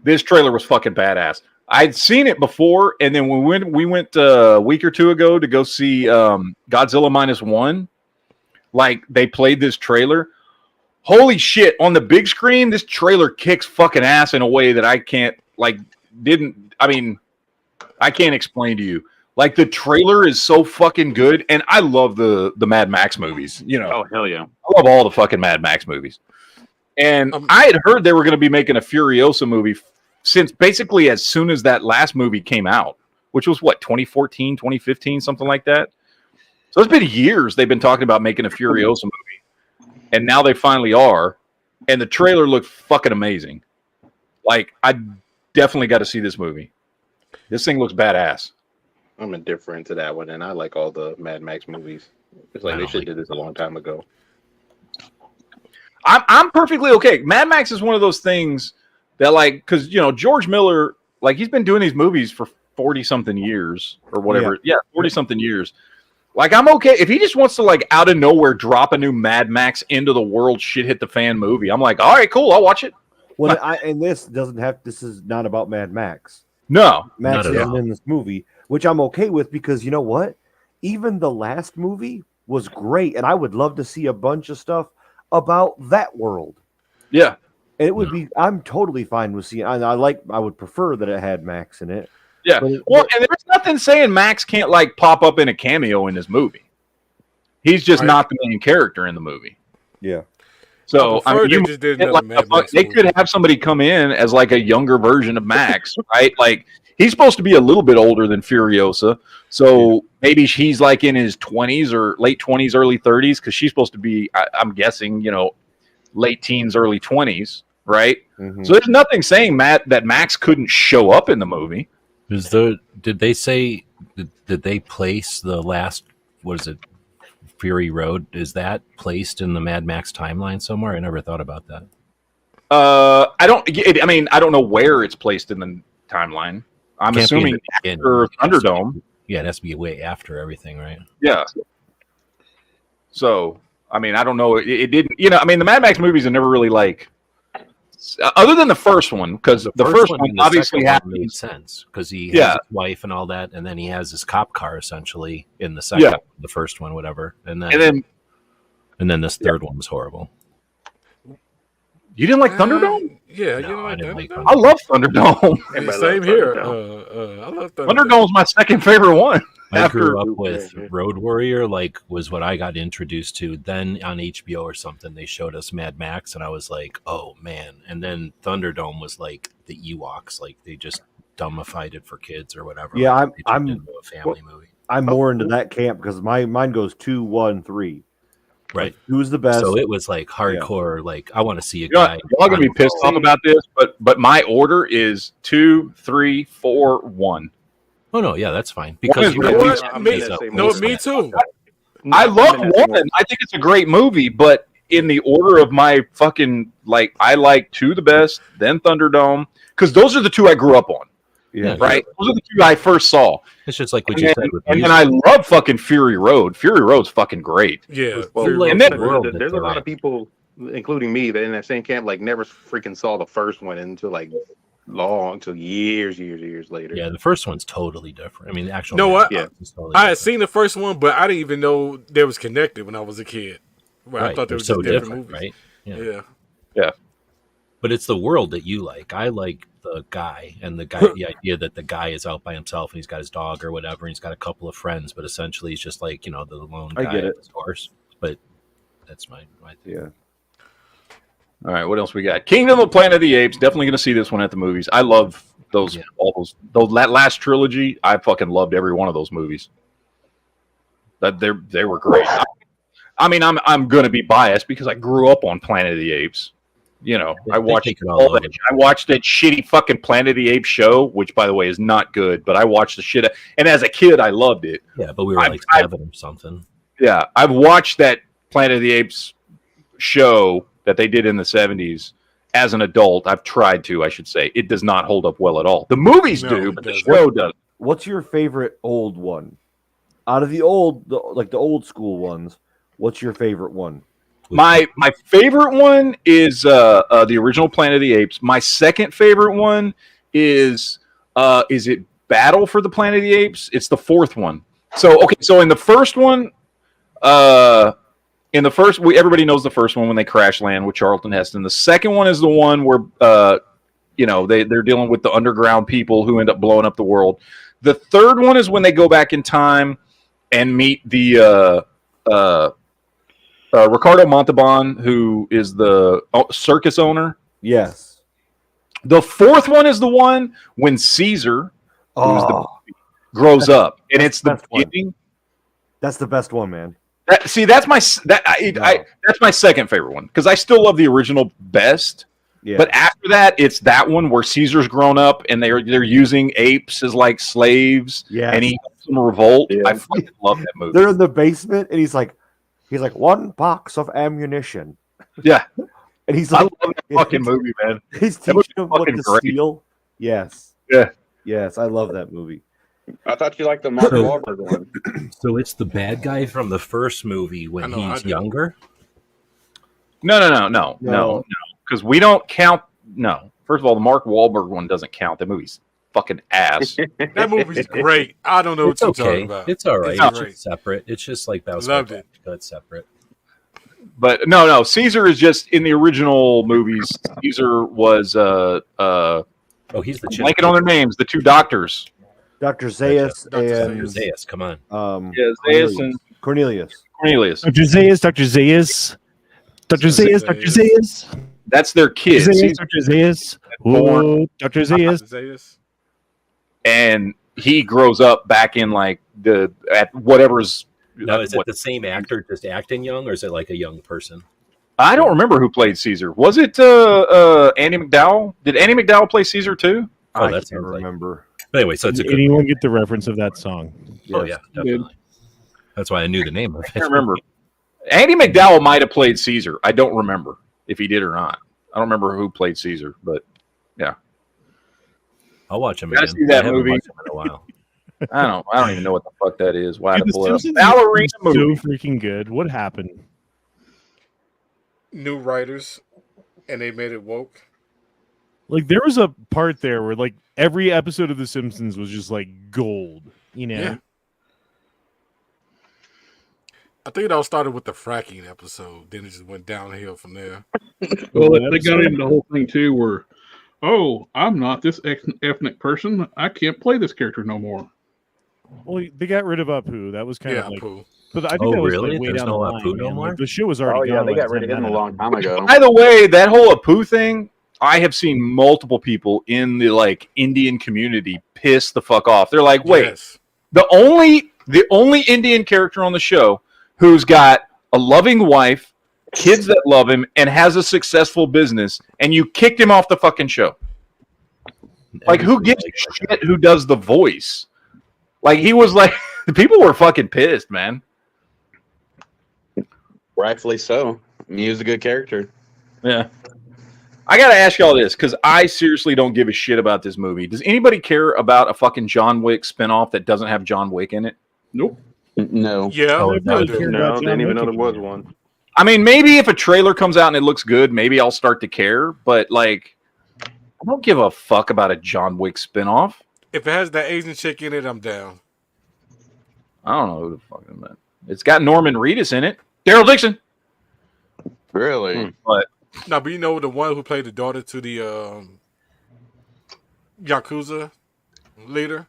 This trailer was fucking badass. I'd seen it before, and then we went a week or two ago to go see Godzilla -1. Like they played this trailer. Holy shit! On the big screen, this trailer kicks fucking ass in a way that I can't I can't explain to you. Like the trailer is so fucking good, and I love the Mad Max movies. You know, Oh hell yeah! I love all the fucking Mad Max movies. And I had heard they were going to be making a Furiosa movie since basically as soon as that last movie came out, which was what, 2014, 2015, something like that. So it's been years they've been talking about making a Furiosa movie. And now they finally are. And the trailer looked fucking amazing. Like, I definitely got to see this movie. This thing looks badass. I'm indifferent to that one, and I like all the Mad Max movies. It's like they should have did this a long time ago. I'm perfectly okay. Mad Max is one of those things that, like, because, you know, George Miller, like, he's been doing these movies for 40-something years or whatever. Yeah, 40-something years. Like, I'm okay. If he just wants to, like, out of nowhere drop a new Mad Max into the world shit hit the fan movie, I'm like, all right, cool, I'll watch it. Well, and this doesn't have. This is not about Mad Max. No. Max Not at isn't all. in this movie, which I'm okay with because you know what? even the last movie was great, and I would love to see a bunch of stuff about that world. Yeah. And it would be. I'm totally fine with seeing. I would prefer that it had Max in it. Yeah. Well, and there's nothing saying Max can't like pop up in a cameo in this movie. He's just not the main character in the movie. Yeah. So they could have somebody come in as like a younger version of Max, right? Like he's supposed to be a little bit older than Furiosa, so maybe he's like in his 20s or late 20s, early 30s, because she's supposed to be, I'm guessing, late teens, early 20s, right? So there's nothing saying that Max couldn't show up in the movie. Did they say did they place the last, what is it, Fury Road? Is that placed in the Mad Max timeline somewhere? I never thought about that. I don't know where it's placed in the timeline. I'm assuming after Thunderdome. Yeah, it has to be way after everything, right? Yeah. So, I don't know. It didn't, the Mad Max movies are never really like, other than the first one, because the first one obviously made sense because he has his wife and all that, and then he has his cop car essentially in the second, the first one, whatever, and then this third one was horrible. You didn't like Thunderdome? Yeah, no, I didn't like Thunderdome. I love Thunderdome. Same here. I love Thunderdome. Thunderdome's my second favorite one. I grew up with Road Warrior, was what I got introduced to. Then on HBO or something, they showed us Mad Max, and I was like, oh, man. And then Thunderdome was like the Ewoks. Like, they just dumbified it for kids or whatever. Yeah, like, I'm into a family movie. I'm more into that camp because mine goes 2, 1, 3. Right. Who's the best? So it was like hardcore. Like, I want to see a guy. Y'all gonna be pissed off about this, but my order is 2, 3, 4, 1. Oh no, yeah, that's fine because me too. I love one. I think it's a great movie, but in the order of my fucking I like 2 the best, then Thunderdome, because those are the 2 I grew up on. Yeah, right. Those are the 2 I first saw. It's just like what you said. And then I love fucking Fury Road. Fury Road's fucking great. Yeah. Well, and then there's a lot of people, including me, that in that same camp never freaking saw the first one until years later. Yeah, the first one's totally different. I mean, the actual. No, what? Yeah, I had seen the first one, but I didn't even know they was connected when I was a kid. Right. I thought they were so just different movies. Right? Yeah. But it's the world that you like. I like the guy and the idea that the guy is out by himself and he's got his dog or whatever, and he's got a couple of friends, but essentially he's just like, the lone guy with his horse. But that's my thing. Yeah. All right, what else we got? Kingdom of the Planet of the Apes. Definitely going to see this one at the movies. I love those. That last trilogy. I fucking loved every one of those movies. They were great. I'm going to be biased because I grew up on Planet of the Apes. I watched all that. I watched that shitty fucking Planet of the Apes show, which, by the way, is not good. But I watched the shit. And as a kid, I loved it. Yeah, but we were 7 or something. Yeah, I've watched that Planet of the Apes show that they did in the 70s as an adult. I've tried to, I should say. It does not hold up well at all. The movies do, but the show doesn't. What's your favorite old one? Out of the old school ones, what's your favorite one? My favorite one is the original Planet of the Apes. My second favorite one is it Battle for the Planet of the Apes? It's the fourth one. So in the first one, everybody knows the first one when they crash land with Charlton Heston. The second one is the one where they're dealing with the underground people who end up blowing up the world. The third one is when they go back in time and meet the Ricardo Montalban, who is the circus owner. Yes. The fourth one is the one when Caesar grows up, and it's the beginning. That's the best one, man. That's my second favorite one because I still love the original best. Yeah. But after that, it's that one where Caesar's grown up and they're using apes as like slaves. Yeah. And he helps them revolt. Yeah. I fucking love that movie. They're in the basement and he's like 1 box of ammunition. Yeah. And he's like, I love that fucking movie, man. He's teaching him what to steal. Yes. Yeah. Yes, I love that movie. I thought you liked the Mark Wahlberg one. So it's the bad guy from the first movie when he's younger? No. Because we don't count. No. First of all, the Mark Wahlberg one doesn't count. The movie's fucking ass. That movie's great. I don't know what It's you're okay. talking about. It's all right. It's It's great. just separate. It's just like Battlestar Loved it. Galactica. It's separate. But no, Caesar is just in the original movies. Caesar was he's the I'm blanking on their names. The two doctors. Dr. Zaius and Zaius, come on. Zaius and Cornelius. Dr. Zaius, Dr. Zaius. Dr. Zaius, Dr. Zaius. That's their kid. Zaius, Dr. Zaius. Whoa, Dr. Zaius. And he grows up back in like at whatever's. Now, is it the same actor just acting young, or is it like a young person? I don't remember who played Caesar. Was it Andy McDowell? Did Andy McDowell play Caesar too? Oh, I that's can't remember. But anyway, so it's a good. Anyone get the reference of that song? Oh yeah, definitely. That's why I knew the name of it. I can't remember. Andy McDowell might have played Caesar. I don't remember if he did or not. I don't remember who played Caesar, but yeah. I'll watch him Gotta again. see that I haven't movie. watched him in a while. I don't even know what the fuck that is. Why Dude, to pull it up? Simpsons Ballerina is movie. so freaking good. What happened? New writers, and they made it woke. Like there was a part there where like every episode of The Simpsons was just like gold. You know. Yeah. I think it all started with the fracking episode. Then it just went downhill from there. Well, they got into the whole thing too, where, oh, I'm not this ethnic person. I can't play this character no more. Well, they got rid of Apu. That was kind of like. Apu. But I think that was really? like way There's down no the line. Apu no man. more? Like, the show was already Oh yeah, gone. they by got the rid of time him a that long time ago. By the way, that whole Apu thing, I have seen multiple people in the like Indian community piss the fuck off. They're like, wait, Yes. the only Indian character on the show who's got a loving wife, kids that love him, and has a successful business, and you kicked him off the fucking show. Like, who gives a shit who does the voice? Like, he was like, the people were fucking pissed, man. Rightfully so. I mean, he was a good character. Yeah. I gotta ask y'all this, because I seriously don't give a shit about this movie. Does anybody care about a fucking John Wick spinoff that doesn't have John Wick in it? Nope. No. Yeah. Oh, I no, do. No, didn't even know there was one. I mean, maybe if a trailer comes out and it looks good, maybe I'll start to care. But like, I don't give a fuck about a John Wick spinoff. If it has that Asian chick in it, I'm down. I don't know who the fuck is that. It's got Norman Reedus in it. Daryl Dixon. Really? But No, but you know the one who played the daughter to the Yakuza leader?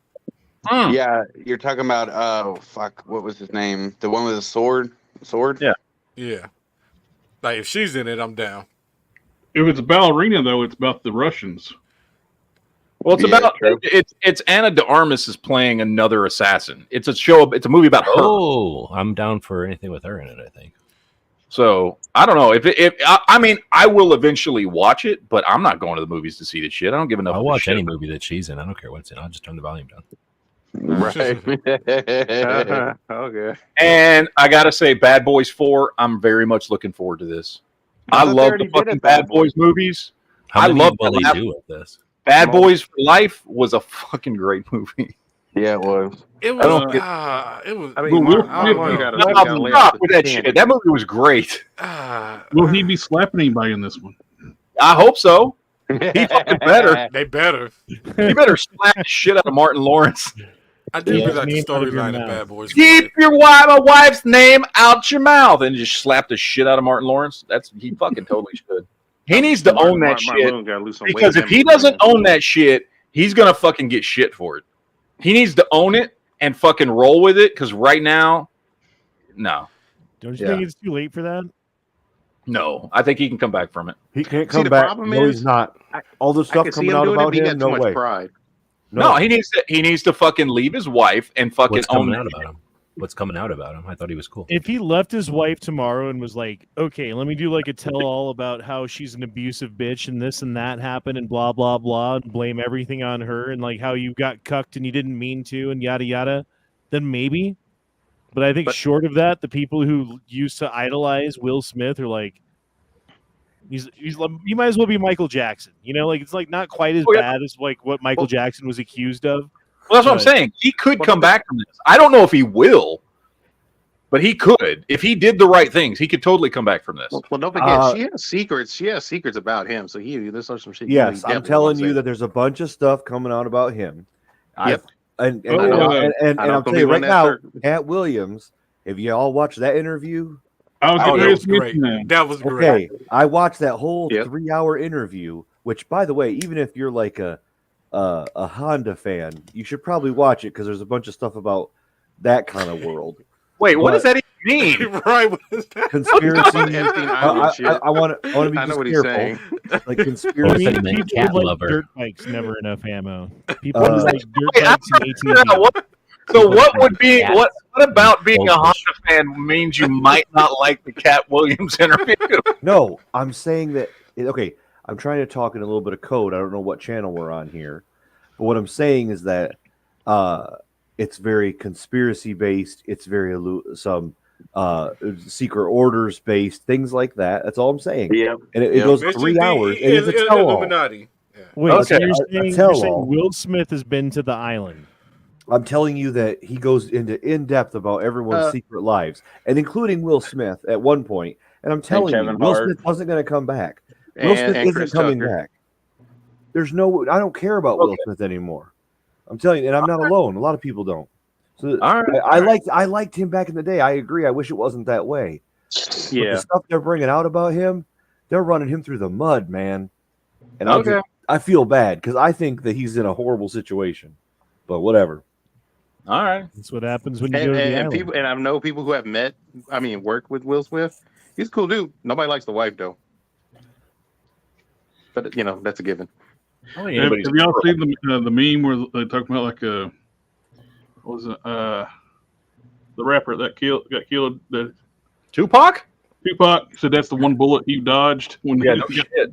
Yeah, you're talking about what was his name? The one with the sword? Yeah. Yeah. Like if she's in it, I'm down. If it's ballerina, though, it's about the Russians. Well, it's Yeah, about true. it's Anna de Armas is playing another assassin. It's a show. It's a movie about her. Oh, I'm down for anything with her in it, I think. So I don't know I mean, I will eventually watch it, but I'm not going to the movies to see this shit. I don't give enough. I'll of a watch shit. any movie that she's in. I don't care what's in. I'll just turn the volume down. Right. Okay. And I gotta say, Bad Boys 4. I'm very much looking forward to this. I I thought they love already the did fucking it, Bad Bad Boys movies. How I many love will that. they do with this? Bad Boys for Life was a fucking great movie. Yeah, it was. It I don't was. get- It was. I mean, Will I don't know. Smith- Gotta- No, gotta lay stop out with the that 10. shit. That movie was great. Will he be slapping anybody in this one? I hope so. He fucking better. They better. He better slap the shit out of Martin Lawrence. I do Yeah. really like the Name out of your storyline of mouth. Bad Boys. Keep your wife's name out your mouth, and just slap the shit out of Martin Lawrence. He fucking totally should. He needs to own that shit, because if he doesn't own that shit, he's gonna fucking get shit for it. He needs to own it and fucking roll with it, because right now, no, Don't you Yeah. think it's too late for that? no, I think he can come back from it. He can't See, come the back. problem No, is, he's not. All the I stuff can see coming him out doing it, about but he got him, too no much way. pride. No, he needs to fucking leave his wife and fucking What's own coming it. out about him? What's coming out about him? I thought he was cool. If he left his wife tomorrow and was like, okay, let me do like a tell-all about how she's an abusive bitch and this and that happened and blah, blah, blah, and blame everything on her and like how you got cucked and you didn't mean to and yada, yada, then maybe. But I think short of that, the people who used to idolize Will Smith are like, he might as well be Michael Jackson. You know, like it's like not quite as Oh, yeah. bad as like what Michael Jackson was accused of. Well, that's what I'm saying. He could come back from this. I don't know if he will. But he could, if he did the right things, he could totally come back from this. Well, don't forget, she has secrets. She has secrets about him. So there's some shit. Yes, I'm telling you that there's a bunch of stuff coming out about him. Yep. And I'll tell you right now, Cat Williams, if you all watch that interview, that was great. That was great. Okay, I watched that whole 3-hour interview. Which, by the way, even if you're like a Honda fan, you should probably watch it because there's a bunch of stuff about that kind of world. Wait, what does that even mean? Right? What is that? Conspiracy. I want to be I know what careful. he's saying. Like conspiracy. People like dirt bikes, never enough ammo. People who like dirt bikes and ATVs. So what would be what about being a Honda fan means you might not like the Cat Williams interview? No, I'm saying that. Okay, I'm trying to talk in a little bit of code. I don't know what channel we're on here, but what I'm saying is that it's very conspiracy based. It's very some secret orders based, things like that. That's all I'm saying. Yeah, and it goes 3 hours. And it's a tell-all. Illuminati. Wait, Okay, so you're saying Will Smith has been to the island? I'm telling you that he goes into in depth about everyone's secret lives, and including Will Smith at one point. And I'm telling you, Will Smith wasn't going to come back. Will Smith isn't coming back. There's no. I don't care about Will Smith anymore. I'm telling you, and I'm not alone. A lot of people don't. So I liked him back in the day. I agree. I wish it wasn't that way. Yeah. But the stuff they're bringing out about him, they're running him through the mud, man. And I feel bad because I think that he's in a horrible situation. But whatever. All right. That's what happens when you go to the island. People, and I know people who have worked with Will Smith. He's a cool dude. Nobody likes the wife though. But that's a given. Have y'all seen the meme where they talk about like what was it the rapper that got killed? Tupac said that's the one bullet he dodged when no shit.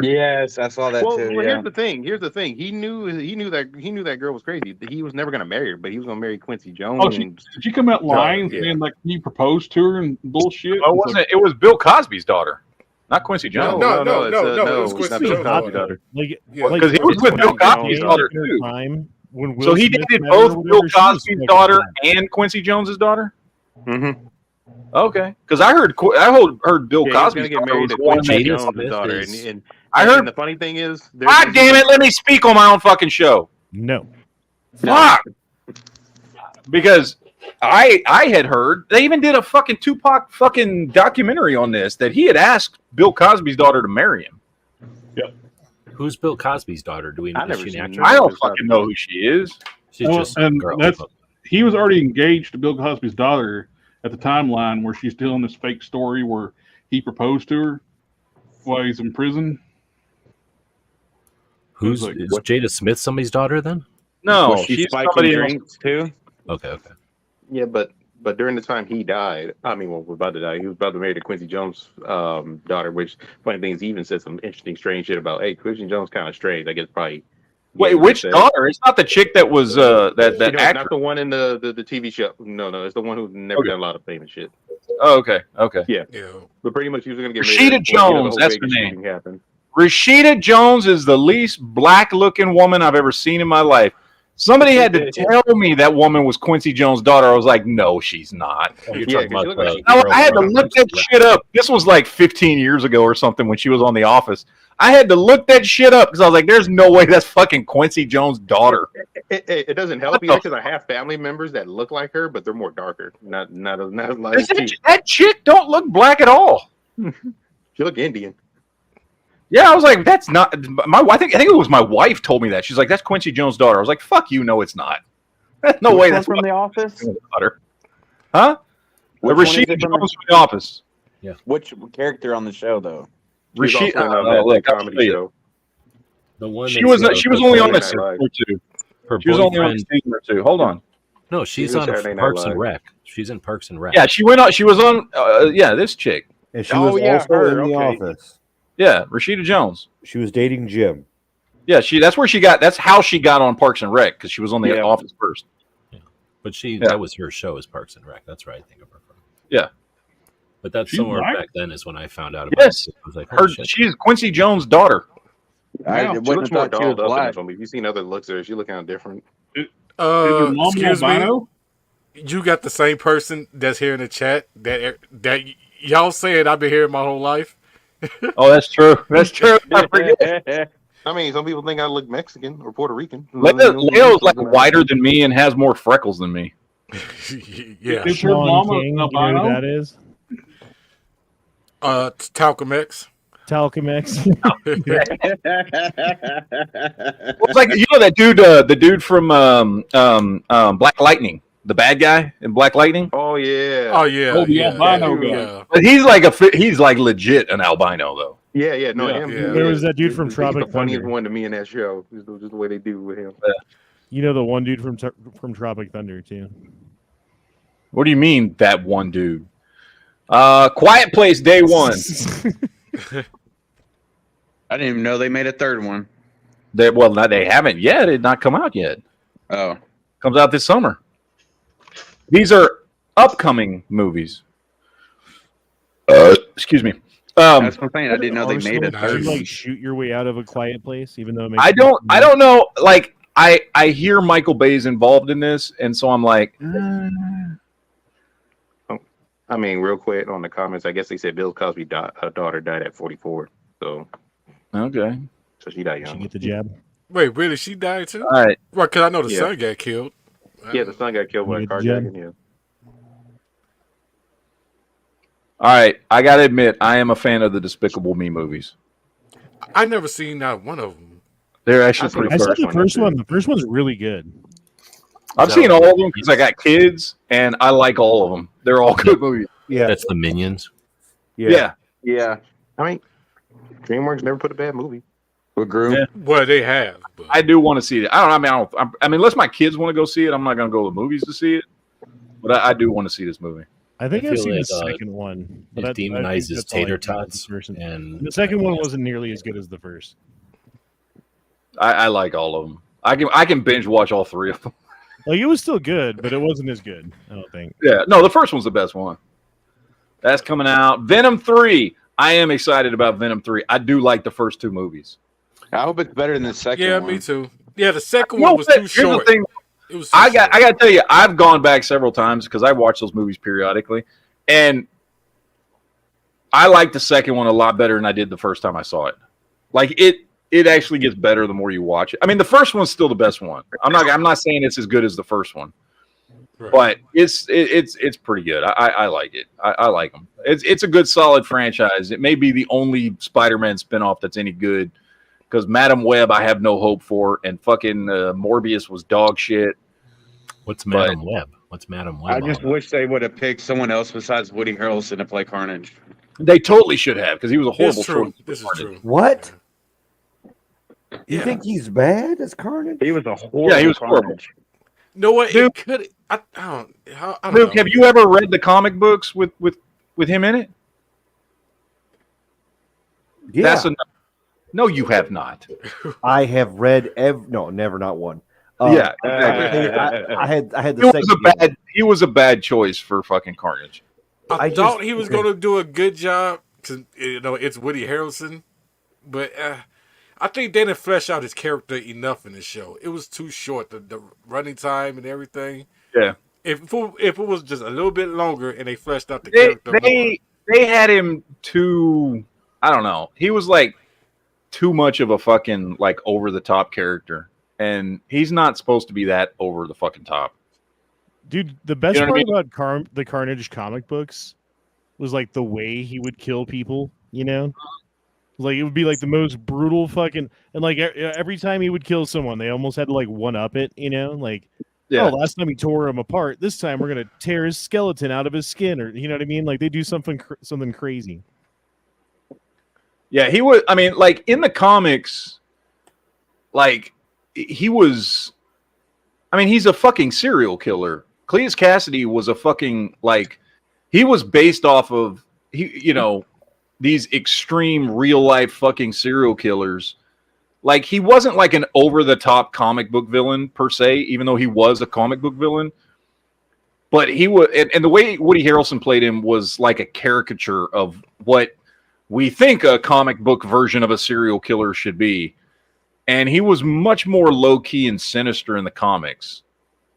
Yes, I saw that too. Well, here's the thing. He knew that girl was crazy. He was never gonna marry her, but he was gonna marry Quincy Jones. Oh, did she come out lying saying like he proposed to her and bullshit? Oh, wasn't it was Bill Cosby's daughter, not Quincy Jones. No, it was Quincy Jones' daughter. Because he was with Bill Cosby's daughter too. So he dated both Bill Cosby's daughter and Quincy Jones's daughter. Mm-hmm. Okay, because I heard Bill Cosby's daughter was the one Jones' daughter, and I heard. The funny thing is, God damn it! Let me speak on my own fucking show. No. Fuck. Because I had heard they even did a fucking Tupac fucking documentary on this that he had asked Bill Cosby's daughter to marry him. Yep. Who's Bill Cosby's daughter? Do we know? I don't fucking know who she is. She's just a girl. He was already engaged to Bill Cosby's daughter at the timeline where she's telling this fake story where he proposed to her while he's in prison. Is Jada Smith somebody's daughter then? No, she's somebody drinks too. Okay. Yeah, but during the time he died, was about to die. He was about to marry the Quincy Jones daughter. Which funny thing is, he even said some interesting, strange shit about, hey, Quincy Jones kind of strange. I guess probably. Wait, which daughter? It's not the chick that was that actor. Not the one in the TV show. No, it's the one who's never done a lot of famous shit. Oh, okay. Yeah. But pretty much he was going to get Rashida Jones. That's her name. Rashida Jones is the least black-looking woman I've ever seen in my life. Somebody had to tell me that woman was Quincy Jones' daughter. I was like, no, she's not. You're talking about I had to look that shit up. This was like 15 years ago or something when she was on The Office. I had to look that shit up because I was like, there's no way that's fucking Quincy Jones' daughter. It doesn't help either because I have family members that look like her, but they're more darker. Not like that chick don't look black at all. She look Indian. Yeah, I was like, that's not my. I think it was my wife told me that. She's like, that's Quincy Jones' daughter. I was like, fuck you, no, it's not. No way. That's from The Office. Daughter. Huh? Rashida Jones from The Office. Yeah. Which character on the show though? Rashida. Comedy show. The one she was only on a season or two. She was only on a season or two. Hold on. No, she's on Parks and Rec. She's in Parks and Rec. Yeah, she went on. She was on. This chick. And she was also in The Office. Yeah, Rashida Jones. She was dating Jim. Yeah, that's where she got. That's how she got on Parks and Rec because she was on The Office first. Yeah. But that was her show, is Parks and Rec. That's right. I think of her from. Yeah. But that's somewhere back then is when I found out about it. I was like, she's Quincy Jones' daughter. She looks more dolled up in this one. If you've seen other looks of her, she look kind of different. Is her mom albino? You got the same person that's here in the chat that y'all saying I've been hearing my whole life. Oh, that's true. That's true. I forget. I mean, some people think I look Mexican or Puerto Rican. Leo's like whiter than me and has more freckles than me. Yeah. Is her Sean mama King, you know who albino? that is? Talcum X. Talcum X. Well, it's like that dude, the dude from Black Lightning, the bad guy in Black Lightning. Oh yeah. Oh yeah. Oh, the yeah, albino yeah, guy. yeah. But he's like legit an albino though. Yeah. No, Yeah. him. Yeah. There was that dude from He's Tropic the funniest Thunder. one to me in that show. Just the way they do with him. You know the one dude from Tropic Thunder too. What do you mean that one dude? Quiet Place Day One. I didn't even know they made a third one. They haven't yet. It did not come out yet. Oh, Comes out this summer. These are upcoming movies. Excuse me. that's what I'm saying. I didn't know they made a Did third you one. like shoot your way out of A Quiet Place, even though it makes I don't know. Like I hear Michael Bay's involved in this, and so I'm like, I mean, real quick on the comments, I guess they said Bill Cosby's daughter died at 44. So okay. So she died Did she young. get the jab? Wait, really? She died too? All right. Right, because I know the Yeah. son got killed. Yeah, the son got killed by a You get the carjacking. Yeah. All right. I gotta admit, I am a fan of the Despicable Me movies. I never seen not one of them. They're actually I've seen pretty I good. saw the first one. The first one's really good. I've seen all of them because I got kids, and I like all of them. They're all good movies. Yeah. That's the Minions. Yeah. Yeah. I mean, DreamWorks never put a bad movie. With Groom. Yeah. Well, they have. But I do want to see it. I mean, unless my kids want to go see it, I'm not going to go to the movies to see it. But I do want to see this movie. I think I I've feel seen like, the second one. It I think demonizes that's all I tater know about the tots. first one. And The second one wasn't nearly as good as the first. I like all of them. I can binge watch all three of them. Like it was still good, but it wasn't as good. I don't think. Yeah, no, the first one's the best one. That's coming out. Venom 3. I am excited about Venom 3. I do like the first two movies. I hope it's better than the second yeah, one. me too. Yeah, the second You know one was what? too Here's short. the thing. It was too I short. got to tell you, I've gone back several times because I watch those movies periodically, and I like the second one a lot better than I did the first time I saw it. Like it actually gets better the more you watch it. I mean, the first one's still the best one. I'm not saying it's as good as the first one, Right. but it's pretty good. I like it. I like them. It's a good solid franchise. It may be the only Spider-Man spinoff that's any good because Madam Web I have no hope for, and fucking Morbius was dog shit. what's Madam Web? What's Madam Web? I just wish they would have picked someone else besides Woody Harrelson to play Carnage. They totally should have because he was a horrible This true. choice. This is Carnage. true. What? You Yeah. think he's bad as Carnage? He was a horrible Yeah, he was horrible. Carnage. You know what? Dude. It could. I don't Luke, know. have you ever read the comic books with him in it? Yeah, That's no, you have not. I have read never, not one. Yeah, I had the he second. was he was a bad choice for fucking Carnage. I I thought just- he was going to do a good job because it's Woody Harrelson, but I think they didn't flesh out his character enough in the show. It was too short, the running time and everything. Yeah, If it was just a little bit longer and they fleshed out the character more. they had him too. I don't know. He was like too much of a fucking like over the top character, and he's not supposed to be that over the fucking top. Dude, the best You know what I part about the Carnage comic books was like the way he would kill people. You know, like it would be like the most brutal fucking, and like every time he would kill someone, they almost had to like one up it. You know, like. Yeah. Oh, last time he tore him apart. This time we're gonna tear his skeleton out of his skin, or you know what I mean? Like they do something crazy. Yeah, he was. I mean, like in the comics, like he was. I mean, he's a fucking serial killer. Cletus Cassidy was a fucking like. He was based off of these extreme real life fucking serial killers. Like he wasn't like an over the top comic book villain per se, even though he was a comic book villain. But he was, and the way Woody Harrelson played him was like a caricature of what we think a comic book version of a serial killer should be. And he was much more low key and sinister in the comics.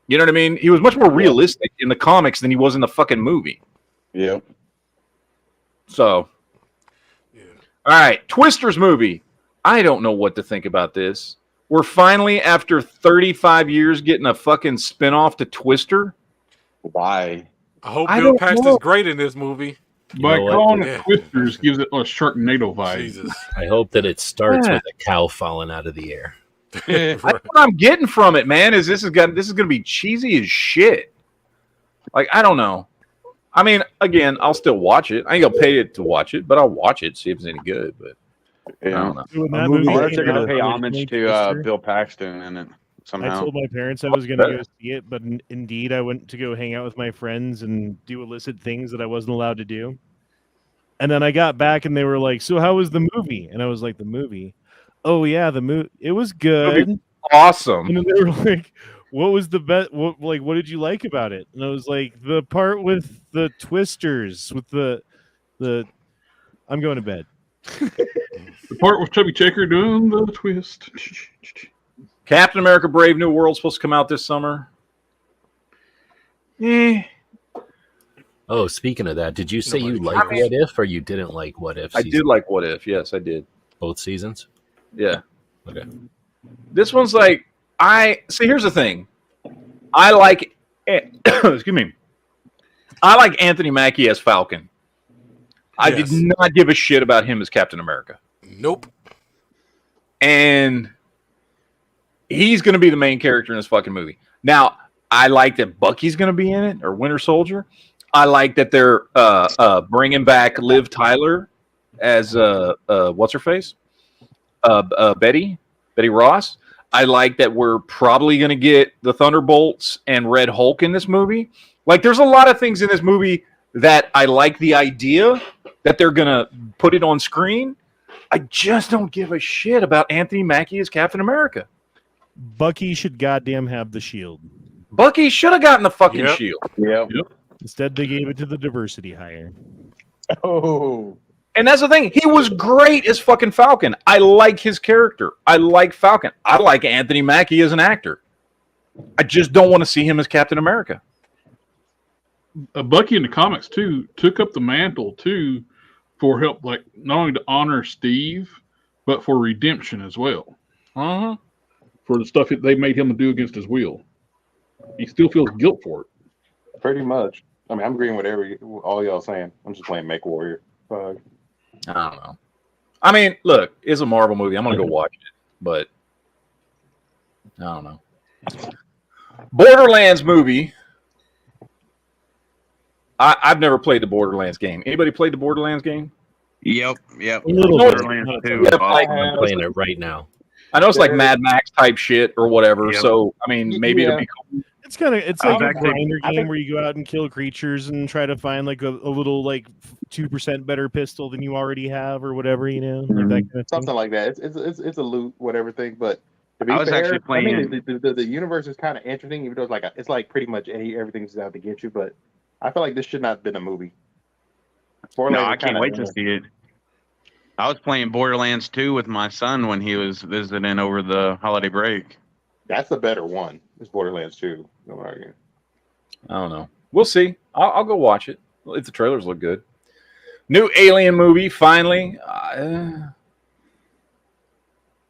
You know what I mean? He was much more realistic in the comics than he was in the fucking movie. Yep. So, all right, Twister's movie. I don't know what to think about this. We're finally, after 35 years, getting a fucking spinoff to Twister. Why? I hope I Bill don't Paxton's know. great in this movie. By know what? calling it Yeah. Twisters gives it a Sharknado vibe. Jesus. I hope that it starts Yeah. with a cow falling out of the air. That's what I'm getting from it, man. Is this is going to be cheesy as shit? Like, I don't know. I mean, again, I'll still watch it. I ain't gonna pay it to watch it, but I'll watch it, see if it's any good. But I don't know. When A that movie movie I wonder if came they're going out, to pay I was homage going to Twister. Bill Paxton in it I somehow. told my parents I was going to go see it, but indeed I went to go hang out with my friends and do illicit things that I wasn't allowed to do. And then I got back and they were like, "So how was the movie?" And I was like, "The movie? Oh yeah, the movie. It was good." Awesome. And then they were like, "What was the best? What did you like about it?" And I was like, "The part with the twisters, with the I'm going to bed." The part with Chubby Checker doing the twist. Captain America: Brave New World supposed to come out this summer. Oh, speaking of that, did you say you Nobody liked cares. What If or you didn't like What If? I did like What If. Yes, I did. both seasons. Yeah. Okay. This one's like here's the thing. I like excuse me. I like Anthony Mackie as Falcon. I Yes. did not give a shit about him as Captain America. Nope. And he's going to be the main character in this fucking movie. Now, I like that Bucky's going to be in it, or Winter Soldier. I like that they're bringing back Liv Tyler as what's her face, Betty Ross. I like that we're probably going to get the Thunderbolts and Red Hulk in this movie. Like, there's a lot of things in this movie that I like the idea that they're going to put it on screen. I just don't give a shit about Anthony Mackie as Captain America. Bucky should goddamn have the shield. Bucky should have gotten the fucking Yep. shield. Yep. Instead, they gave it to the diversity hire. Oh. And that's the thing. He was great as fucking Falcon. I like his character. I like Falcon. I like Anthony Mackie as an actor. I just don't want to see him as Captain America. Bucky in the comics too took up the mantle too for help, like not only to honor Steve, but for redemption as well. Uh-huh. For the stuff that they made him do against his will, he still feels guilt for it. Pretty much. I mean, I'm agreeing with all y'all saying. I'm just playing Make Warrior. I don't know. I mean, look, it's a Marvel movie. I'm gonna go watch it, but I don't know. Borderlands movie. I've never played the Borderlands game. Anybody played the Borderlands game? Yep. A little bit. Borderlands 2. Yep, I'm playing it right now. I know it's like Mad Max type shit or whatever. Yep. So I mean, maybe it'll be cool. It's it's I like was a actually- grinder I game think- where you go out and kill creatures and try to find like a little like 2% better pistol than you already have or whatever, like that kind of thing. Something like that. It's a loot, whatever thing. But to be I was fair, actually playing- I mean, the universe is kind of interesting, even though it's like pretty much everything's out to get you. But I feel like this should not have been a movie. No, Borderlands I is can't kinda- wait to see it. I was playing Borderlands 2 with my son when he was visiting over the holiday break. That's the better one. It's Borderlands 2. No arguing. I don't know. We'll see. I'll go watch it if the trailers look good. New Alien movie finally. I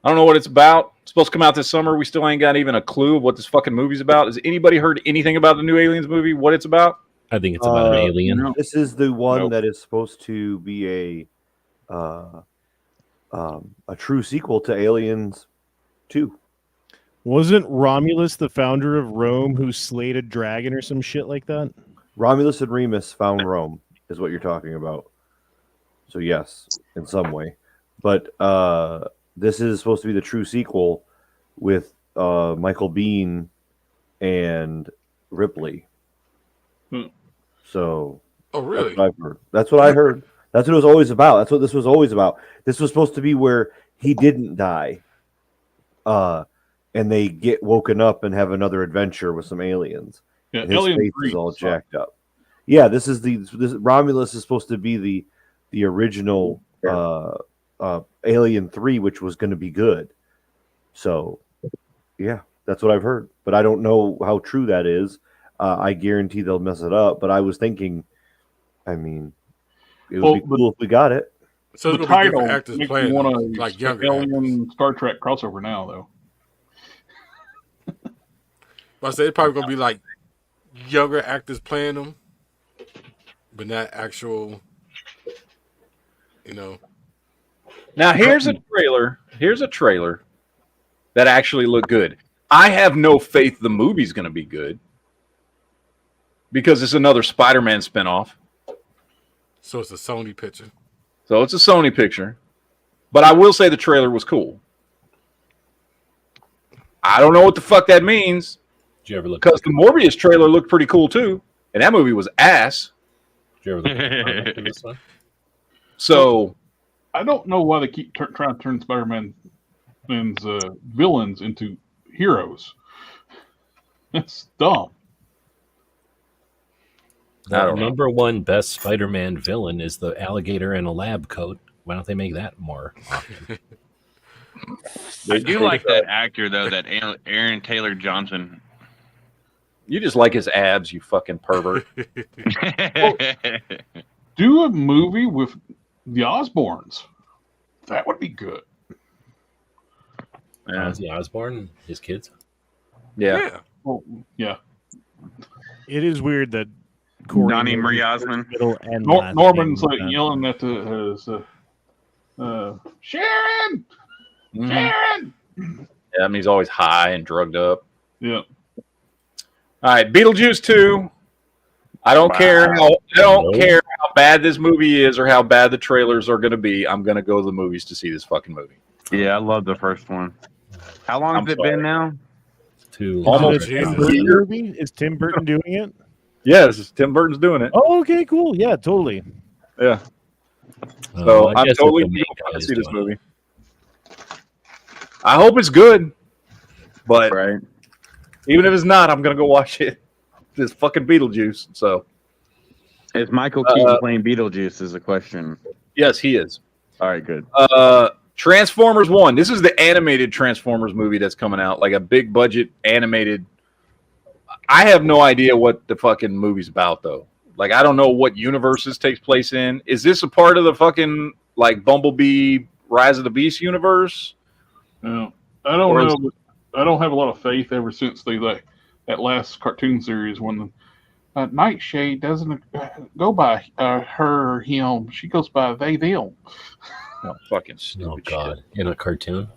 don't know what it's about. It's supposed to come out this summer. We still ain't got even a clue of what this fucking movie's about. Has anybody heard anything about the new Aliens movie? What it's about? I think it's about an alien. This is the one Nope. that is supposed to be a true sequel to Aliens 2. Wasn't Romulus the founder of Rome who slayed a dragon or some shit like that? Romulus and Remus found Rome, is what you're talking about. So yes, in some way, but this is supposed to be the true sequel with Michael Biehn and Ripley. So, Oh, really? That's what I've heard. That's what I heard. That's what it was always about. That's what this was always about. This was supposed to be where he didn't die, and they get woken up and have another adventure with some aliens. Yeah, And his Alien face 3 is all sucked. jacked up. Yeah, this Romulus is supposed to be the original Alien 3, which was going to be good. So, yeah, That's what I've heard, but I don't know how true that is. I guarantee they'll mess it up. But I was thinking, I mean, it would be cool if we got it. So The it's gonna be different title actors makes me playing want them, to like younger Alien Star Trek crossover now, though. But I say it's probably gonna be like younger actors playing them, but not actual. Now here's a trailer. Here's a trailer that actually looked good. I have no faith the movie's going to be good because it's another Spider-Man spinoff. So it's a Sony picture. So it's a Sony picture. But I will say the trailer was cool. I don't know what the fuck that means. Did you ever look? Because the Morbius trailer looked pretty cool too, and that movie was ass. Did you ever look at this one? So I don't know why they keep trying to turn Spider-Man's villains into heroes. That's dumb. I don't know. Number one best Spider-Man villain is the alligator in a lab coat. Why don't they make that more often? I do like that actor though, that Aaron Taylor Johnson. You just like his abs, you fucking pervert. Do a movie with the Osbournes. That would be good. Yeah. Ozzy Osbourne, his kids. Yeah. Well, yeah. It is weird that Corey Donnie knows Marie his Osmond. middle and Nor- last Norman's name like like that. yelling at Sharon! Mhm. Sharon! Yeah, I mean, he's always high and drugged up. Yeah. All right, Beetlejuice 2. I don't care how bad this movie is or how bad the trailers are going to be. I'm going to go to the movies to see this fucking movie. Yeah, I love the first one. How long has it been now? Almost. Tim Burton movie? Is Tim Burton doing it? Yes, Tim Burton's doing it. Oh, okay, cool. Yeah, totally. Yeah. So I I'm guess totally if the main going guy to is see this doing movie. I hope it's good, but even if it's not, I'm going to go watch it. This fucking Beetlejuice. So Is Michael Keaton playing Beetlejuice? Is a question. yes, he is. All right, good. Transformers 1. This is the animated Transformers movie that's coming out, like a big budget animated. I have no idea what the fucking movie's about though. Like I don't know what universe this takes place in. Is this a part of the fucking like Bumblebee Rise of the Beast universe? No, I don't know. But I don't have a lot of faith ever since that last cartoon series when the Nightshade doesn't go by her or him. She goes by they them. No, fucking stupid. Oh God! In a cartoon.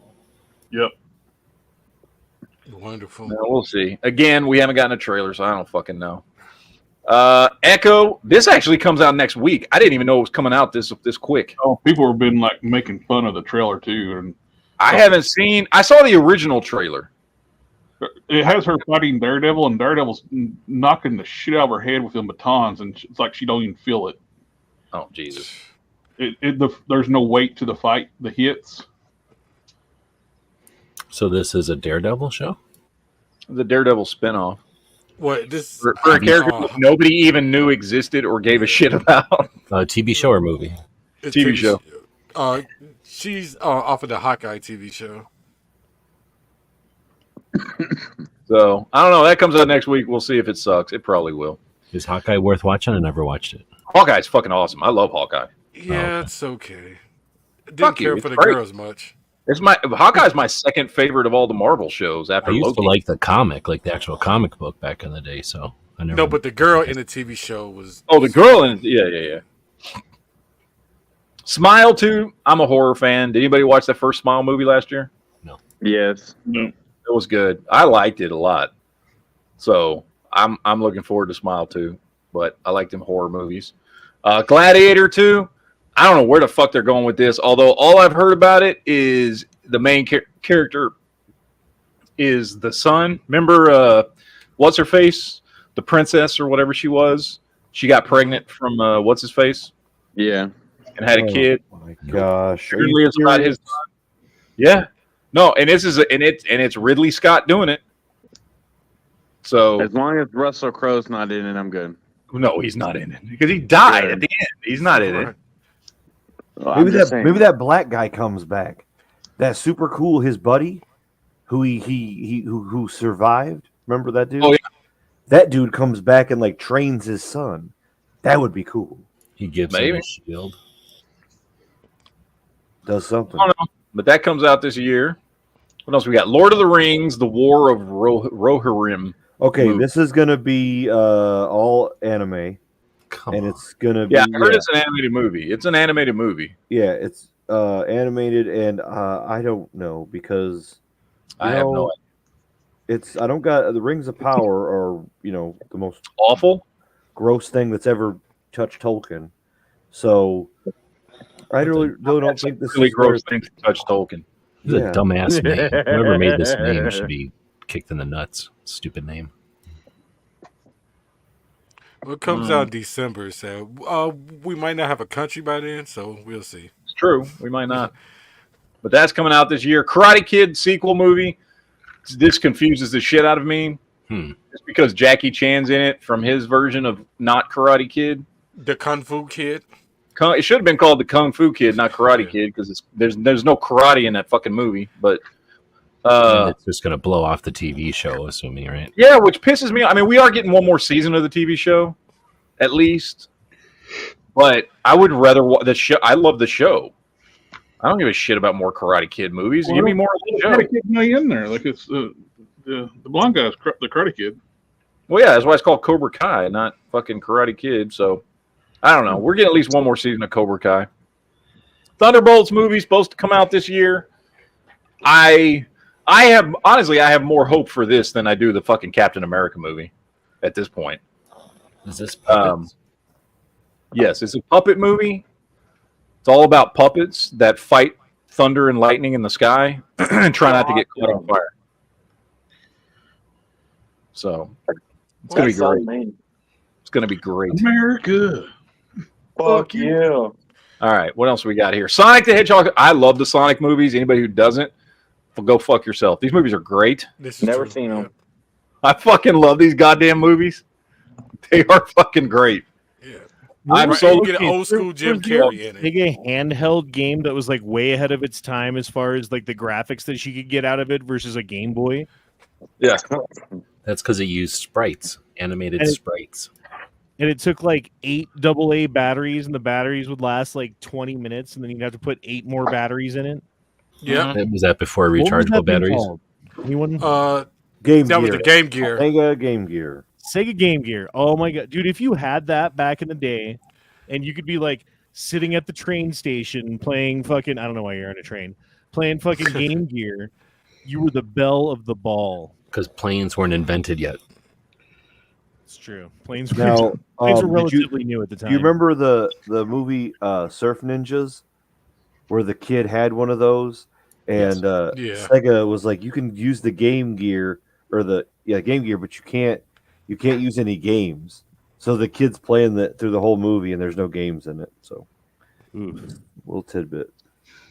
Yep. Wonderful. No, we'll see. Again, we haven't gotten a trailer, so I don't fucking know. Echo. This actually comes out next week. I didn't even know it was coming out this quick. Oh, people have been like making fun of the trailer too, and I haven't seen. I saw the original trailer. it has her fighting Daredevil, and Daredevil's knocking the shit out of her head with them batons, and it's like she don't even feel it. Oh Jesus! There's no weight to the fight, the hits. So this is a Daredevil show? The Daredevil spinoff. What this for a character nobody even knew existed or gave a shit about. TV show or movie? TV show. She's off of the Hawkeye TV show. So I don't know. That comes out next week. We'll see if it sucks. It probably will. Is Hawkeye worth watching? I never watched it. Hawkeye's fucking awesome. I love Hawkeye. Yeah, it's okay. Didn't Fuck you, care it's for the great. girls much. It's Hawkeye's my second favorite of all the Marvel shows after I used Loki. to like the comic, like the actual comic book back in the day. So I never. No, but the girl in the TV show was. Oh, the girl in yeah. Smile 2. I'm a horror fan. Did anybody watch that first Smile movie last year? No. Yes. No. It was good. I liked it a lot. So I'm looking forward to Smile 2. But I like them horror movies. Gladiator 2. I don't know where the fuck they're going with this. Although all I've heard about it is the main character is the son. Remember, what's her face? The princess or whatever she was. She got pregnant from what's his face? Yeah. And had a kid. Oh my gosh! Apparently it's about his son. Yeah. No, and it's Ridley Scott doing it. So as long as Russell Crowe's not in it, I'm good. No, he's not in it because he died at the end. He's not in it. Well, Maybe that black guy comes back. That super cool, his buddy. who survived. Remember that dude? Oh yeah. That dude comes back and like trains his son. That would be cool. He gives him Maybe. a shield. Does something. I don't know, but that comes out this year. What else we got? Lord of the Rings: The War of Rohirrim. Okay, movie. this is gonna be all anime, and it's gonna be Yeah, I heard it's an animated movie. It's an animated movie. yeah, it's animated, and I don't know because I have no idea. It's I don't got the Rings of Power are the most Awful, gross thing that's ever touched Tolkien. So I really don't think this really is gross thing to touch Tolkien. He's a dumbass name. Whoever made this name should be kicked in the nuts. Stupid name. Well, it comes out in December, so we might not have a country by then, so we'll see. It's true. We might not. But that's coming out this year. Karate Kid sequel movie. This confuses the shit out of me. Just because Jackie Chan's in it from his version of not Karate Kid. The Kung Fu Kid. It should have been called the Kung Fu Kid, not Karate Kid, because there's no karate in that fucking movie. But it's just gonna blow off the TV show, assuming, right? yeah, which pisses me off. I mean, we are getting one more season of the TV show, at least. But I would rather watch the show. I love the show. I don't give a shit about more Karate Kid movies. Well, Give me more of the show. Karate Kid may in there, like it's the blonde guy's the Karate Kid. Well, yeah, that's why it's called Cobra Kai, not fucking Karate Kid. So I don't know. We're getting at least one more season of Cobra Kai. Thunderbolts movie supposed to come out this year. I have more hope for this than I do the fucking Captain America movie at this point. Is this puppets? Yes, it's a puppet movie. It's all about puppets that fight thunder and lightning in the sky and try not to get caught on fire. So it's gonna be great. It's gonna be great. America. Fuck you. All right, what else we got here? Sonic the Hedgehog. I love the Sonic movies. Anybody who doesn't, go fuck yourself. These movies are great. Never seen them. I fucking love these goddamn movies. They are fucking great. Yeah. I'm so get an old school Jim Carrey in it. Like a handheld game that was like way ahead of its time as far as like the graphics that she could get out of it versus a Game Boy. Yeah. That's because it used sprites, animated sprites. And it took like 8 AA batteries, and the batteries would last like 20 minutes, and then you'd have to put 8 more batteries in it. Yeah. Was that before What was rechargeable that thing batteries? called? Anyone? Game that Gear. was the Game Gear. Sega Game Gear. Sega Game Gear. Oh my god, dude! If you had that back in the day, and you could be like sitting at the train station playing fucking—I don't know why you're on a train—playing fucking Game Gear, you were the belle of the ball. Because planes weren't invented yet. It's true. Planes were, Now, planes were did relatively new at the time. Do you remember the movie Surf Ninjas, where the kid had one of those, and Sega was like, you can use the Game Gear or Game Gear, but you can't use any games. So the kid's playing through the whole movie, and there's no games in it. So, little tidbit.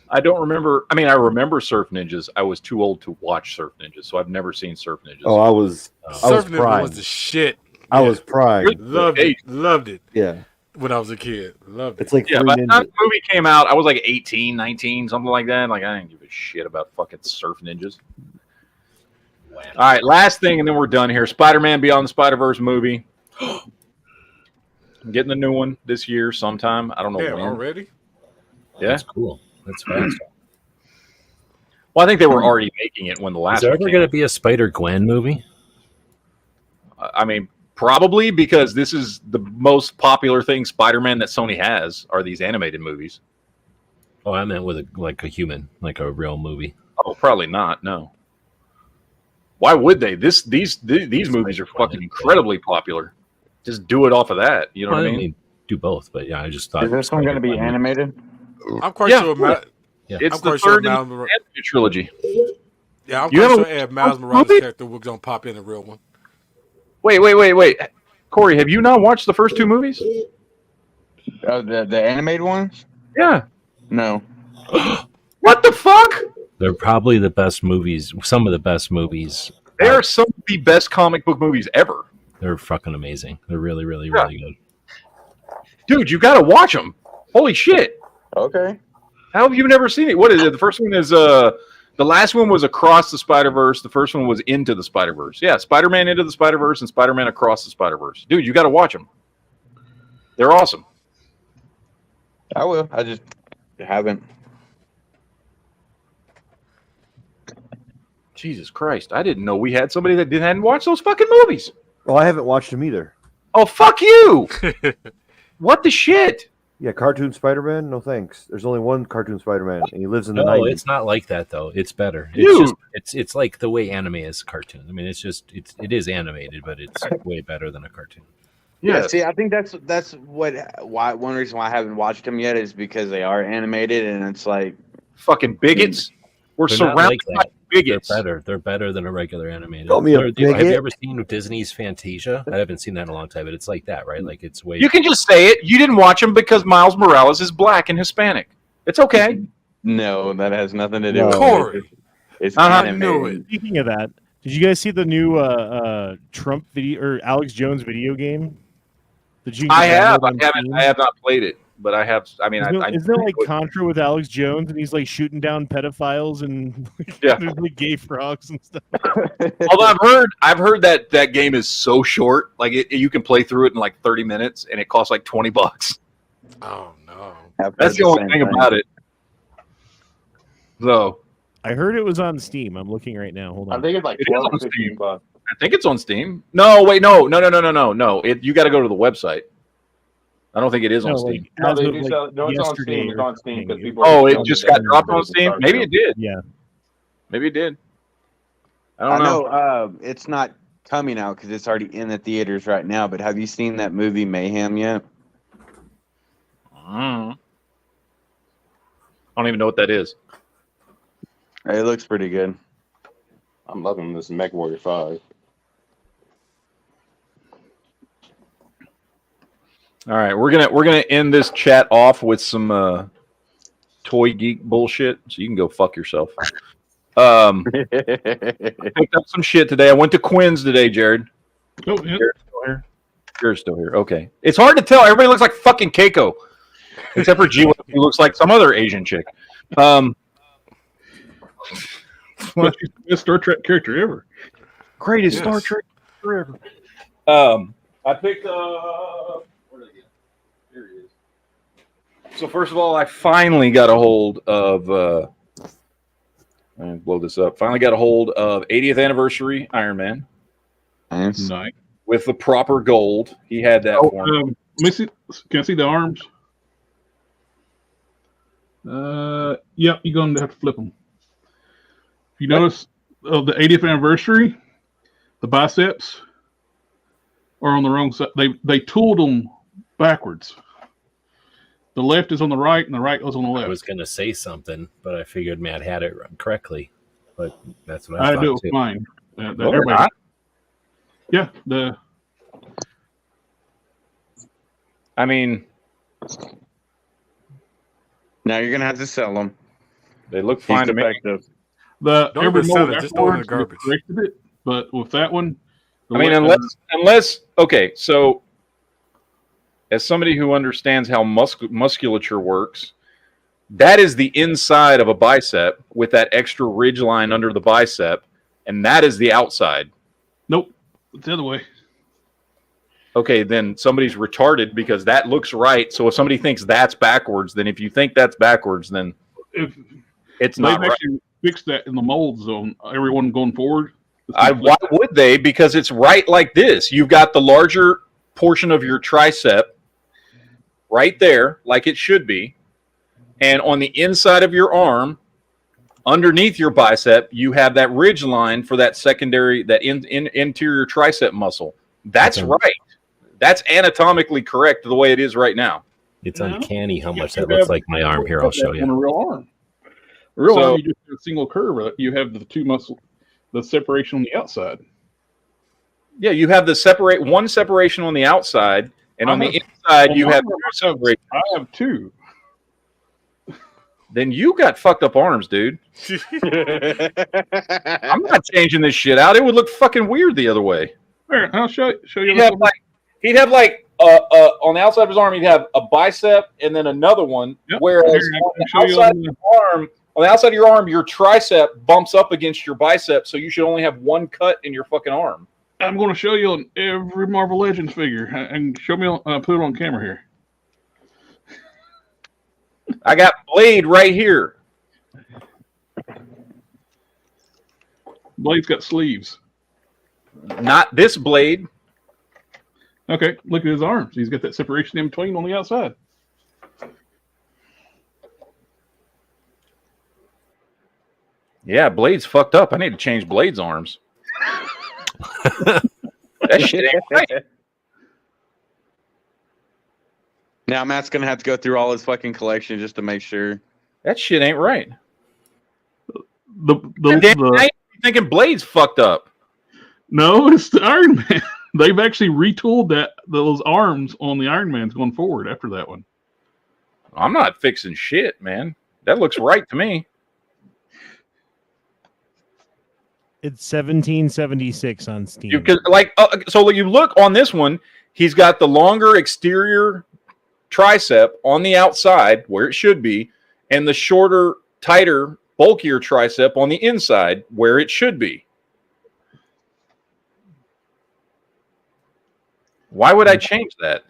I don't remember. I mean, I remember Surf Ninjas. I was too old to watch Surf Ninjas, so I've never seen Surf Ninjas. Oh, I was Surf Ninjas primed. was the shit. I was primed. Loved it. Yeah. When I was a kid. Loved it. It's like by the time the movie came out, I was like 18, 19, something like that. Like, I didn't give a shit about fucking Surf Ninjas. All right, last thing, and then we're done here. Spider-Man Beyond the Spider-Verse movie. I'm getting the new one this year sometime. I don't know when. Already? Yeah. That's cool. That's fast. Well, I think they were already making it when the last Is there one ever came going to out. be a Spider-Gwen movie? I mean, probably, because this is the most popular thing Spider-Man that Sony has are these animated movies. Oh, I meant with a human, like a real movie. Oh, probably not. No. Why would they? These movies are fucking incredibly popular. Just do it off of that. You know what I mean? Do both, but yeah, I just thought. Is this one going to be animated? I'm quite sure. It's I'm the quite sure third in the Miles animated trilogy. Yeah, I'm You quite haven't sure Miles watched the Morales' movie? character was going to pop in a real one. Wait. Corey, have you not watched the first 2 movies? The animated ones? Yeah. No. What the fuck? They're probably the best movies. Some of the best movies. They are some of the best comic book movies ever. They're fucking amazing. They're really, really, really good. Dude, you got to watch them. Holy shit. Okay. How have you never seen it? What is it? The first one is The last one was Across the Spider-Verse. The first one was Into the Spider-Verse. Yeah, Spider-Man Into the Spider-Verse and Spider-Man Across the Spider-Verse. Dude, you got to watch them. They're awesome. I will. I just haven't. Jesus Christ. I didn't know we had somebody that hadn't watched those fucking movies. Well, I haven't watched them either. Oh, fuck you. What the shit? Yeah, cartoon Spider-Man? No thanks. There's only one cartoon Spider-Man, and he lives in the No, 90s. it's not like that though. It's better. Dude. It's like the way anime is cartoon. I mean, it is animated, but it's way better than a cartoon. Yeah, see, I think that's why one reason why I haven't watched them yet is because they are animated, and it's like fucking bigots. We're They're not surrounded like by that. bigots. They're better than a regular animated. Call me a Have bigot. you ever seen Disney's Fantasia? I haven't seen that in a long time, but it's like that, right? Like it's way. You can just say it. You didn't watch them because Miles Morales is black and Hispanic. It's okay. no, that has nothing to do No. with Corey. it. It's Uh-huh. animated. I knew it. Speaking of that, did you guys see the new Trump video or Alex Jones video game? That you can I have. download on Steam? I have not played it, but I have. I mean, Isn't it like Contra with Alex Jones, and he's like shooting down pedophiles and Yeah. there's like gay frogs and stuff? Although I've heard that game is so short. Like you can play through it in like 30 minutes, and it costs like $20. Oh no. That's the only thing about it. So I heard it was on Steam. I'm looking right now. Hold I on. think it's like It is 12 on or 15 Steam. bucks. I think it's on Steam. No, wait, no. You got to go to the website. I don't think it is on No, Steam. like, No, as they of, do like, sell. No, it's on yesterday Steam. It's or on Steam because something. people. Oh, are it just got dropped on Steam. Maybe it did. Yeah. Maybe it did. I I don't know. know it's not coming out because it's already in the theaters right now. But have you seen that movie Mayhem yet? I don't even know what that is. It looks pretty good. I'm loving this Mech Warrior 5. All right, we're gonna end this chat off with some toy geek bullshit. So you can go fuck yourself. I picked up some shit today. I went to Quinn's today, Jared. Oh, yeah. Jared's still here. Jared's still here. Okay, it's hard to tell. Everybody looks like fucking Keiko, except for G, who looks like some other Asian chick. Well, she's the best Star Trek character ever. Greatest Yes. Star Trek forever. I picked up. Where did I get? Here he is. So first of all, I finally got a hold of. Let me blow this up. Finally got a hold of 80th anniversary Iron Man Nice. Nice. with the proper gold. He had that for me. Let me see. Can I see the arms? Yep, you're going to have to flip them. If you notice, of the 80th anniversary, the biceps are on the wrong side. They tooled them backwards. The left is on the right, and the right goes on the I left. was going to say something, but I figured Matt had it correctly. But that's what I I thought do it too. with mine. No, Everybody- they're not. Yeah, the I mean, Now you're gonna have to sell them. they look He's fine to me. defective. the Don't every even sell mold it, just throw it in the afterwards, garbage. they corrected it, but with that one, I mean, unless okay, so as somebody who understands how musculature works, that is the inside of a bicep with that extra ridge line under the bicep, and that is the outside. nope, it's the other way. Okay, then somebody's retarded because that looks right. So if somebody thinks that's backwards, then if you think that's backwards, then If it's they've not right. actually fixed that in the molds on everyone going forward. Why would they? Because it's right like this. You've got the larger portion of your tricep right there, like it should be. And on the inside of your arm, underneath your bicep, you have that ridge line for that secondary, that interior tricep muscle. That's Okay. right. That's anatomically correct the way it is right now. It's Yeah. uncanny how much You that looks have- like my arm. Here, I'll show On you. a real arm. A real So- arm, you just do a single curve. You have the two muscle, the separation on the outside. Yeah, you have the one separation on the outside, and on the inside you have two separations. I have two. Then you got fucked up arms, dude. I'm not changing this shit out. It would look fucking weird the other way. Here, I'll show you. He'd have like on the outside of his arm, he'd have a bicep and then another one. Yep. Whereas Here, I on can the show you outside on of his arm, on the outside of your arm, your tricep bumps up against your bicep, so you should only have one cut in your fucking arm. I'm going to show you on every Marvel Legends figure, and show me. Put it on camera here. I got Blade right here. Blade's got sleeves. Not this Blade. Okay, look at his arms. He's got that separation in between on the outside. Yeah, Blade's fucked up. I need to change Blade's arms. That shit ain't right. Now Matt's gonna have to go through all his fucking collection just to make sure. That shit ain't right. The I ain't thinking Blade's fucked up. No, it's the Iron Man. They've actually retooled those arms on the Iron Man's going forward after that one. I'm not fixing shit, man. That looks right to me. It's 1776 on Steam. So you look on this one, he's got the longer exterior tricep on the outside where it should be, and the shorter, tighter, bulkier tricep on the inside where it should be. Why would I change that?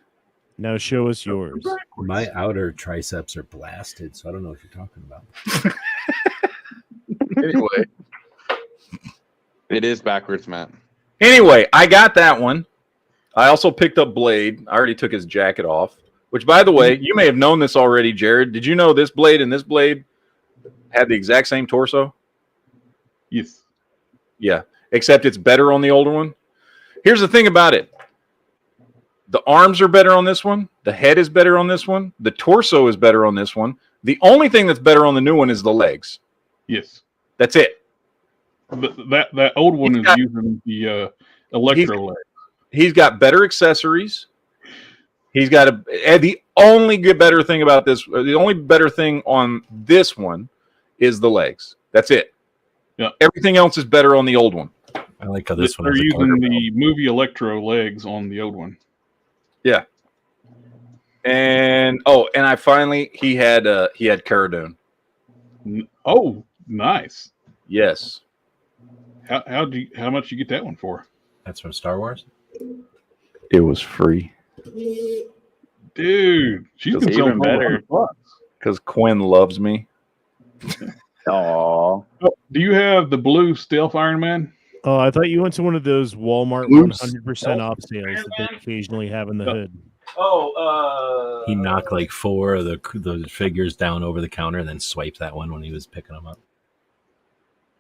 Now show us yours. My outer triceps are blasted, so I don't know what you're talking about. Anyway. It is backwards, Matt. Anyway, I got that one. I also picked up Blade. I already took his jacket off. Which, by the way, you may have known this already, Jared. Did you know this Blade and this Blade had the exact same torso? Yes. Yeah, except it's better on the older one. Here's the thing about it. The arms are better on this one. The head is better on this one. The torso is better on this one. The only thing that's better on the new one is the legs. Yes. That's it. That old one is using the electro leg. He's got better accessories. He's got the only better thing about this. The only better thing on this one is the legs. That's it. Yeah. Everything else is better on the old one. I like how this one. They're using the movie electro legs on the old one. Yeah. And I finally he had Cara Dune. Oh, nice. Yes. How much you get that one for? That's from Star Wars. It was free. Dude, she's even better because Quinn loves me. Aww. Do you have the blue stealth Iron Man? Oh, I thought you went to one of those Walmart 100% off sales that they occasionally have in the hood. He knocked like 4 of the figures down over the counter and then swiped that one when he was picking them up.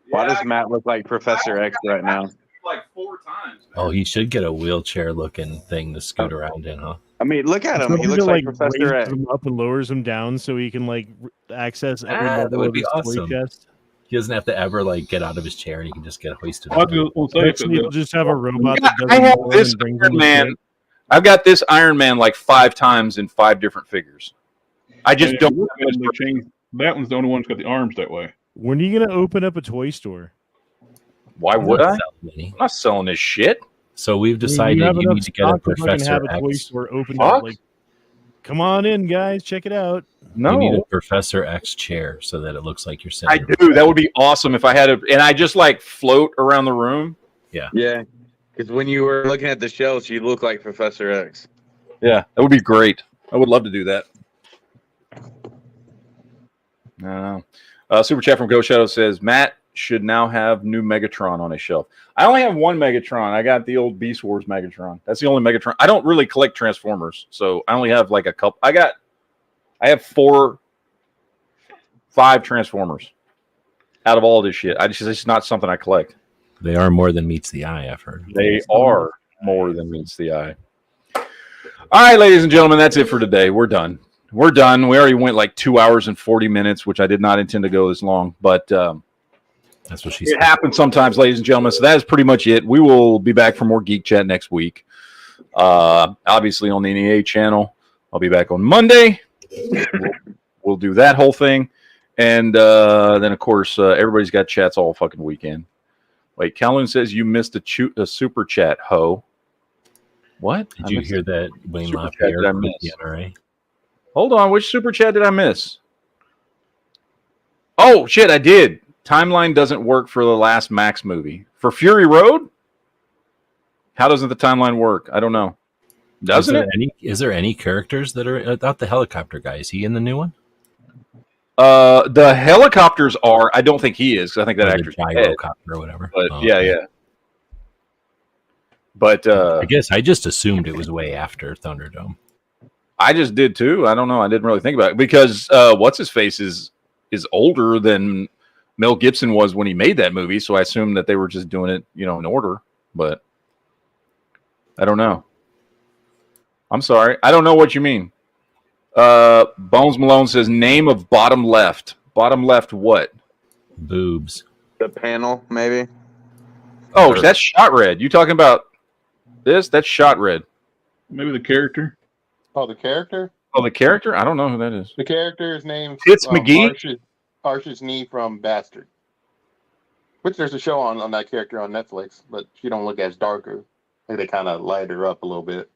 Why does Matt look like Professor X right now? Like 4 times. Oh, he should get a wheelchair-looking thing to scoot around in, huh? I mean, look at him. Somebody He looks that, like Professor X. raises him up and lowers him down so he can access every level that would of be his awesome. toy chest. He doesn't have to ever get out of his chair, and he can just get hoisted. Actually, we'll just have a robot that does I have more this and brings Iron him Man. shit. I've got this Iron Man like 5 times in 5 different figures. I just don't. That one's the only one that's got the arms that way. When are you gonna open up a toy store? Why would I? I'm not selling this shit. So we've decided you need to get a Professor have a toy X. store opened up. Come on in, guys, check it out. No, you need a Professor X chair so that it looks like you're sitting. I do. That would be awesome if I had a, and I just float around the room. Yeah. Yeah. Because when you were looking at the shelves, you look like Professor X. Yeah, that would be great. I would love to do that. I don't know. Super chat from Ghost Shadow says Matt should now have new Megatron on his shelf. I only have one Megatron. I got the old Beast Wars Megatron. That's the only Megatron. I don't really collect Transformers, so I only have a couple. I have 5 Transformers out of all this shit. It's not something I collect. They are more than meets the eye, I've heard. They are more than meets the eye. All right, ladies and gentlemen, that's it for today. We're done. We already went 2 hours and 40 minutes, which I did not intend to go this long, but that's what she said. It happens sometimes, ladies and gentlemen. So that is pretty much it. We will be back for more Geek Chat next week. Obviously on the NEA channel. I'll be back on Monday. We'll do that whole thing. And then, of course, everybody's got chats all fucking weekend. Wait, Calhoun says you missed a super chat, ho. What? Did you hear that Wayne Super chat LaPierre did I from miss? the NRA? Hold on. Which super chat did I miss? Oh, Oh shit, I did. Timeline doesn't work for the last Max movie. For Fury Road? How doesn't the timeline work? I don't know. Doesn't it? Is there any characters that are not the helicopter guy? Is he in the new one? The helicopters are. I don't think he is. I think that actor's dead. Gyrocopter or whatever. But yeah. But I guess I just assumed it was way after Thunderdome. I just did too. I don't know. I didn't really think about it because what's his face is older than Mel Gibson was when he made that movie. So I assumed that they were just doing it, in order. But I don't know. I'm sorry. I don't know what you mean. Bones Malone says name of bottom left. Bottom left what? Boobs. The panel, maybe. Oh, that's Shot Red. You talking about this? That's Shot Red. Maybe the character. Oh, the character? Oh, the character? I don't know who that is. The character is named Tits McGee? Arch's Knee from Bastard. Which there's a show on that character on Netflix, but she don't look as darker. Like they kind of light her up a little bit.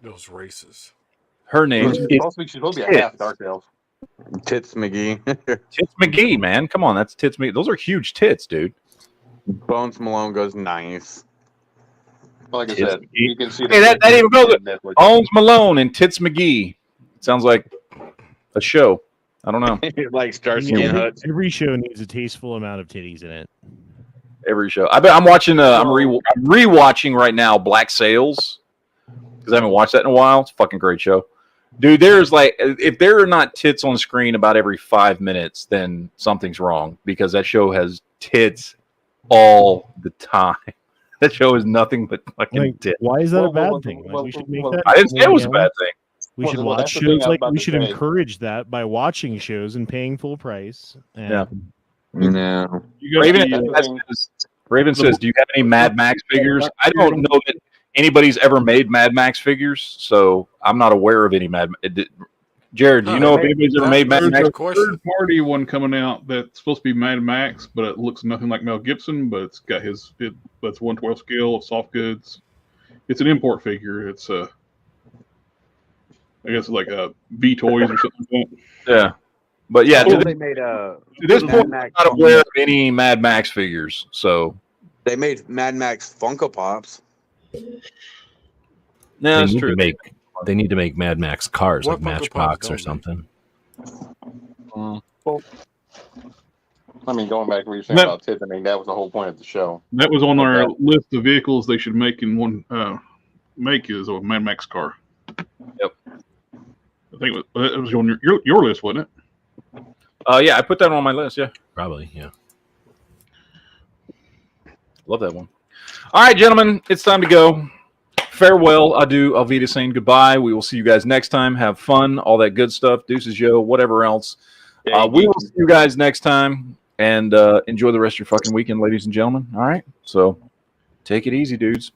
Those races. Her name she's supposed to be a half dark elf. Tits McGee. Tits McGee, man. Come on, that's Tits McGee. Those are huge tits, dude. Bones Malone goes nice. Like I said, you can see that even goes with Bones Malone and Tits McGee. Sounds like a show. I don't know. Like Starsky and Hutch. Every show needs a tasteful amount of titties in it. Every show. I'm watching. I'm rewatching right now Black Sails because I haven't watched that in a while. It's a fucking great show, dude. There's like if there are not tits on screen about every 5 minutes, then something's wrong because that show has tits all the time. That show is nothing but fucking tits. Why is that a bad thing? We should make that. I didn't say it was a bad thing. We should watch shows like we should encourage that by watching shows and paying full price. Yeah. No. Raven says, "Do you have any Mad Max figures?" I don't know that anybody's ever made Mad Max figures, so I'm not aware of any Mad. Jared, do you know if anybody's ever made Mad Max? There's a third-party one coming out that's supposed to be Mad Max, but it looks nothing like Mel Gibson. But it's got that's 1/12 scale of soft goods. It's an import figure. It's I guess like a V Toys or something like that. Yeah, but yeah, they made to this point, I'm not aware of any Mad Max figures. So they made Mad Max Funko Pops. No, that's true. They need to make Mad Max cars What like Funko Matchbox Pops or something. Well, I mean, going back to what you're saying about tits, I mean, that was the whole point of the show. That was on our list of vehicles they should make in one. Make is a Mad Max car. Yep. I think it was on your list, wasn't it? Yeah, I put that on my list. Yeah, probably. Yeah. Love that one. All right, gentlemen, it's time to go. Farewell, adieu, Alvida saying goodbye. We will see you guys next time. Have fun, all that good stuff. Deuces, yo, whatever else. We will see you guys next time, and enjoy the rest of your fucking weekend, ladies and gentlemen. All right, so take it easy, dudes.